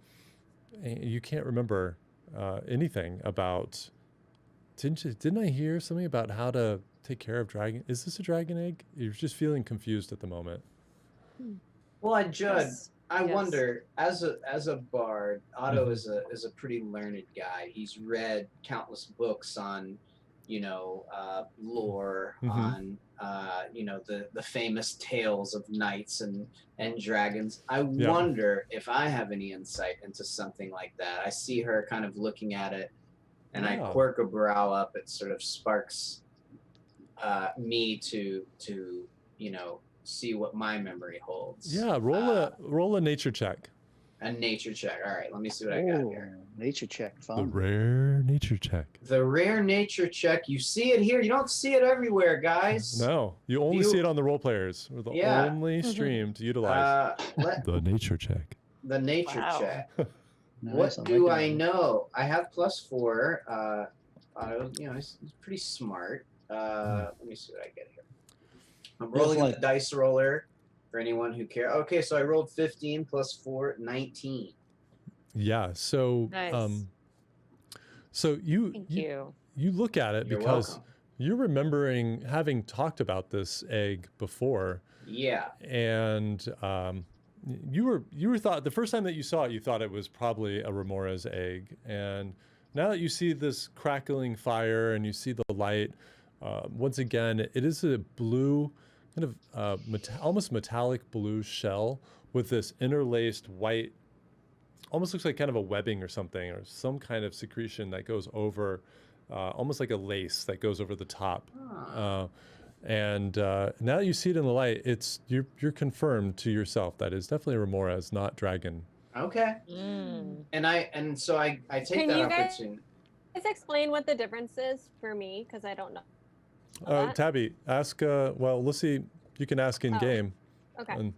you can't remember anything about... Didn't I hear something about how to take care of dragon? Is this a dragon egg? You're just feeling confused at the moment. Well, Judd, I wonder, as a bard, Otto is a pretty learned guy. He's read countless books on, lore, on the famous tales of knights and dragons. I wonder if I have any insight into something like that. I see her kind of looking at it. And I quirk a brow up. It sort of sparks me to see what my memory holds. Yeah, roll a nature check. A nature check. All right, let me see what I got here. Nature check. Fun. The rare nature check. The rare nature check. You see it here. You don't see it everywhere, guys. No, you only see it on the role players. We're the only stream to utilize the nature check. The nature check. Nice, what do I know? I have +4. He's pretty smart. Let me see what I get here. I'm rolling the dice roller for anyone who cares. Okay, so I rolled 15 plus 4, 19. Yeah. So, Nice. so Thank you look at it You're because welcome. you're remembering having talked about this egg before. Yeah. And you were thought the first time that you saw it, you thought it was probably a Remora's egg. And now that you see this crackling fire and you see the light, once again, it is a blue, kind of almost metallic blue shell with this interlaced white, almost looks like kind of a webbing or something, or some kind of secretion that goes over, almost like a lace that goes over the top. And now that you see it in the light, you're confirmed to yourself that it's definitely Remora's, not dragon. Okay. And so I take Can that you opportunity. guys explain what the difference is for me? Because I don't know. Tabby, ask. Well, let's see. You can ask in game. Okay. And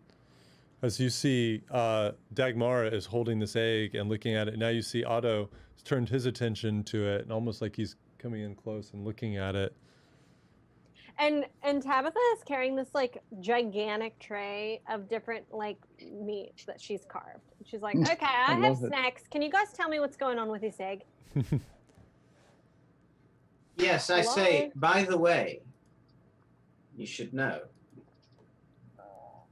as you see, Dagmara is holding this egg and looking at it. Now you see Otto has turned his attention to it, and almost like he's coming in close and looking at it. And Tabitha is carrying this like gigantic tray of different like meats that she's carved. She's like, okay, I have snacks. Can you guys tell me what's going on with this egg? Yes, I say, by the way, you should know,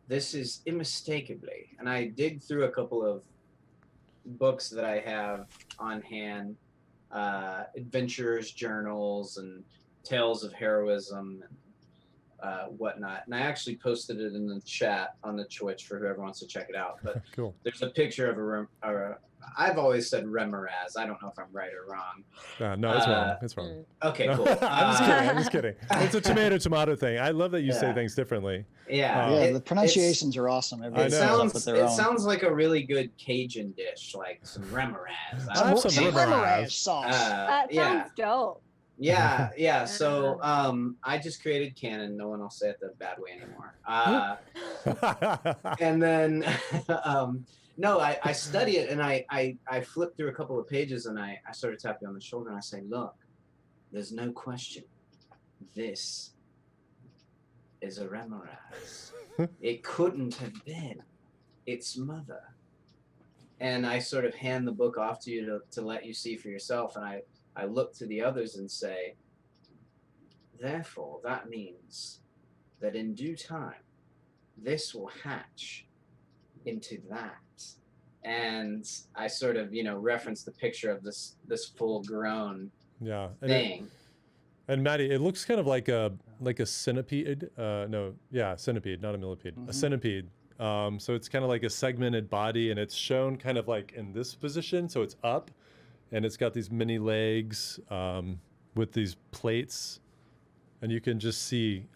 this is unmistakably, and I dig through a couple of books that I have on hand, adventurers' journals and tales of heroism and whatnot. And I actually posted it in the chat on the Twitch for whoever wants to check it out. But cool. There's a picture of I've always said Remoraz. I don't know if I'm right or wrong. No, it's wrong. It's wrong. Okay, cool. I'm just kidding. It's a tomato thing. I love that you say things differently. Yeah. The pronunciations are awesome. It sounds like a really good Cajun dish, like some Remoraz. I have some Remoraz sauce. That sounds dope. Yeah. So I just created canon. No one will say it the bad way anymore. And then no, I study it and I flip through a couple of pages and I sort of tap you on the shoulder and I say, look, there's no question. This is a Remoraz. It couldn't have been its mother. And I sort of hand the book off to you to let you see for yourself. And I look to the others and say, therefore, that means that in due time, this will hatch into that. And I sort of, reference the picture of this full-grown thing. And Maddie, it looks kind of like a centipede. Centipede, not a millipede. Mm-hmm. A centipede. So it's kind of like a segmented body, and it's shown kind of like in this position. So it's up, and it's got these mini legs with these plates, and you can just see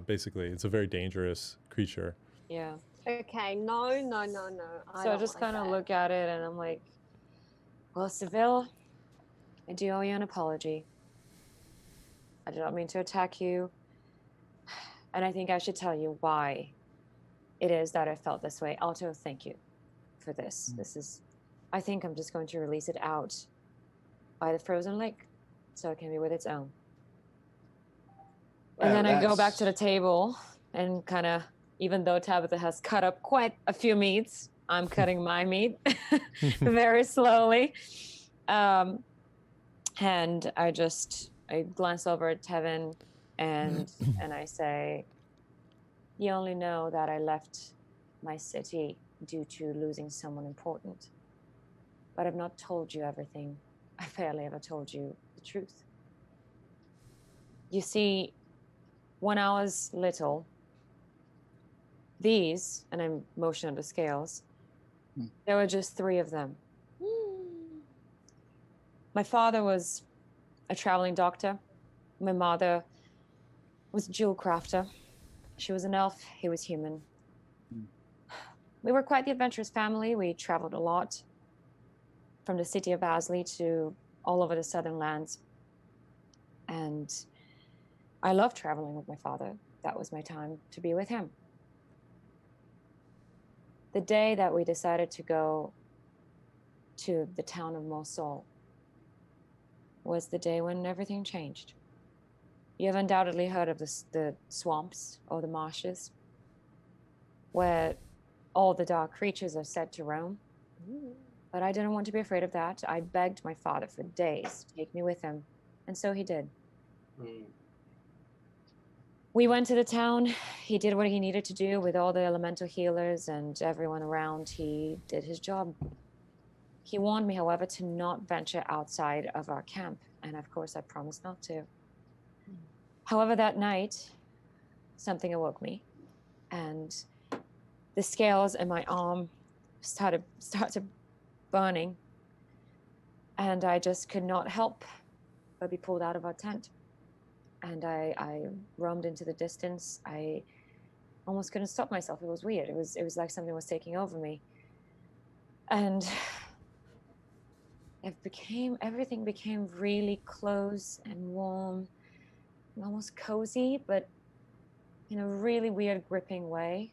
basically it's a very dangerous creature. Yeah. Okay, no. So I just kind of look at it and I'm like, well, Seville, I do owe you an apology. I do not mean to attack you. And I think I should tell you why it is that I felt this way. Alto, thank you for this. I think I'm just going to release it out by the frozen lake so it can be with its own. And then I go back to the table and kind of, even though Tabitha has cut up quite a few meats, I'm cutting my meat very slowly. And I glance over at Tevin and I say, you only know that I left my city due to losing someone important. But I've not told you everything. I barely ever told you the truth. You see, when I was little, these, and I'm motioning the scales, there were just 3 of them. My father was a traveling doctor. My mother was a jewel crafter. She was an elf, he was human. We were quite the adventurous family. We traveled a lot, from the city of Asley to all over the southern lands. And I loved traveling with my father. That was my time to be with him. The day that we decided to go to the town of Mosul was the day when everything changed. You have undoubtedly heard of the swamps or the marshes, where all the dark creatures are said to roam. But I didn't want to be afraid of that. I begged my father for days to take me with him, and so he did. We went to the town. He did what he needed to do with all the elemental healers and everyone around. He did his job. He warned me, however, to not venture outside of our camp, and of course I promised not to. However, that night, something awoke me, and the scales in my arm started burning, and I just could not help but be pulled out of our tent. And I roamed into the distance. I almost couldn't stop myself. It was weird. It was like something was taking over me. And everything became really close and warm and almost cozy, but in a really weird, gripping way.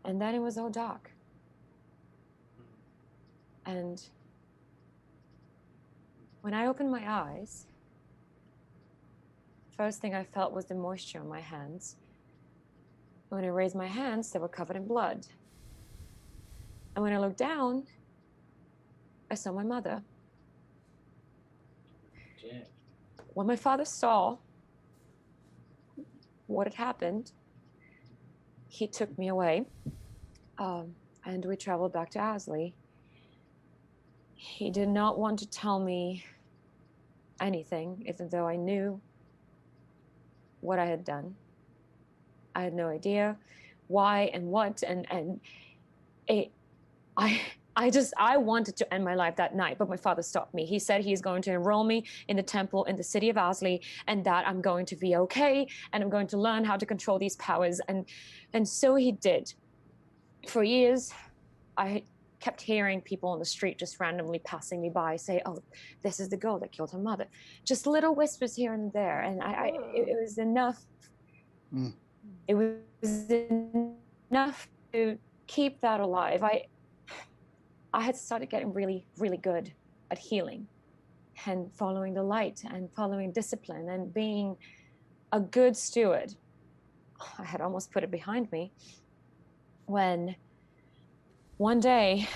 And then it was all dark. And when I opened my eyes, first thing I felt was the moisture on my hands. When I raised my hands, they were covered in blood. And when I looked down, I saw my mother. Yeah. When my father saw what had happened, he took me away, and we traveled back to Asley. He did not want to tell me anything, even though I knew what I had done. I had no idea why and what, and I wanted to end my life that night, but my father stopped me. He said he's going to enroll me in the temple in the city of Asley, and that I'm going to be okay, and I'm going to learn how to control these powers, and so he did. For years, I kept hearing people on the street just randomly passing me by say, "Oh, this is the girl that killed her mother." Just little whispers here and there, and it was enough. It was enough to keep that alive. I had started getting really, really good at healing and following the light and following discipline and being a good steward. I had almost put it behind me when one day,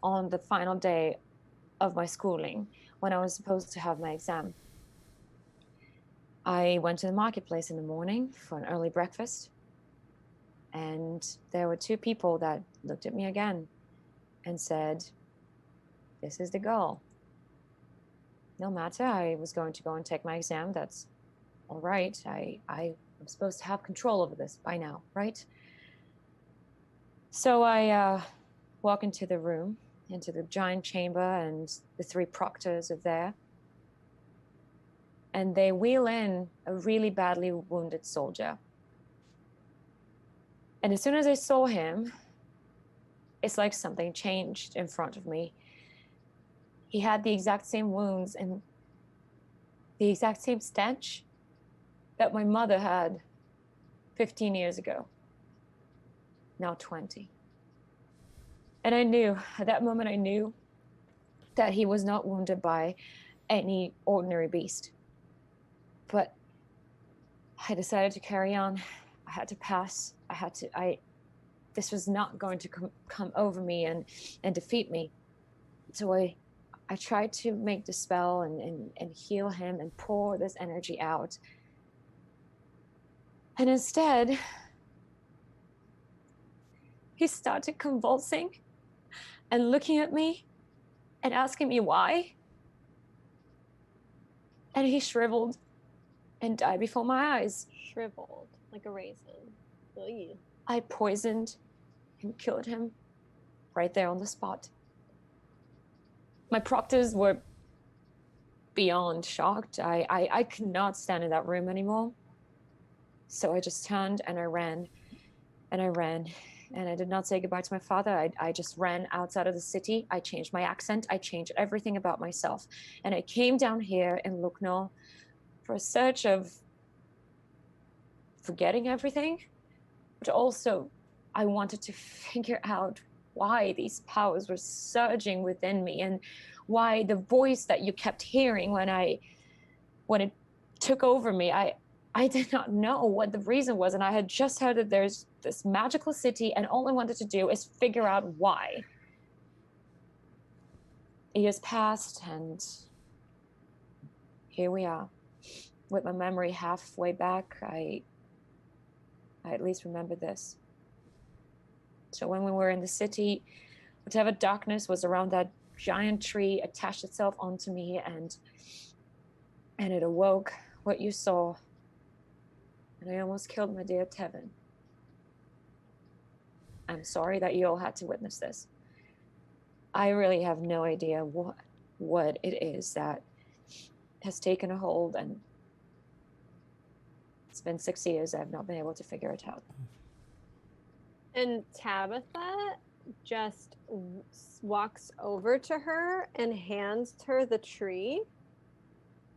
on the final day of my schooling, when I was supposed to have my exam, I went to the marketplace in the morning for an early breakfast, and there were two people that looked at me again and said, "This is the girl." No matter, I was going to go and take my exam. That's all right. I'm supposed to have control over this by now, right? So I walk into the room, into the giant chamber, and the three proctors are there. And they wheel in a really badly wounded soldier. And as soon as I saw him, it's like something changed in front of me. He had the exact same wounds and the exact same stench that my mother had 15 years ago. Now 20. And I knew, at that moment I knew that he was not wounded by any ordinary beast. But I decided to carry on. I had to pass. This was not going to come over me and defeat me. So I tried to make the spell and heal him and pour this energy out. And instead, he started convulsing and looking at me and asking me why. And he shriveled and died before my eyes. Shriveled like a raisin. Ugh. I poisoned and killed him right there on the spot. My proctors were beyond shocked. I could not stand in that room anymore. So I just turned and I ran and I ran. And I did not say goodbye to my father. I just ran outside of the city. I changed my accent. I changed everything about myself. And I came down here in Lucknow for a search of forgetting everything, but also I wanted to figure out why these powers were surging within me and why the voice that you kept hearing when it took over me. I did not know what the reason was, and I had just heard that there's this magical city, and all I wanted to do is figure out why. Years passed, and here we are. With my memory halfway back, I at least remember this. So when we were in the city, whatever darkness was around that giant tree attached itself onto me, and it awoke what you saw. And I almost killed my dear Tevin. I'm sorry that you all had to witness this. I really have no idea what it is that has taken a hold, and it's been 6 years. I've not been able to figure it out. And Tabitha just walks over to her and hands her the tree,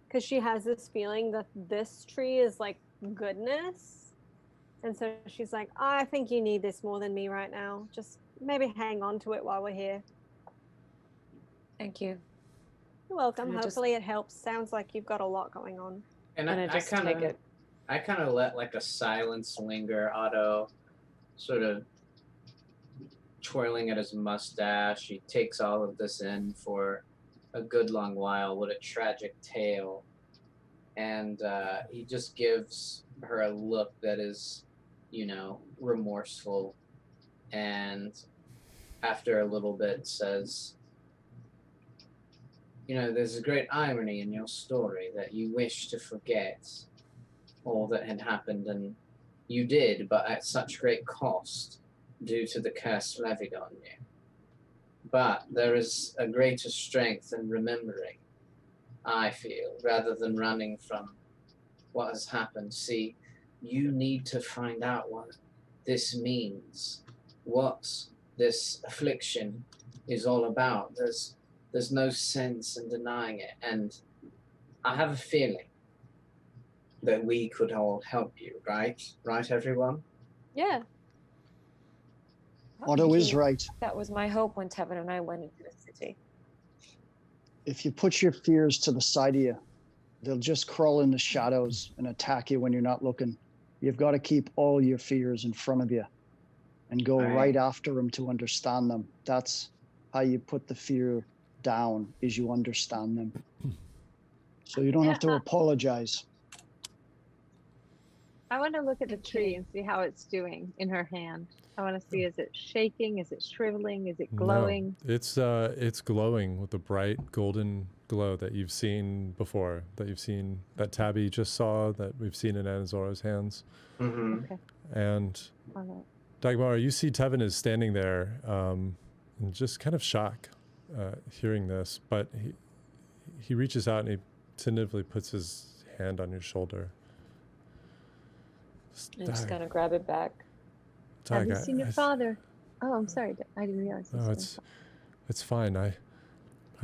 because she has this feeling that this tree is like goodness. And so she's like, oh, I think you need this more than me right now. Just maybe hang on to it while we're here. Thank you. You're welcome. And Hopefully it helps. Sounds like you've got a lot going on. And I just take it. I kind of let like a silence linger. Otto sort of twirling at his mustache. He takes all of this in for a good long while. What a tragic tale. And he just gives her a look that is, remorseful. And after a little bit says, there's a great irony in your story that you wish to forget all that had happened, and you did, but at such great cost due to the curse levied on you. But there is a greater strength in remembering, I feel, rather than running from what has happened. See, you need to find out what this means, what this affliction is all about. There's no sense in denying it, and I have a feeling that we could all help you, right? Right, everyone? Yeah. Otto is right. That was my hope when Tevin and I went into the city. If you put your fears to the side of you, they'll just crawl in the shadows and attack you when you're not looking. You've got to keep all your fears in front of you and go right after them to understand them. That's how you put the fear down, is you understand them. So you don't have to apologize. I want to look at the tree and see how it's doing in her hand. I want to see, is it shaking? Is it shriveling? Is it glowing? No, it's glowing with the bright golden glow that you've seen before, that Tabby just saw, that we've seen in Anazora's hands. Mm-hmm. Okay. And Dagmara, you see Tevin is standing there in just kind of shock hearing this, but he reaches out and he tentatively puts his hand on your shoulder. I'm just gonna grab it back. Have you seen your father? Oh, I'm sorry. I didn't realize. No, it's fine. I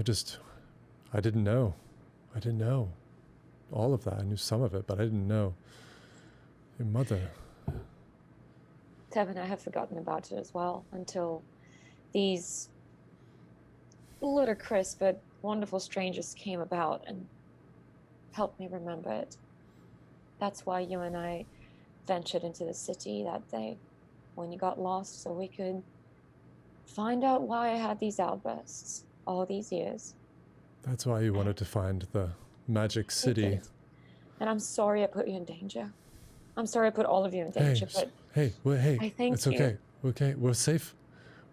didn't know. I didn't know all of that. I knew some of it, but I didn't know. Your mother. Tevin, I had forgotten about it as well until these ludicrous but wonderful strangers came about and helped me remember it. That's why you and I ventured into the city that day when you got lost, so we could find out why I had these outbursts all these years. That's why you wanted to find the magic city. And I'm sorry I put you in danger. I'm sorry I put all of you in danger, but hey, I thank it's okay. you. Okay, we're safe.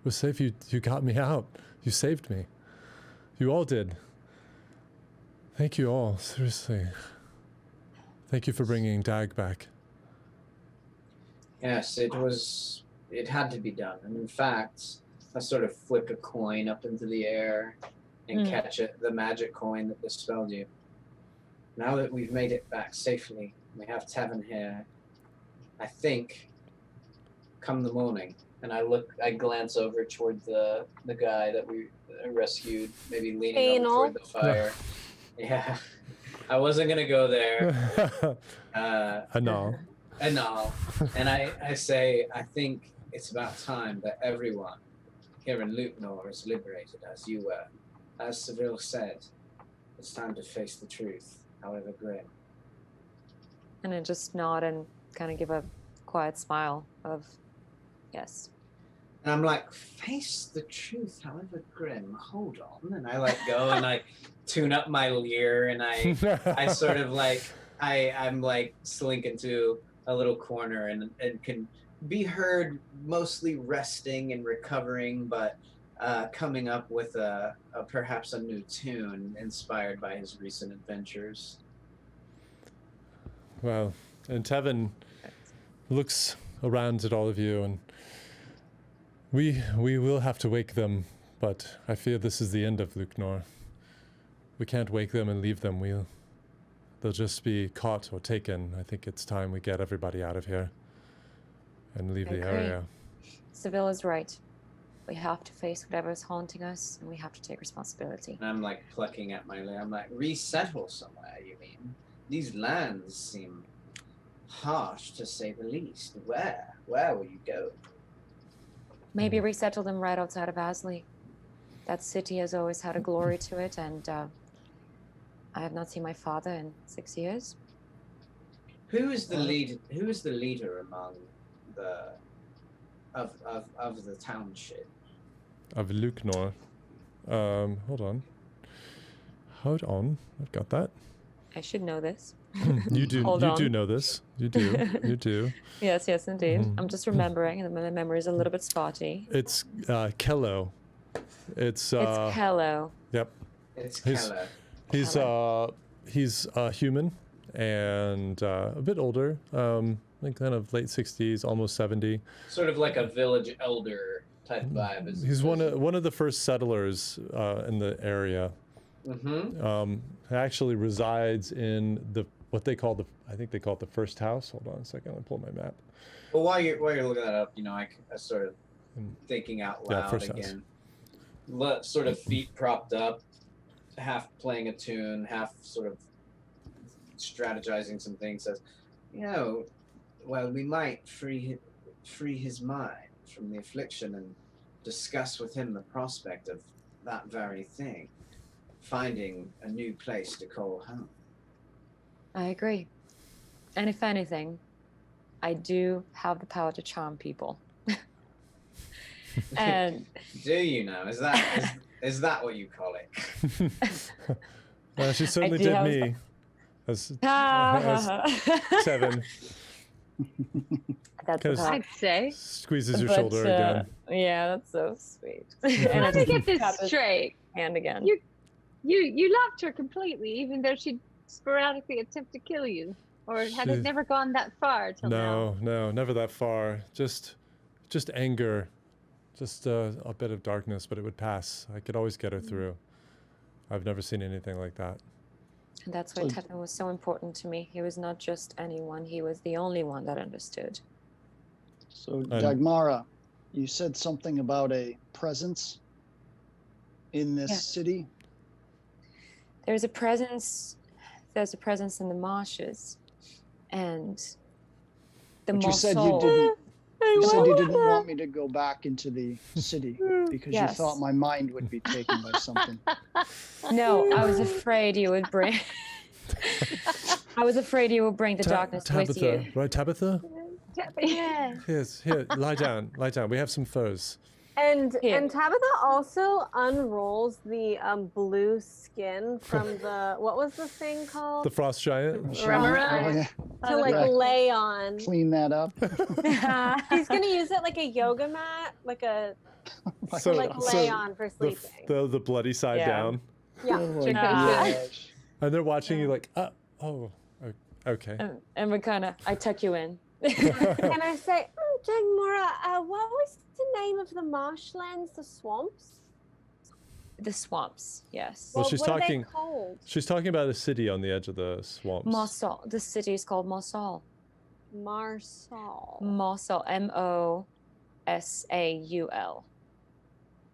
We're safe. You got me out. You saved me. You all did. Thank you all, seriously. Thank you for bringing Dag back. Yes, it had to be done. And in fact, I sort of flick a coin up into the air and catch it, the magic coin that dispelled you. Now that we've made it back safely, we have Tevin here. I think, come the morning, and I glance over toward the guy that we rescued, maybe leaning over toward the fire. Yeah, I wasn't gonna go there. Anal. And I say, I think it's about time that everyone here in Lutnor is liberated, as you were. As Seville said, it's time to face the truth, however grim. And I just nod and kind of give a quiet smile of, yes. And I'm like, face the truth, however grim. Hold on. And I like go and I tune up my lyre and I sort of like, I'm like slink into a little corner and can be heard mostly resting and recovering, but coming up with perhaps a new tune inspired by his recent adventures. Well, and Tevin looks around at all of you, and we will have to wake them, but I fear this is the end of Luknor. We can't wake them and leave them. They'll just be caught or taken. I think it's time we get everybody out of here and leave the area. Seville is right. We have to face whatever is haunting us, and we have to take responsibility. And I'm like plucking at my lyre. I'm like, resettle somewhere, you mean? These lands seem harsh, to say the least. Where will you go? Maybe resettle them right outside of Asley. That city has always had a glory to it, and I have not seen my father in 6 years. Who is the leader among the of the township? Of Luknor. Hold on. I've got that. I should know this. You do. Do know this. You do. You do. Yes, indeed. I'm just remembering, and my memory is a little bit spotty. It's Kello. It's Kello. Yep. It's Kello. He's human and a bit older. Like kind of late 60s, almost 70. Sort of like a village elder type vibe. He's one of the first settlers in the area. Mm-hmm. Actually resides in what they call I think they call it the first house. Hold on a second, I'll pull my map. Well, while you're looking that up, I sort of thinking out loud again. Sort of feet propped up, half playing a tune, half sort of strategizing some things. Says, well, we might free his mind from the affliction and discuss with him the prospect of that very thing, finding a new place to call home. I agree. And if anything, I do have the power to charm people. And do you know? Is that what you call it? She certainly did me. As 7. That's I'd say. Squeezes your shoulder again. Yeah, that's so sweet. And let me get this straight. Hand again. You loved her completely, even though she'd sporadically attempt to kill you, or had it never gone that far till now? No, never that far. Just anger, just a bit of darkness, but it would pass. I could always get her through. I've never seen anything like that. And that's why Tevin was so important to me. He was not just anyone, he was the only one that understood. So, Dagmara, you said something about a presence in this city? There's a presence in the marshes, and the but you said you didn't want me to go back into the city because you thought my mind would be taken by something. No, I was afraid you would bring the darkness with you. Right, Tabitha? Yeah. Yes, here, lie down. We have some furs. And Tabitha also unrolls the blue skin from the, what was the thing called? The frost giant. To lay on. Clean that up. He's gonna use it like a yoga mat, like lay on for sleeping. The bloody side down. Yeah. And they're watching you like, okay. And I tuck you in. And I say, Dagmara, what was the name of the marshlands, the swamps? The swamps, yes. Well, what are they called? She's talking about a city on the edge of the swamps. Marsal. The city is called Marsal. Marsal. Marsal. M-O-S-A-U-L.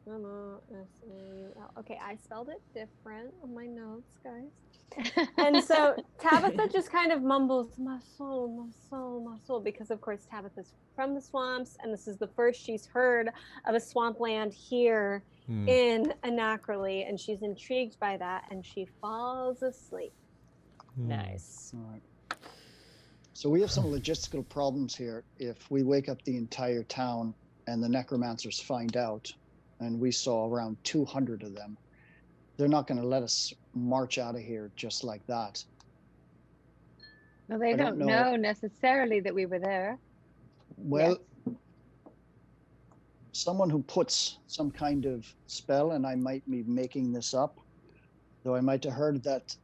M-O-S-A-U-L. Okay, I spelled it different on my notes, guys. And so Tabitha just kind of mumbles, my soul, because of course Tabitha's from the swamps, and this is the first she's heard of a swampland here in Anacroli, and she's intrigued by that, and she falls asleep. Nice. All right. So we have some logistical problems here. If we wake up the entire town and the necromancers find out, and we saw around 200 of them, they're not going to let us march out of here just like that. No, they I don't don't know. know necessarily that we were there. Well, someone who puts some kind of spell, and I might be making this up, though I might have heard that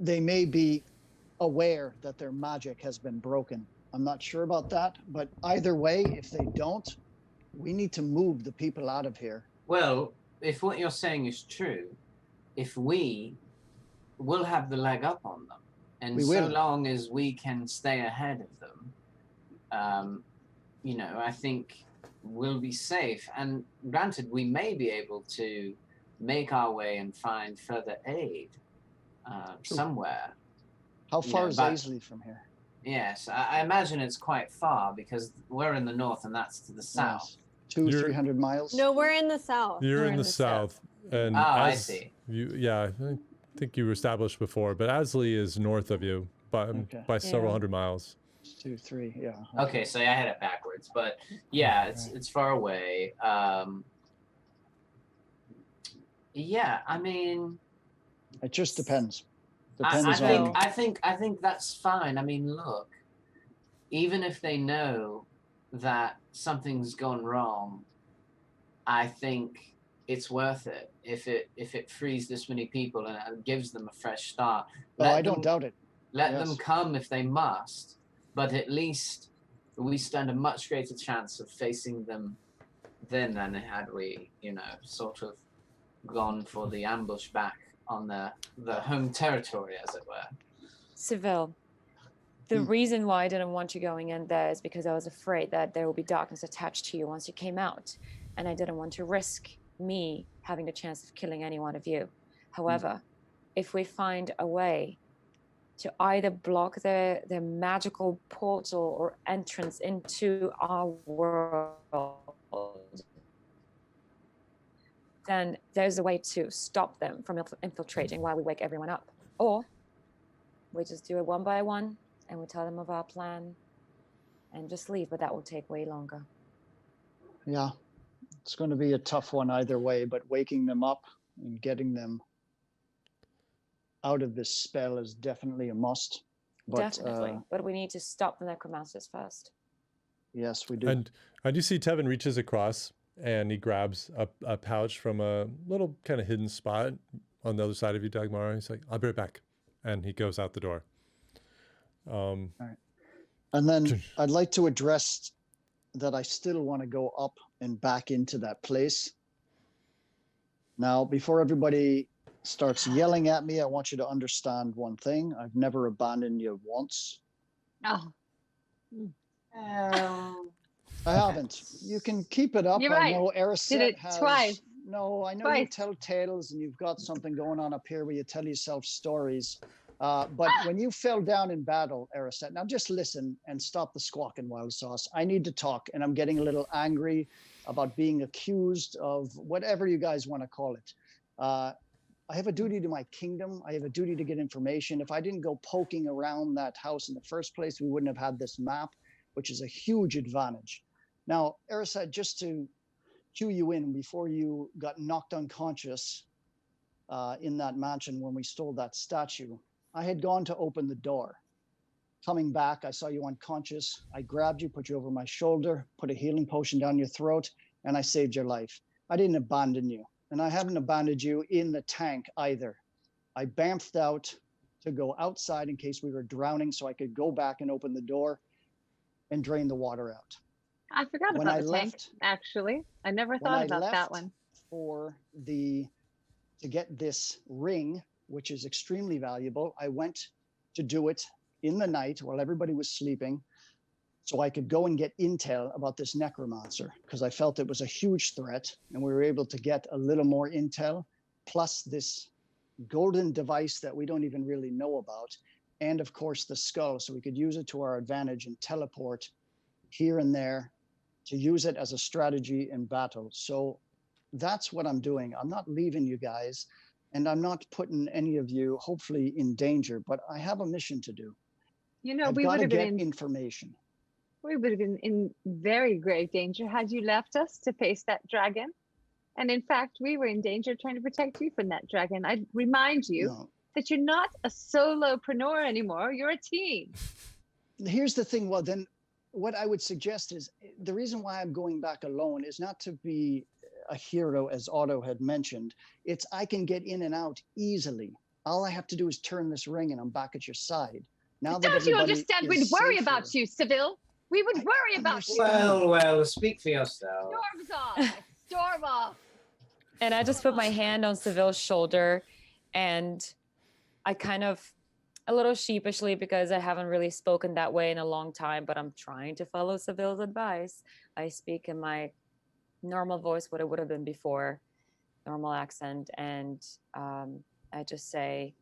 they may be aware that their magic has been broken. I'm not sure about that, but either way, if they don't, we need to move the people out of here. Well, if what you're saying is true, if we will have the leg up on them, and so long as we can stay ahead of them, you know, I think we'll be safe. And granted, we may be able to make our way and find further aid somewhere. How far is Aisley from here? Yes, I imagine it's quite far because we're in the north and that's to the south. Yes. 200-300 miles? No, we're in the south. You're in the south. And I see. I think you were established before, but Asley is north of you by several hundred miles. 2, 3, yeah. Okay, so I had it backwards, but yeah, it's far away. Yeah, I mean, it just depends. I think that's fine. I mean, look, even if they know that something's gone wrong, I think it's worth it if it frees this many people and gives them a fresh start. I don't doubt it. Let them come if they must, but at least we stand a much greater chance of facing them then than had we, you know, sort of gone for the ambush back on the home territory, as it were. Seville, the reason why I didn't want you going in there is because I was afraid that there will be darkness attached to you once you came out, and I didn't want to risk me having the chance of killing any one of you. However, if we find a way to either block the magical portal or entrance into our world, then there's a way to stop them from infiltrating while we wake everyone up. Or we just do it one by one and we tell them of our plan and just leave, but that will take way longer. Yeah, it's going to be a tough one either way, but waking them up and getting them out of this spell is definitely a must. But, definitely, but we need to stop the necromancers first. Yes, we do. And you see Tevin reaches across and he grabs a pouch from a little kind of hidden spot on the other side of you, Dagmara. He's like, I'll be right back. And he goes out the door. All right. And then I'd like to address that I still want to go up and back into that place. Now, before everybody starts yelling at me, I want you to understand one thing. I've never abandoned you once. Oh. I haven't. You can keep it up. You're right. I know Ariset did it has... twice. No, I know twice. You tell tales and you've got something going on up here where you tell yourself stories. But when you fell down in battle, Ariset, now just listen and stop the squawking, Wild Sauce. I need to talk, and I'm getting a little angry about being accused of whatever you guys want to call it. I have a duty to my kingdom. I have a duty to get information. If I didn't go poking around that house in the first place, we wouldn't have had this map, which is a huge advantage. Now, Ariset, just to cue you in, before you got knocked unconscious in that mansion when we stole that statue, I had gone to open the door. Coming back, I saw you unconscious. I grabbed you, put you over my shoulder, put a healing potion down your throat, and I saved your life. I didn't abandon you, and I haven't abandoned you in the tank either. I bamfed out to go outside in case we were drowning so I could go back and open the door and drain the water out. I forgot about the tank, actually. I never thought about that one. To get this ring, which is extremely valuable, I went to do it in the night while everybody was sleeping so I could go and get intel about this necromancer, because I felt it was a huge threat, and we were able to get a little more intel, plus this golden device that we don't even really know about, and of course the skull, so we could use it to our advantage and teleport here and there to use it as a strategy in battle. So that's what I'm doing. I'm not leaving you guys, and I'm not putting any of you, hopefully, in danger, but I have a mission to do. You know, I've we got would to have get been information. we would have been in very grave danger had you left us to face that dragon. And in fact, we were in danger trying to protect you from that dragon. I'd remind you No. that you're not a solopreneur anymore. You're a team. Here's the thing. Well, then what I would suggest is the reason why I'm going back alone is not to be a hero, as Otto had mentioned. It's I can get in and out easily. All I have to do is turn this ring and I'm back at your side. Now that Don't you everybody understand? is We'd worry safe about here- you, Seville. We would worry about you. Well, speak for yourself. Storms off. Storm off. And I just put my hand on Seville's shoulder, and I kind of, a little sheepishly, because I haven't really spoken that way in a long time, but I'm trying to follow Seville's advice. I speak in my normal voice, what it would have been before, normal accent, and I just say,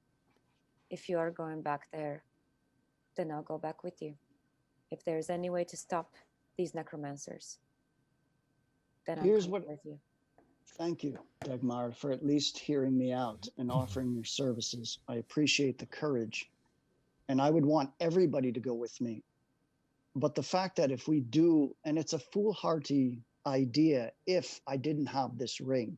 if you are going back there, then I'll go back with you. If there's any way to stop these necromancers, then Here's I'm what- coming with you. Thank you, Dagmar, for at least hearing me out and offering your services. I appreciate the courage. And I would want everybody to go with me. But the fact that if we do, and it's a foolhardy idea, if I didn't have this ring,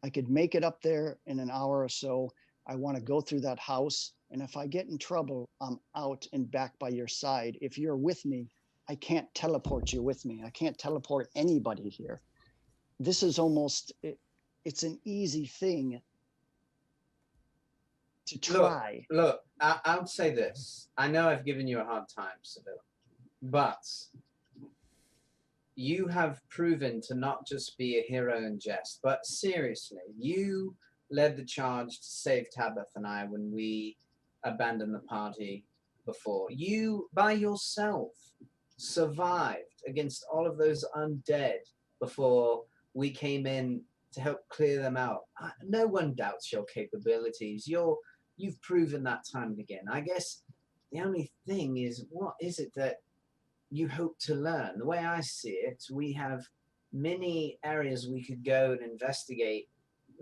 I could make it up there in an hour or so. I want to go through that house. And if I get in trouble, I'm out and back by your side. If you're with me, I can't teleport you with me. I can't teleport anybody here. This is almost, it's an easy thing to try. Look, I'll say this. I know I've given you a hard time, Seville, but you have proven to not just be a hero in jest, but seriously, you led the charge to save Tabitha and I when we abandoned the party before. You, by yourself, survived against all of those undead before we came in to help clear them out. No one doubts your capabilities. You've proven that time and again. I guess the only thing is, what is it that you hope to learn? The way I see it, we have many areas we could go and investigate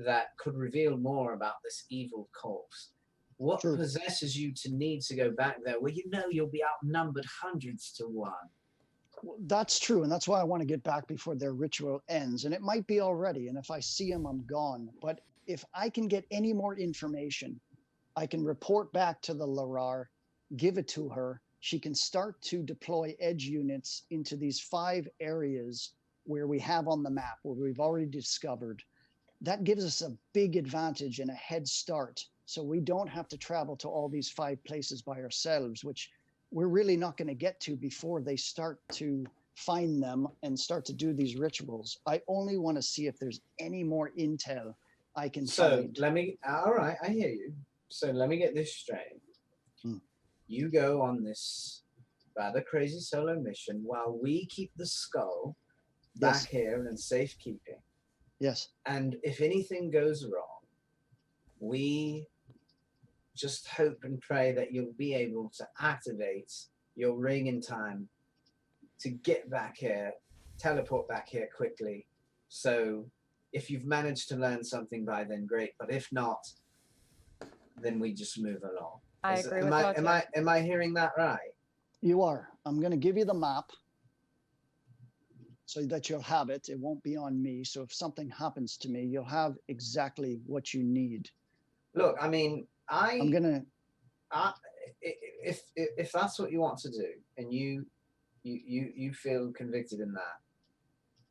that could reveal more about this evil corpse. What True. possesses you to need to go back there where you know you'll be outnumbered hundreds to one? Well, that's true. And that's why I want to get back before their ritual ends. And it might be already. And if I see them, I'm gone. But if I can get any more information, I can report back to the Larar, give it to her. She can start to deploy edge units into these 5 areas where we have on the map, where we've already discovered. That gives us a big advantage and a head start. So we don't have to travel to all these 5 places by ourselves, which we're really not going to get to before they start to find them and start to do these rituals. I only want to see if there's any more intel I can find. All right, I hear you. So let me get this straight. You go on this rather crazy solo mission while we keep the skull back here in safekeeping. Yes. And if anything goes wrong, we just hope and pray that you'll be able to activate your ring in time to get back here, teleport back here quickly. So if you've managed to learn something by then, great. But if not, then we just move along. I agree with that. Am I hearing that right? You are. I'm going to give you the map so that you'll have it. It won't be on me. So if something happens to me, you'll have exactly what you need. Look, I mean, I'm going to... If that's what you want to do and you feel convicted in that,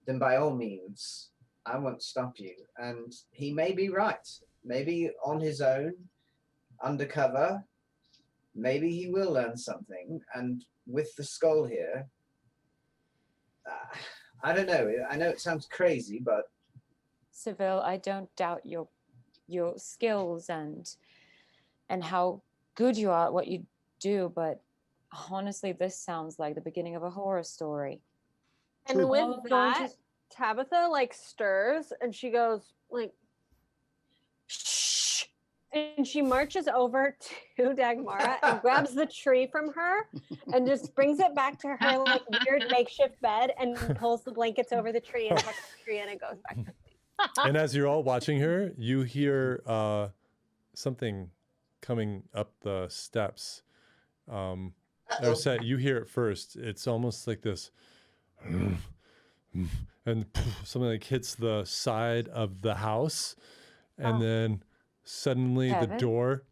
then by all means, I won't stop you. And he may be right. Maybe on his own, undercover, maybe he will learn something. And with the skull here, I don't know. I know it sounds crazy, but Seville, I don't doubt your skills and how good you are at what you do, but honestly, this sounds like the beginning of a horror story. And True. with that, Tabitha like stirs and she goes like, shh, and she marches over to Dagmara and grabs the tree from her and just brings it back to her like weird makeshift bed and pulls the blankets over the tree and tucks the tree in and goes back to sleep. And as you're all watching her, you hear something coming up the steps. Arisette, you hear it first. It's almost like this, and something like hits the side of the house, and then suddenly the Tevin? door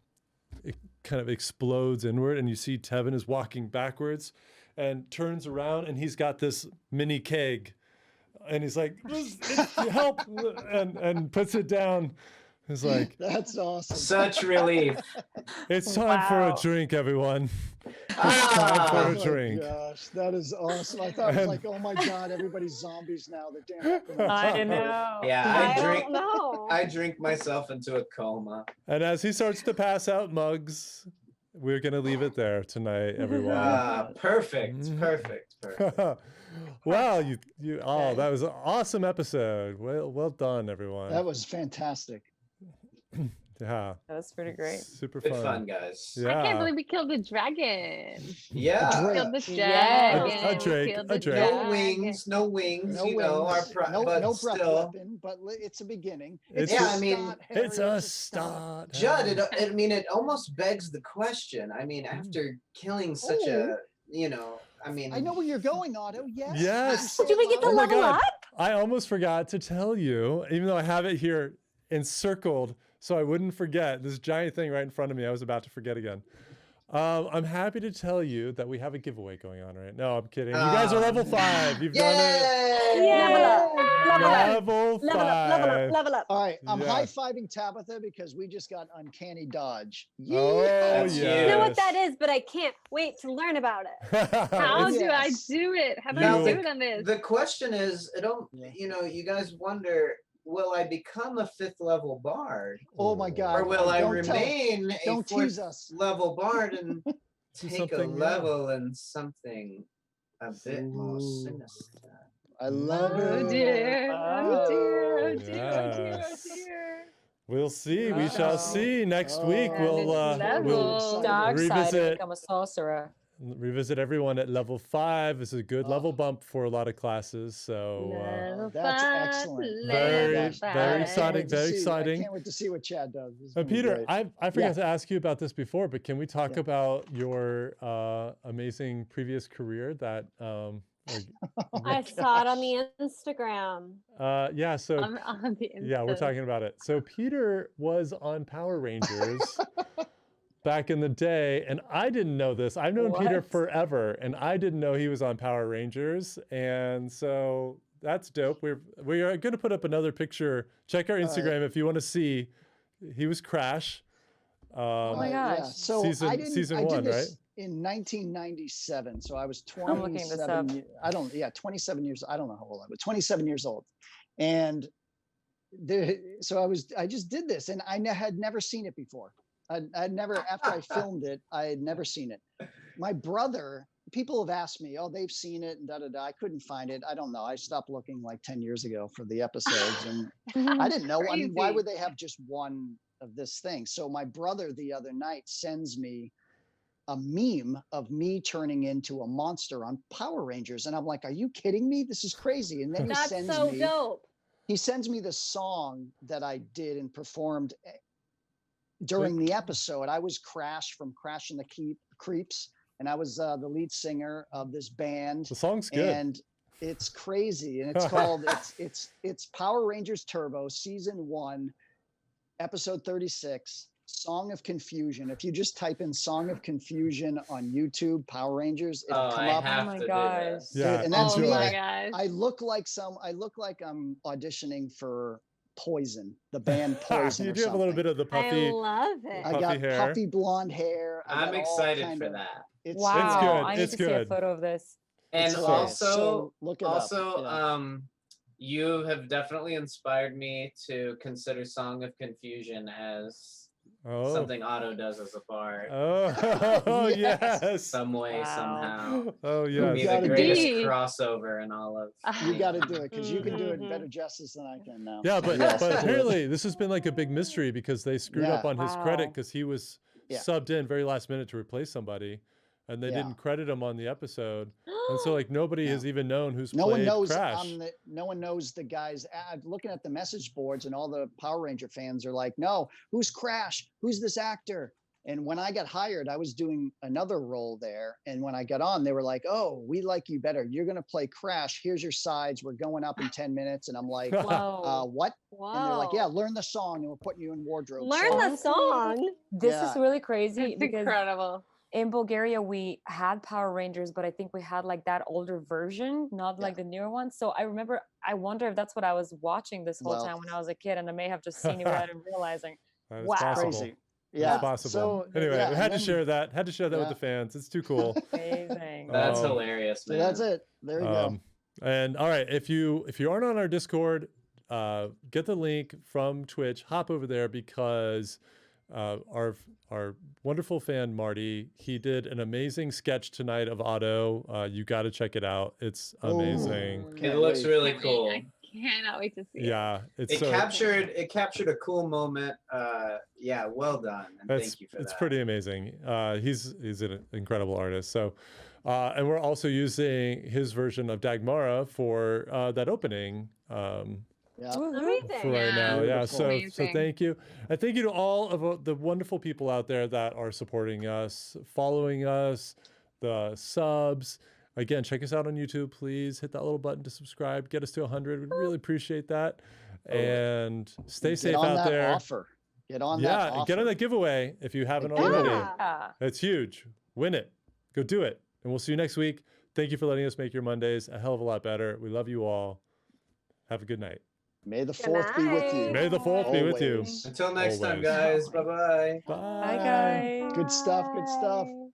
kind of explodes inward, and you see Tevin is walking backwards and turns around, and he's got this mini keg, and he's like, help, and puts it down. He's like, That's awesome. Such relief. it's time for a Wow. drink, everyone. It's time Ah, for Oh a my drink. gosh, that is awesome. I thought it was like, oh my God, everybody's zombies now. They're damn. I know. Yeah, I drink. don't know. I drink myself into a coma. And as he starts to pass out mugs, we're gonna leave it there tonight, everyone. Perfect, perfect, perfect. Wow, that was an awesome episode. Well done, everyone. That was fantastic. Yeah, That was pretty great. super Good fun. fun, guys. Yeah. I can't believe we killed the dragon. Yeah. Killed the Yes. dragon. A drake, killed a the drake. No dragon. wings, no wings. No you know, wings, but no breath still. weapon, but it's a beginning. It's Yeah, a- I mean, Harry, It's a start. Judd, it almost begs the question. I mean, after killing such a, I mean, I know where you're going, Otto. Yes. Yes. You Did we get to Oh my level God. up? I almost forgot to tell you, even though I have it here encircled so I wouldn't forget this giant thing right in front of me. I was about to forget again. I'm happy to tell you that we have a giveaway going on right now. No, I'm kidding. You guys are level 5. You've done it. Yay! Level up. Level up. Level 5. Level up. Level up. Level up. All right, I'm Yeah. high-fiving Tabitha because we just got uncanny dodge. Oh, That's yes. I know what that is, but I can't wait to learn about it. How Yes. do I do it? How do Now, I do it on this? The question is, Yeah. you guys wonder, will I become a 5th level bard? Oh my God. Or will I Don't tell- remain a Don't 4th tease us. level bard and Do take a something new. level and something a bit more Ooh. sinister? I love Oh it. dear. Oh dear. Oh dear. Oh dear. Oh Yes. dear. We'll see. We shall Wow. see next week. Oh, We'll level. Dark side revisit- become a sorcerer. revisit everyone at level 5. This is a good Oh. level bump for a lot of classes. So Level that's 5, excellent. Very, level very 5. exciting, very exciting. I can't wait to see what Chad does. This is And gonna be Peter, great. I forgot to ask you about this before, but can we talk Yeah. about your amazing previous career that I saw it on the Instagram. yeah, so On the yeah, we're Insta. talking about it. So Peter was on Power Rangers back in the day, and I didn't know this. I've known Peter What? forever, and I didn't know he was on Power Rangers, and so that's dope. We are going to put up another picture. Check our All right. Instagram if you want to see. He was Crash. Oh my Yeah. gosh. So Season- I didn't. season I did one, this in 1997. So I was I'm looking this 27. up. I don't. Yeah, 27 years. I don't know how old I was. 27 years old, and so I just did this, and I had never seen it before. I'd never, after I filmed it, I had never seen it. My brother, people have asked me, oh, they've seen it and da da da. I couldn't find it. I don't know. I stopped looking like 10 years ago for the episodes, and I didn't know. I mean, why Crazy. would they have just one of this thing? So my brother the other night sends me a meme of me turning into a monster on Power Rangers, and I'm like, are you kidding me? This is crazy. And then he That's sends so me. dope. He sends me the song that I did and performed during the episode. I was Crash from Crash and the Creeps, and I was the lead singer of this band. The song's good. And it's crazy, and it's called it's Power Rangers Turbo Season 1, Episode 36, Song of Confusion. If you just type in Song of Confusion on YouTube, Power Rangers, it'll come I up. have Oh my to do gosh. this. Yeah, And that's Oh me. my enjoy. gosh. I look like I'm auditioning for Poison, the band Poison. You or do have a little something. bit of the I puffy. love it. I puffy got hair. puffy blonde hair. I I'm got all excited kind for of- that. It's Wow. good, I need it's to see a good. photo of this. And it's also, so look it also, up. you have definitely inspired me to consider Song of Confusion as Oh. something Otto does as a bard. Oh, Yes. yes. Some way, Wow. somehow. Oh, You Be yes. gotta the do greatest it. crossover in all of. You got to do it because you can do it Mhm. better justice than I can now. Yeah, So but, yes, but do it. apparently this has been like a big mystery because they screwed up Yeah. on his credit Wow. because he was Yeah. subbed in very last minute to replace somebody, and they Yeah. didn't credit him on the episode, and so like nobody Yeah. has even known who's No one played knows. Crash. No one knows the guys. I'm looking at the message boards, and all the Power Ranger fans are like, "No, who's Crash? Who's this actor?" And when I got hired, I was doing another role there. And when I got on, they were like, "Oh, we like you better. You're going to play Crash. Here's your sides. We're going up in 10 minutes." And I'm like, Whoa. what? Wow. And they're like, "Yeah, learn the song and we'll put you in wardrobe." Learn So- the song. This Yeah. is really crazy It's because incredible. in Bulgaria we had Power Rangers, but I think we had like that older version, not Yeah. like the newer one. So I wonder if that's what I was watching this whole Well- time when I was a kid, and I may have just seen it without even realizing. That is Wow. possible. Crazy. That's Yeah. possible. So, Anyway, yeah, we and had to then- share that. Had to share that with Yeah. the fans. It's too cool. Amazing. That's Um, hilarious, So man. that's it. There you go. And all right, if you aren't on our Discord, get the link from Twitch. Hop over there because our wonderful fan Marty, he did an amazing sketch tonight of Otto. You got to check it out. It's amazing. Can't It looks wait. really I cool. cannot wait to see it. Yeah, it's It so, captured a cool moment. Yeah, well done. And thank you for it's that. pretty amazing. He's an incredible artist. So, and we're also using his version of Dagmara for that opening. Yeah. Amazing. For right now, yeah. Beautiful. So Amazing. thank you, and thank you to all of the wonderful people out there that are supporting us, following us, the subs. Again, check us out on YouTube. Please hit that little button to subscribe. Get us to 100. We'd really appreciate that. And stay Get safe on out that there. offer. Get on that Yeah, offer. get on that giveaway if you haven't The already. giveaway. Yeah. It's huge. Win it. Go do it. And we'll see you next week. Thank you for letting us make your Mondays a hell of a lot better. We love you all. Have a good night. May the Good 4th be with you. night. May the 4th be with you. Always. Until next time, Always. guys. Bye-bye. Bye. Bye, guys. Good stuff. Good stuff. Bye.